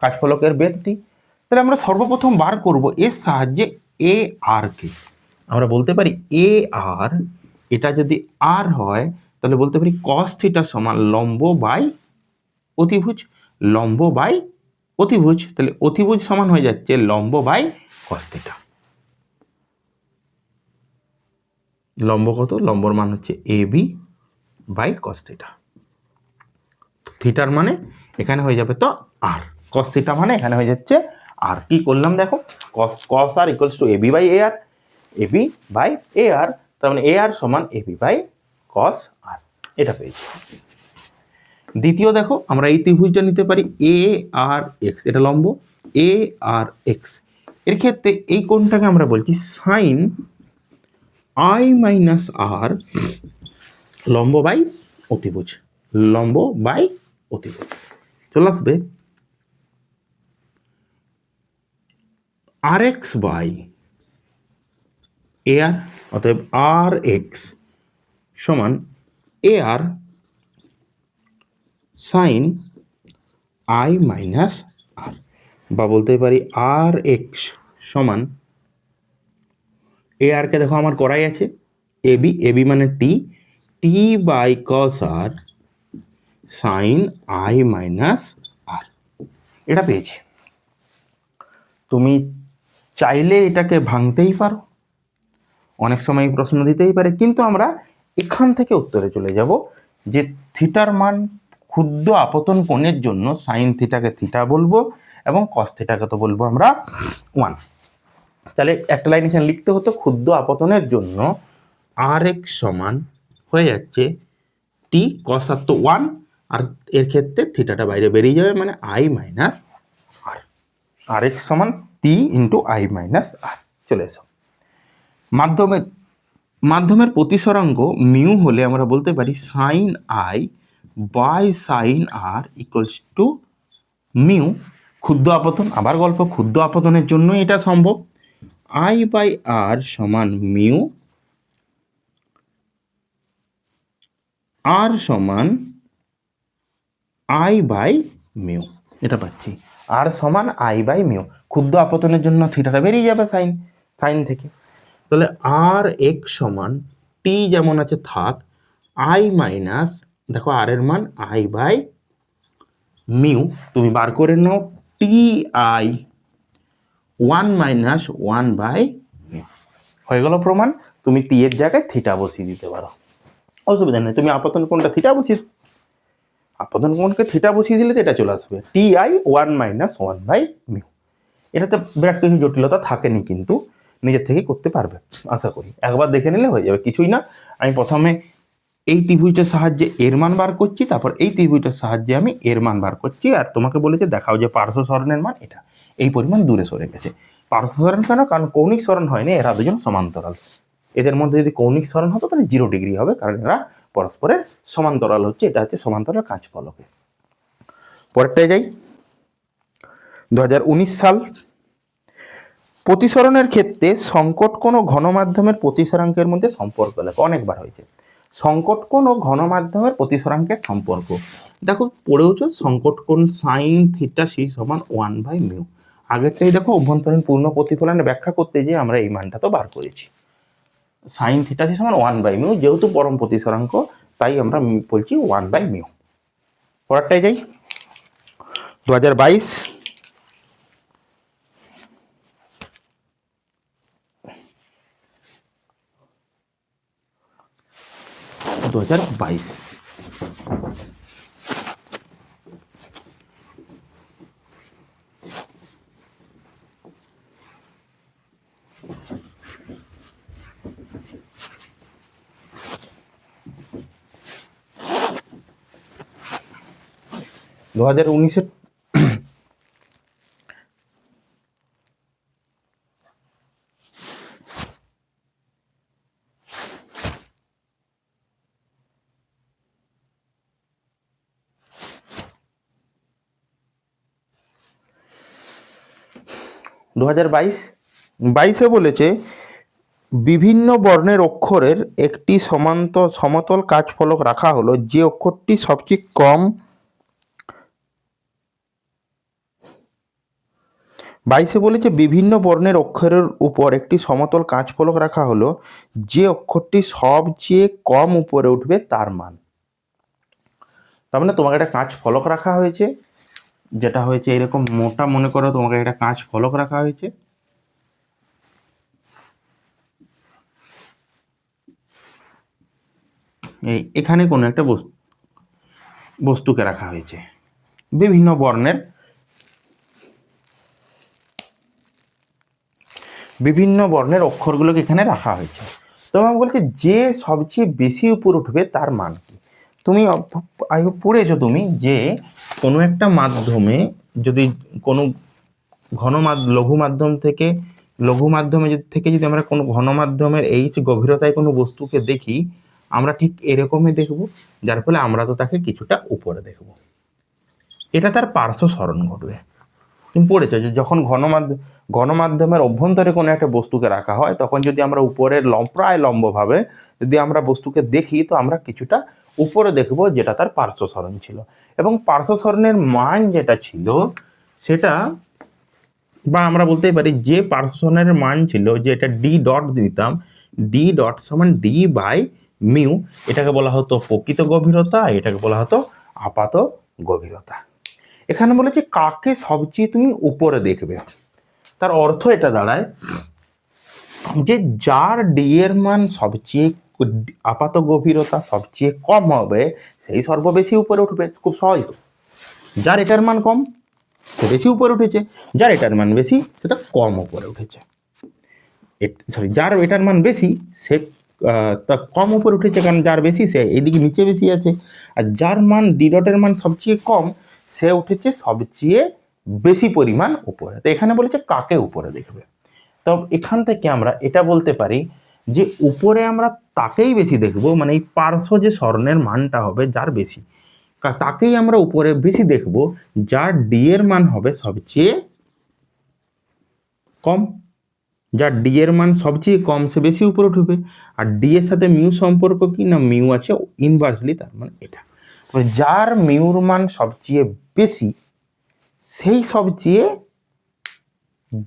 A: কাঁচ ফলকের বেদ টি। তাহলে আমরা সর্বপ্রথম বার করব এর সাহায্যে এ আর কে। আমরা বলতে পারি এ আর, এটা যদি আর হয় তাহলে বলতে পারি কস থিটা সমান লম্ব বাই অতিভুজ, লম্ব বাই অতিভুজ, তাহলে অতিভুজ সমান হয়ে যাচ্ছে লম্ব বাই কস থিটা। লম্ব কত? লম্বর মান হচ্ছে এ বি বাই কস থিটা। থিটার মানে এখানে হয়ে যাবে তো আর, কস থিটা মানে এখানে হয়ে যাচ্ছে আর। কি করলাম দেখো, cos R equals to A B by A R, A B by A R, তার মানে এ আর সমান এ বি বাই কস আর, এটা পেয়েছি। দ্বিতীয় দেখো, আমরা এই ত্রিভুজটা নিতে পারি এ আর এক্স, এটা লম্ব এ আর এক্স, এর ক্ষেত্রে এই কোণটাকে আমরা বলছি সাইন আই মাইনাস আর লম্ব বাই অতিভুজ, লম্ব বাই অতিভুজ চলে আসবে আর এক্স বাই এ আর, অতএব আর এক্স সমান এ আর সাইন আই মাইনাস আর, বা বলতে পারি আর এক্স সমান এ আরকে দেখো আমার করাই আছে এবি, এবি মানে T, T by cos R sine I minus R, এটা পেয়েছি। তুমি চাইলে এটাকে ভাঙতেই পারো, অনেক সময় প্রশ্ন দিতেই পারে, কিন্তু আমরা এখান থেকে উত্তরে চলে যাব যে থিটার মান ক্ষুদ্র আপতন কোণের জন্য সাইন থিটাকে থিটা বলবো এবং কস থিটাকে তো বলবো আমরা 1। তাহলে একটা লাইন এখানে লিখতে হতো, ক্ষুদ্র আপতনের জন্য আর এক্স সমান হয়ে যাচ্ছে টি কস আর তো 1, আর এর ক্ষেত্রে থিটাটা বাইরে বেরিয়ে যাবে, মানে আই মাইনাস আর, আর এক্স সমান t into i minus r. চলে এসো, মাধ্যমের প্রতিসরাঙ্ক মিউ হলে আমরা বলতে পারি sine I by sine r equals to mu. ক্ষুদ্র আপতন, আবার গল্প, ক্ষুদ্র আপতনের জন্য এটা সম্ভব, আই বাই আর সমান মিউ, আর সমান আই বাই মিউ, এটা পাচ্ছি আর সমান আই বাই মিউ। ক্ষুদ্র আপতনের জন্য থিটাটা বেরিয়ে যাবে সাইন থেকে, তাহলে আর এক্স সমান টি যেমন আছে থাক, আই মাইনাস, দেখো আর এর মান আই বাই মিউ, তুমি বার করে নাও T I 1 minus 1 by mu, হয়ে গেল প্রমাণ। তুমি টি এর জায়গায় থিটা বসিয়ে দিতে পারো, অসুবিধা নেই। তুমি আপতন কোণটা থিটা বসিয়ে, আপতন কোণকে থিটা বসিয়ে দিলে তো এটা চলে আসবে t I 1 minus 1 by mu. এটাতে বিরাট কিছু জটিলতা থাকেনি, কিন্তু নিজের থেকেই করতে পারবে আশা করি, একবার দেখে নিলে হয়ে যাবে, কিছুই না। আমি প্রথমে এই ত্রিভুজটার সাহায্যে এর মান বার করছি, তারপর এই ত্রিভুজটার সাহায্যে আমি এর মান বার করছি, আর তোমাকে বলেছে দেখাও যে পার্শ্ব সরণের মান এটা এই পরিমাণ দূরে সরে গেছে। পার্শ্ব সরণ কেন? কারণ কৌণিক সরণ হয়নি, এরা দুজন সমান্তরাল। এদের মধ্যে যদি কৌণিক সরণ হতো তাহলে 0 ডিগ্রি হবে, কারণ এরা পরস্পরের সমান্তরাল হচ্ছে, এটা হচ্ছে সমান্তরাল কাঁচফলকে। পরেরটায় যাই, 2019 সাল। প্রতিসরণের ক্ষেত্রে সংকট কোণ ও ঘনমাধ্যমের প্রতিসরাঙ্কের মধ্যে সম্পর্ক লেখো, অনেকবার হয়েছে। সংকট কোণ ও ঘনমাধ্যমের প্রতিসরাঙ্কের সম্পর্ক দেখো, পড়েওছো সংকট কোণ সাইন থিটা সি সমান 1 বাই মিউ। আগেরটাই দেখো, অভ্যন্তরীণ পূর্ণ প্রতিফলনের ব্যাখ্যা করতে গিয়ে আমরা এই মানটা তো বার করেছি, সাইন থিটা সি সমান 1 বাই মিউ, যেহেতু পরম প্রতিসরাঙ্ক তাই আমরা বলছি 1 বাই মিউ। পরেরটায় যাই, 2022। 2022 2019-এর বলেছে বিভিন্ন বর্ণের অক্ষরের একটি সমতল কাজফলক রাখা হলো, যে অক্ষরটি সবচেয়ে কম 22 বলেছে বিভিন্ন বর্ণের অক্ষরের উপর একটি সমতল কাঁচফলক রাখা হলো, যে অক্ষরটি সবচেয়ে কম উপরে উঠবে তার মান। তার মানে তোমাকে একটা কাঁচ ফলক রাখা হয়েছে, যেটা হয়েছে এরকম মোটা, মনে করো তোমাকে একটা কাঁচ ফলক রাখা হয়েছে, এখানে কোনো একটা বস্তুকে রাখা হয়েছে, বিভিন্ন বর্ণের অক্ষরগুলোকে এখানে রাখা হয়েছে। তো আমি বলছি যে সবচেয়ে বেশি উপরে উঠবে তার মান কি। তুমি পড়েছো তুমি যে কোনো একটা মাধ্যমে যদি কোনো লঘু মাধ্যমে যদি আমরা কোনো ঘন মাধ্যমের এইচ গভীরতায় কোনো বস্তুকে দেখি, আমরা ঠিক এরকমই দেখব, যার ফলে আমরা তো তাকে কিছুটা উপরে দেখব। এটা তার পার্শ্ব সরণ ঘটবে। তুমি পড়েছো যে যখন ঘনমাধ্যমের অভ্যন্তরে কোনো একটা বস্তুকে রাখা হয়, তখন যদি আমরা উপরের প্রায় লম্বভাবে যদি আমরা বস্তুকে দেখি, তো আমরা কিছুটা উপরে দেখব, যেটা তার পার্শ্ব সরণ ছিল। এবং পার্শ্ব সরণের মান যেটা ছিল সেটা, বা আমরা বলতেই পারি যে পার্শ্ব সরণের মান ছিল, যে এটা ডি ডট দিতাম, ডি ডট সমান ডি বাই মিউ, এটাকে বলা হতো প্রকৃত গভীরতা, এটাকে বলা হতো আপাত গভীরতা। এখানে বলেছে কাকে সবচেয়ে তুমি উপরে দেখবে, তার অর্থ এটা দাঁড়ায় যে যার ডি এর মান সবচেয়ে আপাত গভীরতা সবচেয়ে কম হবে, সেই সর্ববেশি উপরে উঠবে। খুব সহজ। যার এটার মান কম সে বেশি উপরে উঠেছে, যার এটার মান বেশি সেটা কম উপরে উঠেছে। যার এটার মান বেশি সে তা কম উপরে উঠেছে, কারণ যার বেশি সে এইদিকে নিচে বেশি আছে। আর যার মান ডি ডটের মান সবচেয়ে কম, সে উঠেছে সবচেয়ে বেশি পরিমাণ উপরে। তো এখানে বলেছে কাকে উপরে দেখবে। তো এখান থেকে আমরা এটা বলতে পারি যে উপরে আমরা তাকেই বেশি দেখব, মানে এই পার্শ্ব যে সরণের মানটা হবে যার বেশি, তাকেই আমরা উপরে বেশি দেখব, যার ডি এর মান হবে সবচেয়ে কম। যার ডি এর মান সবচেয়ে কম সে বেশি উপরে উঠবে। আর ডি এর সাথে মিউ সম্পর্ক কি না, মিউ আছে ইনভার্সলি, তার মানে এটা। যার মিউর মান সবচেয়ে বেশি সেই সবচেয়ে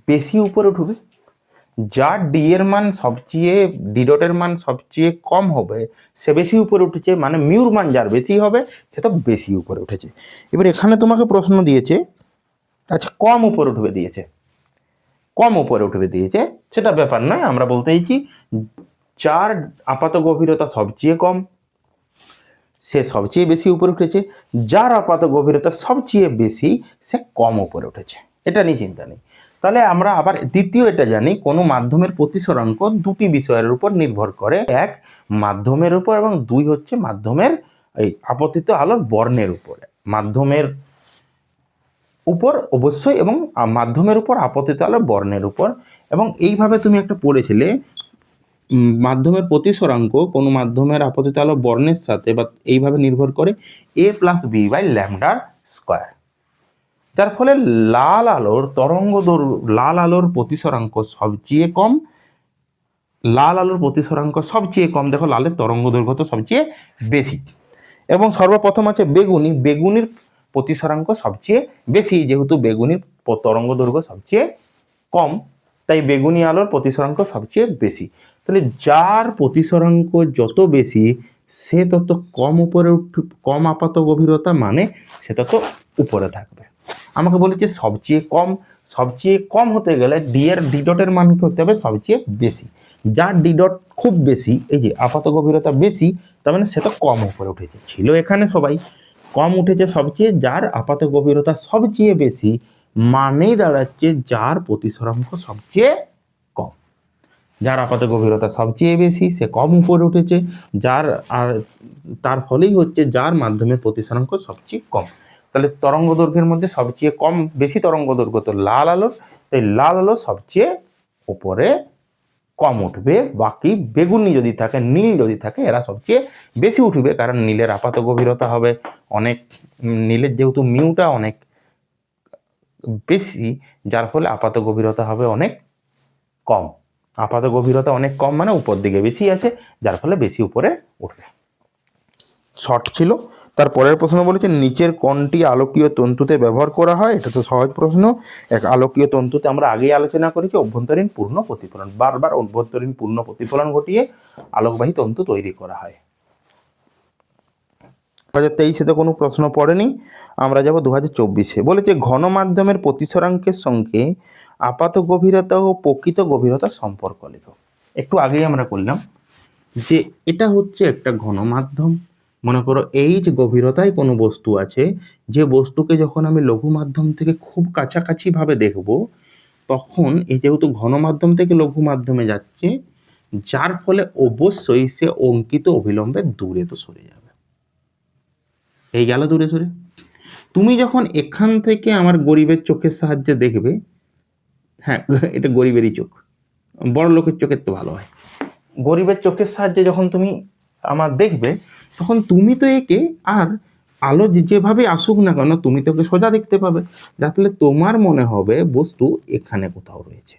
A: বেশি উপরে উঠবে। যার ডি এর মান সবচেয়ে ডি ডটের মান সবচেয়ে কম হবে সে বেশি উপরে উঠেছে, মানে মিউর মান যার বেশি হবে সে তো বেশি উপরে উঠেছে। এবার এখানে তোমাকে প্রশ্ন দিয়েছে, আচ্ছা কম উপরে উঠবে দিয়েছে, কম উপরে উঠবে দিয়েছে, সেটা ব্যাপার নয়, আমরা বলতে চাইছি যার আপাত গভীরতা সবচেয়ে কম সে সবচেয়ে বেশি উপরে উঠেছে, যার আপাত গভীরতা সবচেয়ে বেশি সে কম উপরে উঠেছে। এটা নিয়ে চিন্তা নেই। তাহলে আমরা আবার দ্বিতীয় এটা জানি, কোনো মাধ্যমের প্রতিসরাঙ্ক দুটি বিষয়ের উপর নির্ভর করে, এক মাধ্যমের উপর এবং দুই হচ্ছে মাধ্যমের এই আপতিত আলোর বর্ণের উপরে। মাধ্যমের উপর অবশ্যই, এবং মাধ্যমের উপর আপতিত আলোর বর্ণের উপর। এবং এইভাবে তুমি একটা পড়েছিলে, মাধ্যমের প্রতিসরাঙ্ক কোনো মাধ্যমের আপতিত আলো বর্ণের সাথে বা এইভাবে নির্ভর করে a প্লাস বি বাই ল্যামডার স্কোয়ার, যার ফলে লাল আলোর প্রতিসরাঙ্ক সবচেয়ে কম, দেখো লালের তরঙ্গ দৈর্ঘ্য তো সবচেয়ে বেশি। এবং সর্বপ্রথম আছে বেগুনির প্রতিসরাঙ্ক সবচেয়ে বেশি, যেহেতু বেগুনির তরঙ্গ দৈর্ঘ্য সবচেয়ে কম, তাই বেগুনি আলোর প্রতিসরাঙ্ক সবচেয়ে বেশি। তাহলে যার প্রতিসরাঙ্ক যত বেশি সে তত কম আপাত গভীরতা, মানে সে তত উপরে থাকবে। আমাকে বলেছে সবচেয়ে কম হতে গেলে ডি ডটের মান কি হতে হবে সবচেয়ে বেশি। যার ডি ডট খুব বেশি, এই যে আপাত গভীরতা বেশি, তার মানে সে তো কম উপরে উঠেছে। ছিল এখানে সবাই কম উঠেছে সবচেয়ে, যার আপাত গভীরতা সবচেয়ে বেশি মানেই দাঁড়াচ্ছে যার প্রতিসরাঙ্ক সবচেয়ে কম। যার আপাত গভীরতা সবচেয়ে বেশি সে কম উপরে উঠেছে, তার ফলেই হচ্ছে যার মাধ্যমের প্রতিসরাঙ্ক সবচেয়ে কম। তাহলে তরঙ্গ দৈর্ঘ্যের মধ্যে সবচেয়ে বেশি তরঙ্গ দৈর্ঘ্য তো লাল আলোর, তাই লাল আলো সবচেয়ে উপরে কম উঠবে। বাকি বেগুনি যদি থাকে, নীল যদি থাকে, এরা সবচেয়ে বেশি উঠবে, কারণ নীলের আপাত গভীরতা হবে অনেক, নীলের যেহেতু মিউটা অনেক বেশি, যার ফলে আপাত গভীরতা হবে অনেক কম। আপাত গভীরতা অনেক কম মানে উপর দিকে বেশি আছে, যার ফলে বেশি উপরে উঠবে। শর্ট ছিল। তারপরের প্রশ্ন বলেছে নিচের কোনটি আলোকীয় তন্তুতে ব্যবহার করা হয়। এটা তো সহজ প্রশ্ন। এক আলোকীয় তন্তুতে আমরা আগেই আলোচনা করেছি অভ্যন্তরীণ পূর্ণ প্রতিফলন, বারবার অভ্যন্তরীণ পূর্ণ প্রতিফলন ঘটিয়ে আলোকবাহী তন্তু তৈরি করা হয়। 2023-এ তো কোনো প্রশ্ন পড়েনি, আমরা যাব 2024-এ। বলেছে ঘন মাধ্যমের প্রতিসরাঙ্কের সঙ্গে আপাত গভীরতা ও প্রকৃত গভীরতার সম্পর্ক লেখো। একটু আগেই আমরা করলাম যে এটা হচ্ছে একটা ঘনমাধ্যম। মনে করো এইচ গভীরতায় কোনো বস্তু আছে, যে বস্তুকে যখন আমি লঘু মাধ্যম থেকে খুব কাছাকাছি ভাবে দেখব, তখন এই যেহেতু ঘনমাধ্যম থেকে লঘু মাধ্যমে যাচ্ছে, যার ফলে অবশ্যই সে অঙ্কিত অভিলম্বে দূরে তো সরে যাবে। এই গেল দূরে সরে। তুমি যখন এখান থেকে আমার গরিবের চোখের সাহায্যে দেখবে, হ্যাঁ এটা গরিবেরই চোখ, বড় লোকের চোখের তো ভালো হয়। গরিবের চোখের সাহায্যে যখন তুমি আমার দেখবে, তখন তুমি তো একে আর আলো যেভাবে আসুক না কেন তুমি তোকে সোজা দেখতে পাবে, যার ফলে তোমার মনে হবে বস্তু এখানে কোথাও রয়েছে,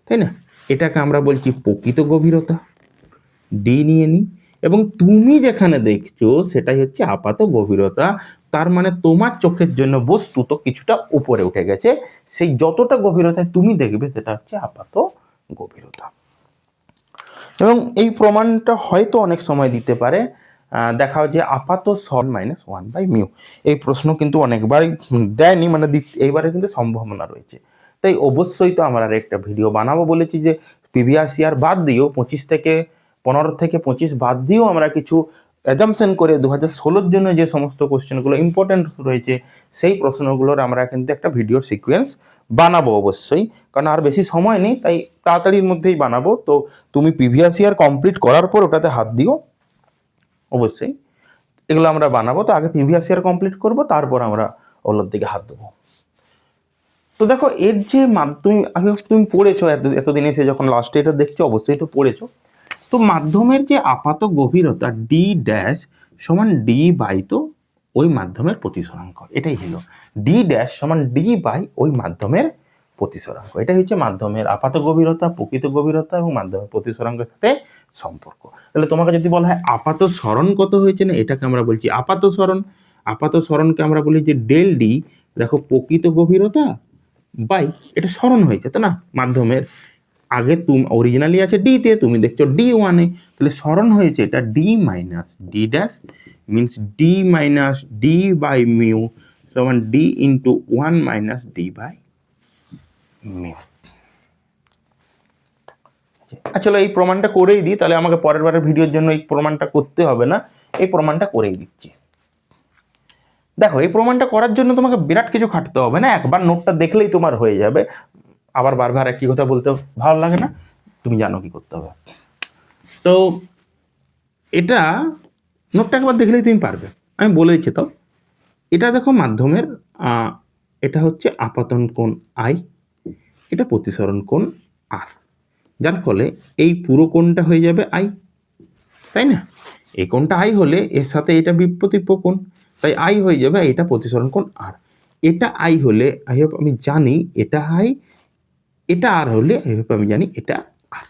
A: তাই না? এটাকে আমরা বলছি প্রকৃত গভীরতা, ডি নিয়ে নিই। এবং তুমি যেখানে দেখছো সেটাই হচ্ছে আপাত গভীরতা। তার মানে তোমার চোখের জন্য বস্তু তো কিছুটা উপরে উঠে গেছে, সেই যতটা গভীরতায় তুমি দেখবে সেটা হচ্ছে আপাত গভীরতা। এবং এই প্রমাণটা হয়তো অনেক সময় দিতে পারে, দেখাও যে আপাত সরণ -1/μ। এই প্রশ্ন কিন্তু অনেকবার দেয়নি, মানে এইবারে কিন্তু সম্ভাবনা রয়েছে। তাই অবশ্যই তো আমরা আর একটা ভিডিও বানাবো বলেছি যে প্রিভিয়াস ইয়ার বাদ দিয়েও 15 থেকে 25 বাদ দিয়েও আমরা কিছু অ্যাজাম্পশন করে 2016 জন্য যে সমস্ত কোশ্চেনগুলো ইম্পর্টেন্ট রয়েছে সেই প্রশ্নগুলোর আমরা কিন্তু একটা ভিডিওর সিকোয়েন্স বানাবো অবশ্যই, কারণ আর বেশি সময় নেই, তাই তাড়াতাড়ির মধ্যেই বানাবো। তো তুমি প্রিভিয়াস ইয়ার কমপ্লিট করার পর ওটাতে হাত দিও অবশ্যই, এগুলো আমরা বানাবো। তো আগে প্রিভিয়াস ইয়ার কমপ্লিট করবো, তারপর আমরা ওগুলোর দিকে হাত দেবো। তো দেখো এর যে তুমি পড়েছো এতদিন এসে, যখন লাস্টে এটা দেখছো অবশ্যই তো পড়েছো। তো মাধ্যমের যে আপাত গভীরতা ডি ড্যাশ সমান ডি বাই তো ওই মাধ্যমের প্রতিসরাঙ্ক, এটাই হলো ডি ড্যাশ সমান ডি বাই ওই মাধ্যমের প্রতিসরাঙ্ক। এটাই হচ্ছে মাধ্যমের আপাত গভীরতা, প্রকৃত গভীরতা এবং মাধ্যমের প্রতিসরাঙ্কের সাথে সম্পর্ক। তাহলে তোমাকে যদি বলা হয় আপাত সরণ কত হয়েছে, না এটাকে আমরা বলছি আপাত সরণ। আপাত সরণকে আমরা বলি যে ডেল ডি, দেখো প্রকৃত গভীরতা বাই এটা সরণ হয়েছে তো না মাধ্যমের, আগে তুমি অরিজিনালি আছে ডি তে, তুমি দেখছো ডি ওয়ানে, তাহলে সরণ হয়েছে এটা D minus D dash means D minus D by mu সমান D into 1 minus D by mu. আসলে এই প্রমাণটা করেই দিই, তাহলে আমাকে পরের বারের ভিডিওর জন্য এই প্রমাণটা করতে হবে না, এই প্রমাণটা করেই দিচ্ছি। দেখো এই প্রমাণটা করার জন্য তোমাকে বিরাট কিছু খাটতে হবে না, একবার নোটটা দেখলেই তোমার হয়ে যাবে। আবার বারবার একই কথা বলতে ভালো লাগে না, তুমি জানো কি করতে হবে। তো এটা নোটটা একবার দেখলেই তুমি পারবে, আমি বলে দিচ্ছি। তো এটা দেখো মাধ্যমের এটা হচ্ছে আপাতন কোণ আই, এটা প্রতিসরণ কোণ আর, যার ফলে এই পুরো কোণটা হয়ে যাবে আই, তাই না? এই কোণটা আই হলে এর সাথে এটা বিপরীত কোণ, তাই আই হয়ে যাবে, এটা প্রতিসরণ কোণ আর। এটা আই হলে আই হোপ আমি জানি এটা আই, এটা আর হলে আই হোপ আমি জানি এটা আর,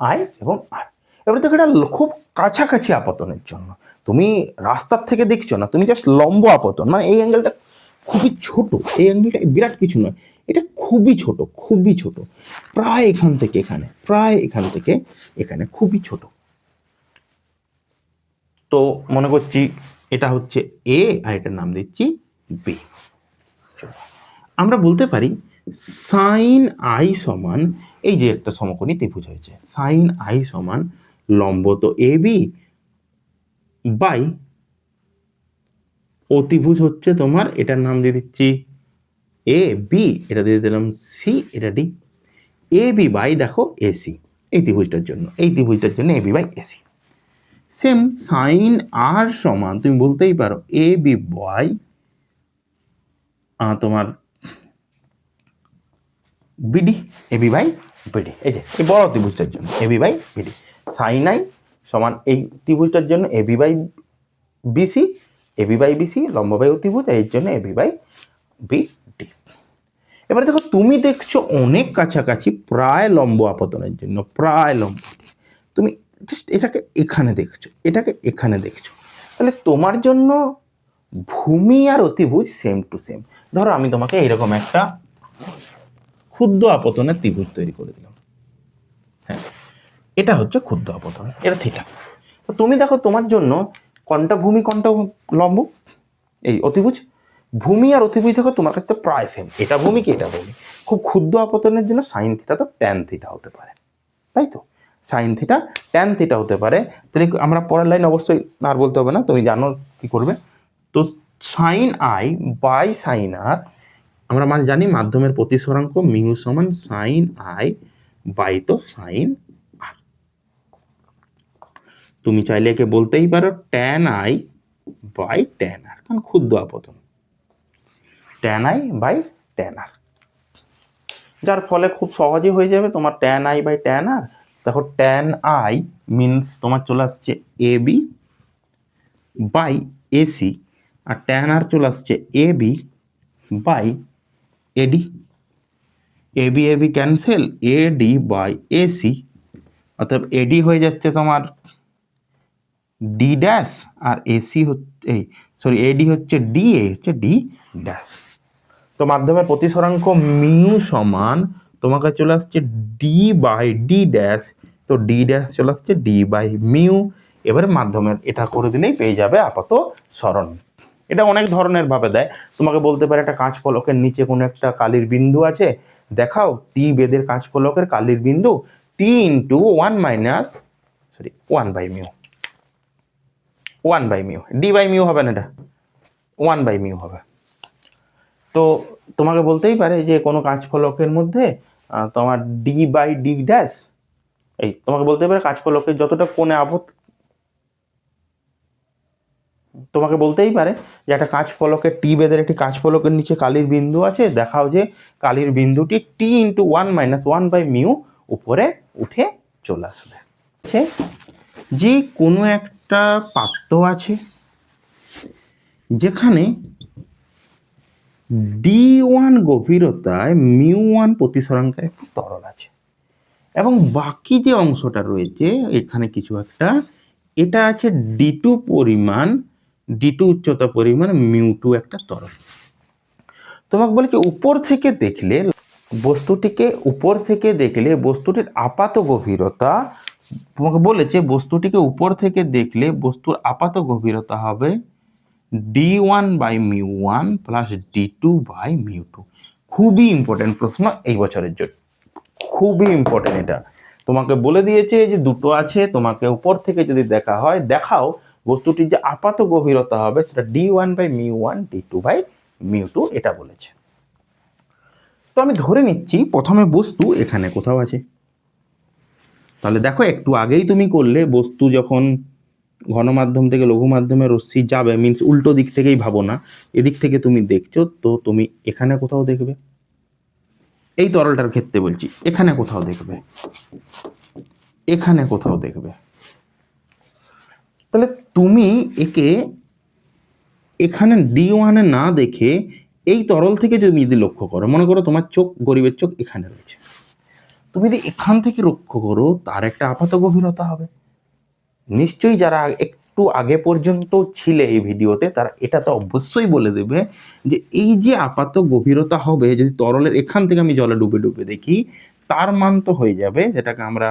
A: আই এবং আর। এবারে দেখো এটা খুব কাছাকাছি আপতনের জন্য, তুমি রাস্তার থেকে দেখছো না, তুমি জাস্ট লম্ব আপতন, মানে এই অ্যাঙ্গেলটা খুবই ছোট, এই অ্যাঙ্গেলটা বিরাট কিছু নয়, এটা খুবই ছোট, খুবই ছোট, প্রায় এখান থেকে এখানে, প্রায় এখান থেকে এখানে, খুবই ছোট। তো মনে করছি এটা হচ্ছে এ আর এটার নাম দিচ্ছি বি। আমরা বলতে পারি সাইন আই সমান, এই যে একটা সমকোণী ত্রিভুজ হয়েছে, সাইন আই সমান লম্ব তো এ বি বাই অতিভুজ হচ্ছে তোমার, এটার নাম দিয়ে দিচ্ছি এ বি, এটা দিয়ে দিলাম সি, এটা ডি, এ বি বাই দেখো এসি, এই ত্রিভুজটার জন্য, এই ত্রিভুজটার জন্য A B by AC. Same sine R সমান তুমি বলতেই পারো এ বি বাই তোমার BD, A B by BD, এই যে এই বড় ত্রিভুজটার জন্য A B by BD. Sine I সমান এই ত্রিভুজটার জন্য A B by BC, A B by BC লম্ব বাই অতিভুজ, এর জন্য এ বি বাই বিডি। এবারে দেখো তুমি দেখছো অনেক কাছাকাছি, প্রায় লম্ব আপতনের জন্য, প্রায় লম্ব, তুমি জাস্ট এটাকে এখানে দেখছো, এটাকে এখানে দেখছো, তাহলে তোমার জন্য ভূমি আর অতিভুজ সেম টু সেম। ধরো আমি তোমাকে এইরকম একটা ক্ষুদ্র আপতনের ত্রিভুজ তৈরি করে দিলাম, হ্যাঁ এটা হচ্ছে ক্ষুদ্র আপতন, এটা থিটা। তো তুমি দেখো তোমার জন্য কোনটা ভূমি কোনটা লম্ব, এই অতিভুজ, ভূমি আর অতিভুজ দেখো তোমার কাছে প্রায় সেম, এটা ভূমি কি এটা ভূমি। খুব ক্ষুদ্র আপতনের জন্য সাইন থিটা তো ট্যান থিটা হতে পারে, তাই তো। সাইন থিটা ট্যান থিটা হতে পারে। তাহলে আমরা পরের লাইন অবশ্যই আর বলতে হবে না, তুমি জানো কি করবে। তো sine I by sine R, আমরা মানে জানি মাধ্যমের প্রতিসরাঙ্ক মিউ সমান সাইন আই বাই তো সাইন আর। তুমি চাইলে একে বলতেই পারো tan I by tan R, কারণ ক্ষুদ্র আপতন, tan I by tan R, যার ফলে খুব সহজেই হয়ে যাবে তোমার tan I by tan R. দেখো ট্যান আই মিনস তোমার চলে আসছে এ বি বাই এসি, আর ট্যান আর চলে আসছে A B by AD. A B cancel, AD by AC, অর্থাৎ এডি হয়ে যাচ্ছে তোমার ডি ড্যাশ, আর এসি হচ্ছে এডি হচ্ছে ডি, এ হচ্ছে ডি ড্যাশ। তো মাধ্যমের প্রতিসরাঙ্ক মিউ সমান তোমাকে চলে আসছে ডি বাই ডি ড্যাশ, তো ডি ড্যাশ চলে আসছে ডি বাই মিউ। এবারে মাধ্যমের এটা করে দিলেই পেয়ে যাবে আপাত সরণ। এটা অনেক ধরনের ভাবে দেয়, তোমাকে বলতে পারে একটা কাঁচ ফলকের নিচে কোনো একটা কালির বিন্দু আছে, দেখাও টি বেদের কাঁচ ফলকের কালির বিন্দু T into one by mu, D by mu হবে না, এটা 1/μ হবে। তো তোমাকে বলতেই পারে যে কোনো কাঁচ ফলকের মধ্যে তোমার ডি বাই ডি ড্যাশ, এই তোমাকে বলতে পারে কাঁচ ফলকের যতটা কোণে তোমাকে বলতেই পারে যে একটা কাঁচ ফলকের টি বেদের একটি কাঁচ ফলকের নিচে কালির বিন্দু আছে, দেখাও যে কালির বিন্দুটি টি ইন্টু 1/1 উপরে উঠে চলে আসবে। যে কোনো একটা পাত্র আছে যেখানে D1 গভীরতায় μ1 প্রতিসরাঙ্কের একটি তরল আছে, এবং বাকি যে অংশটা রয়েছে এখানে কিছু একটা, এটা আছে D2 পরিমাণ, D2 উচ্চতা পরিমাণ μ2 একটা তরল। তোমাকে বলে যে উপর থেকে দেখলে বস্তুটির আপাত গভীরতা, তোমাকে বলেছে বস্তুটিকে উপর থেকে দেখলে বস্তুর আপাত গভীরতা হবে D1/μ1 প্লাস D2/μ2। খুবই ইম্পর্টেন্ট প্রশ্ন এই বছরের জন্য, খুবই ইম্পর্টেন্ট। এটা তোমাকে বলে দিয়েছে যে দুটো আছে, তোমাকে উপর থেকে যদি দেখা হয় দেখাও বস্তুটির যে আপাত গভীরতা হবে সেটা D1/μ1 D2/μ2, এটা বলেছে। তো আমি ধরে নিচ্ছি প্রথমে বস্তু এখানে কোথাও আছে। তাহলে দেখো একটু আগেই তুমি করলে বস্তু যখন ঘন মাধ্যম থেকে লঘু মাধ্যমে রশ্মি যাবে, মিন্স উল্টো দিক থেকেই ভাবো না, এদিক থেকে তুমি দেখছো, তো তুমি এখানে কোথাও দেখবে, এই তরলটার ক্ষেত্রে বলছি, এখানে কোথাও দেখবে, এখানে কোথাও দেখবে। তাহলে তুমি একে এখানে D1 না দেখে এই তরল থেকে যদি লক্ষ্য করো, মনে করো তোমার চোখ, গরিবের চোখ এখানে রয়েছে, তুমি যদি এখান থেকে লক্ষ্য করো তার একটা আপাত গভীরতা হবে। নিশ্চয়ই যারা একটু আগে পর্যন্ত ছিলে এই ভিডিওতে তারা এটা তো অবশ্যই বলে দেবে যে এই যে আপাত গভীরতা হবে যদি তরলের এখান থেকে আমি জলে ডুবে ডুবে দেখি, তার মান তো হয়ে যাবে, যেটাকে আমরা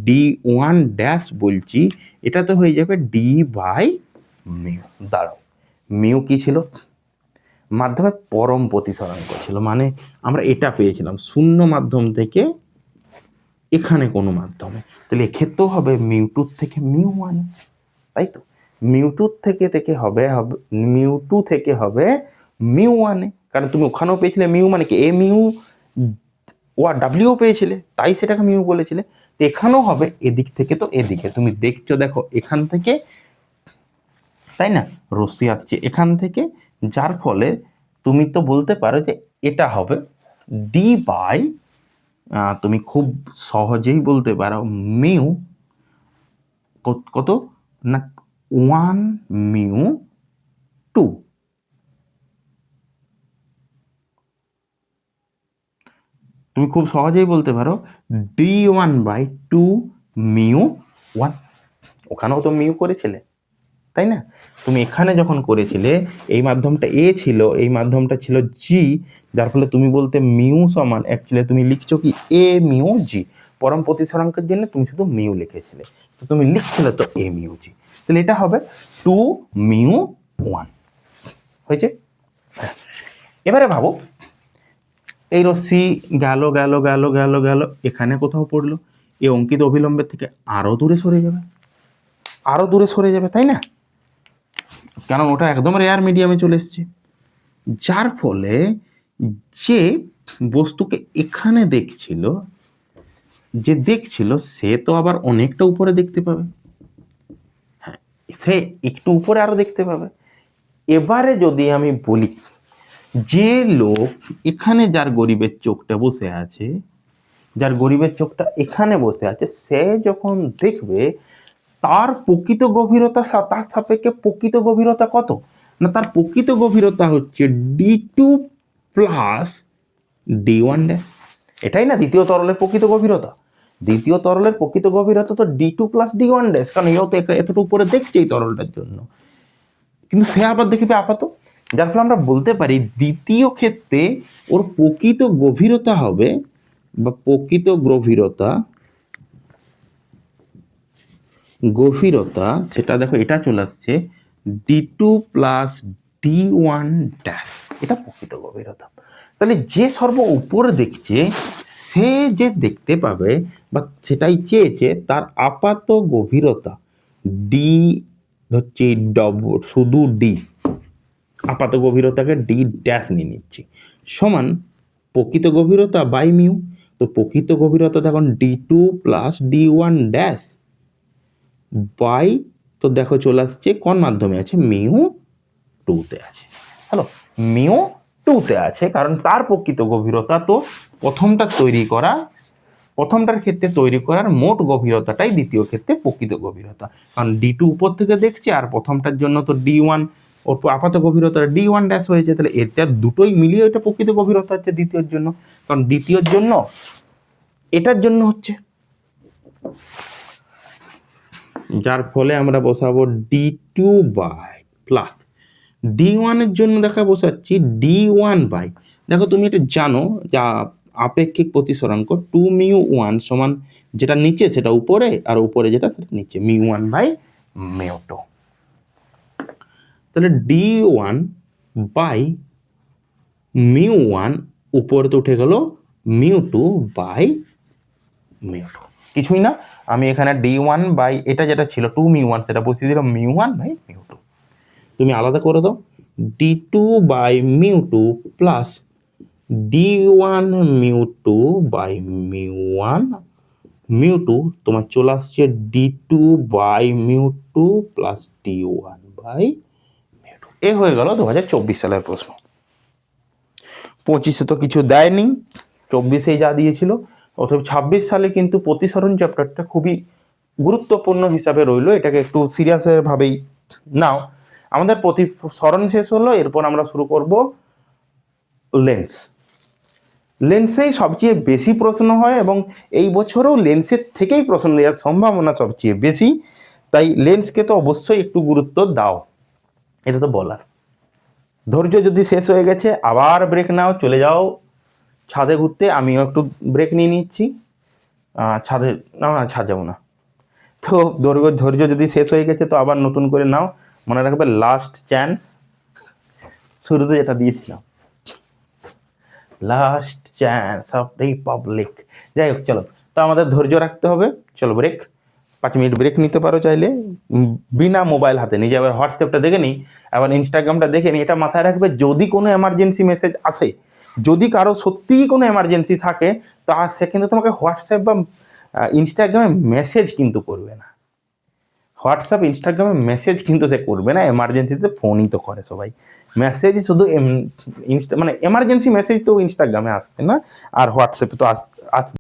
A: D1 ড্যাশ বলছি, এটা তো হয়ে যাবে D/μ। দাঁড়াও, মিউ কি ছিল? মাধ্যমের পরম প্রতিসরাঙ্ক ছিল, মানে আমরা এটা পেয়েছিলাম শূন্য মাধ্যম থেকে এখানে কোনো মাধ্যমে, তাহলে এক্ষেত্রেও হবে μ2 থেকে μ1, তাই তো μ2 থেকে হবে μ1, কারণ তুমি ওখানেও পেয়েছিলে মিউ মানে কি এ মিউ ডাব্লিউ পেয়েছিলে, তাই সেটাকে মিউ বলেছিলে। তো এখানেও হবে এদিক থেকে, তো এদিকে তুমি দেখছো, দেখো এখান থেকে, তাই না, রশ্মি আসছে এখান থেকে, যার ফলে তুমি তো বলতে পারো যে এটা হবে ডি বাই, তুমি খুব সহজেই বলতে পারো মিউ কত না 1μ2। তুমি খুব সহজেই বলতে পারো D1/2μ1। ওখানেও তো মিউ করেছিলে, তাই না? তুমি এখানে যখন করেছিলে এই মাধ্যমটা এ ছিল, এই মাধ্যমটা ছিল জি, যার ফলে তুমি বলতে মিউ সমান, অ্যাকচুয়ালি তুমি লিখছো কি এ মিউ জি, পরম প্রতিসরাঙ্কের জন্য তুমি শুধু মিউ লিখেছিলে, তো তুমি লিখছিলে তো এ মিউ জি, তাহলে এটা হবে 2μ1 হয়েছে। এবারে ভাবো এই রশ্মি গেল গেল গেল গেল গেল এখানে কোথাও পড়লো, এই অঙ্কিত অভিলম্বের থেকে আরো দূরে সরে যাবে, তাই না? কারণ ওটা একদম রেয়ার মিডিয়ামে চলে এসছে, যার ফলে যে বস্তুকে এখানে দেখছিল সে তো আবার অনেকটা উপরে দেখতে পাবে, হ্যাঁ সে একটু উপরে আরো দেখতে পাবে। এবারে যদি আমি বলি যে লোক এখানে যার গরিবের চোখটা বসে আছে, এখানে বসে আছে, সে যখন দেখবে তার প্রকৃত গভীরতা, তার সাপেক্ষে প্রকৃত গভীরতা কত না, তার প্রকৃত গভীরতা হচ্ছে D2 প্লাস D1 ড্যাশ। এটাই না দ্বিতীয় তরলের প্রকৃত গভীরতা। দ্বিতীয় তরলের প্রকৃত গভীরতা তো D2 প্লাস D1 ড্যাশ, কারণ এও তো এতটা উপরে দেখছে এই তরলটার জন্য, কিন্তু সে আবার দেখবে আপাত, যার ফলে আমরা বলতে পারি দ্বিতীয় ক্ষেত্রে ওর প্রকৃত গভীরতা হবে, বা প্রকৃত গভীরতা সেটা দেখো এটা চলে আসছে D2 প্লাস D1 ড্যাশ, এটা প্রকৃত গভীরতা। তাহলে যে সর্ব উপরে দেখছে সে যে দেখতে পাবে বা সেটাই চেয়েছে তার আপাত গভীরতা ডি হচ্ছে শুধু ডি, আপাত গভীরতাকে ডি ড্যাশ নিয়ে নিচ্ছি, সমান প্রকৃত গভীরতা বাই মিউ। তো প্রকৃত গভীরতা দেখুন D2 plus D1 dash by, তো দেখো চলে আসছে কোন মাধ্যমে আছে, মিউ টুতে আছে। হ্যালো, মিউ টুতে আছে, কারণ তার প্রকৃত গভীরতা তো প্রথমটার ক্ষেত্রে তৈরি করার মোট গভীরতাটাই দ্বিতীয় ক্ষেত্রে প্রকৃত গভীরতা, কারণ D2 উপর থেকে দেখছে আর প্রথমটার জন্য তো D1 ওর আপাত গভীরতা D1 ড্যাশ হয়েছে, তাহলে এটা দুটোই মিলিয়ে এটা প্রকৃত গভীরতা হচ্ছে দ্বিতীয়র জন্য, কারণ দ্বিতীয়র জন্য এটার জন্য হচ্ছে, যার ফলে আমরা বসাবো D2 বাই প্লাস D1 এর জন্য দেখা বসাচ্ছি D1 বাই, দেখো তুমি এটা জানো যা আপেক্ষিক প্রতিসরাঙ্ক 2 মিউ 1 সমান যেটা নিচে সেটা উপরে আর উপরে যেটা সেটা নিচে, মিউ 1 বাই মিউ 2। তাহলে D1 বাই মিউ 1 উপরে তো উঠে গেল মিউ 2 বাই মিউ 2, কিছুই না, আমি এখানে D1 বাই এটা যেটা ছিল 2 মিউ 1 সেটা বসিয়ে দিলাম মিউ 1 বাই মিউ 2। তুমি আলাদা করে দাও D2 by mu 2 plus D1 mu 2 by mu 1 mu 2, তোমার চলে আসছে D2 by mu 2 plus D1 by mu 2। এ হয়ে গেল 2024 সালের প্রশ্ন। 25-এ তো কিছু দেয়নি, 24-এই যা দিয়েছিল, অথবা 26 সালে কিন্তু প্রতিসরণ চ্যাপ্টারটা খুবই গুরুত্বপূর্ণ হিসাবে রইলো, এটাকে একটু সিরিয়াসের ভাবেই নাও। আমাদের প্রতিসরণ শেষ হলো, এরপর আমরা শুরু করব লেন্সেই সবচেয়ে বেশি প্রশ্ন হয়, এবং এই বছরও লেন্সের থেকেই প্রশ্ন নেওয়ার সম্ভাবনা সবচেয়ে বেশি, তাই লেন্সকে তো অবশ্যই একটু গুরুত্ব দাও, এটা তো বলার। ধৈর্য যদি শেষ হয়ে গেছে আবার ব্রেক নাও, চলে যাও ছাদে ঘুরতে, আমিও একটু ব্রেক নিয়ে নিচ্ছি। ছাদে ছাদ যাবো না, তো ধৈর্য যদি শেষ হয়ে গেছে তো আবার নতুন করে নাও, মনে রাখবে লাস্ট চান্স, শুরুতে যেটা দিয়েছিলাম লাস্ট চান্স অফ রিপাবলিক। যাই হোক চলো, তো আমাদের ধৈর্য রাখতে হবে। চলো ব্রেক, 5 মিনিট ব্রেক নিতে পারো চাইলে, বিনা মোবাইল হাতে নিজে আবার হোয়াটসঅ্যাপটা দেখে নিই, আবার ইনস্টাগ্রামটা দেখে নিই। এটা মাথায় রাখবে, যদি কোনো এমার্জেন্সি মেসেজ আসে, যদি কারো সত্যিই কোনো এমার্জেন্সি থাকে, তা সে কিন্তু তোমাকে হোয়াটসঅ্যাপ বা ইনস্টাগ্রামে মেসেজ কিন্তু করবে না, হোয়াটসঅ্যাপ ইনস্টাগ্রামে মেসেজ কিন্তু সে করবে না, এমার্জেন্সিতে ফোনই তো করে সবাই। মেসেজ শুধু মানে এমার্জেন্সি মেসেজ তো ইনস্টাগ্রামে আসবে না, আর হোয়াটসঅ্যাপে তো আসবে।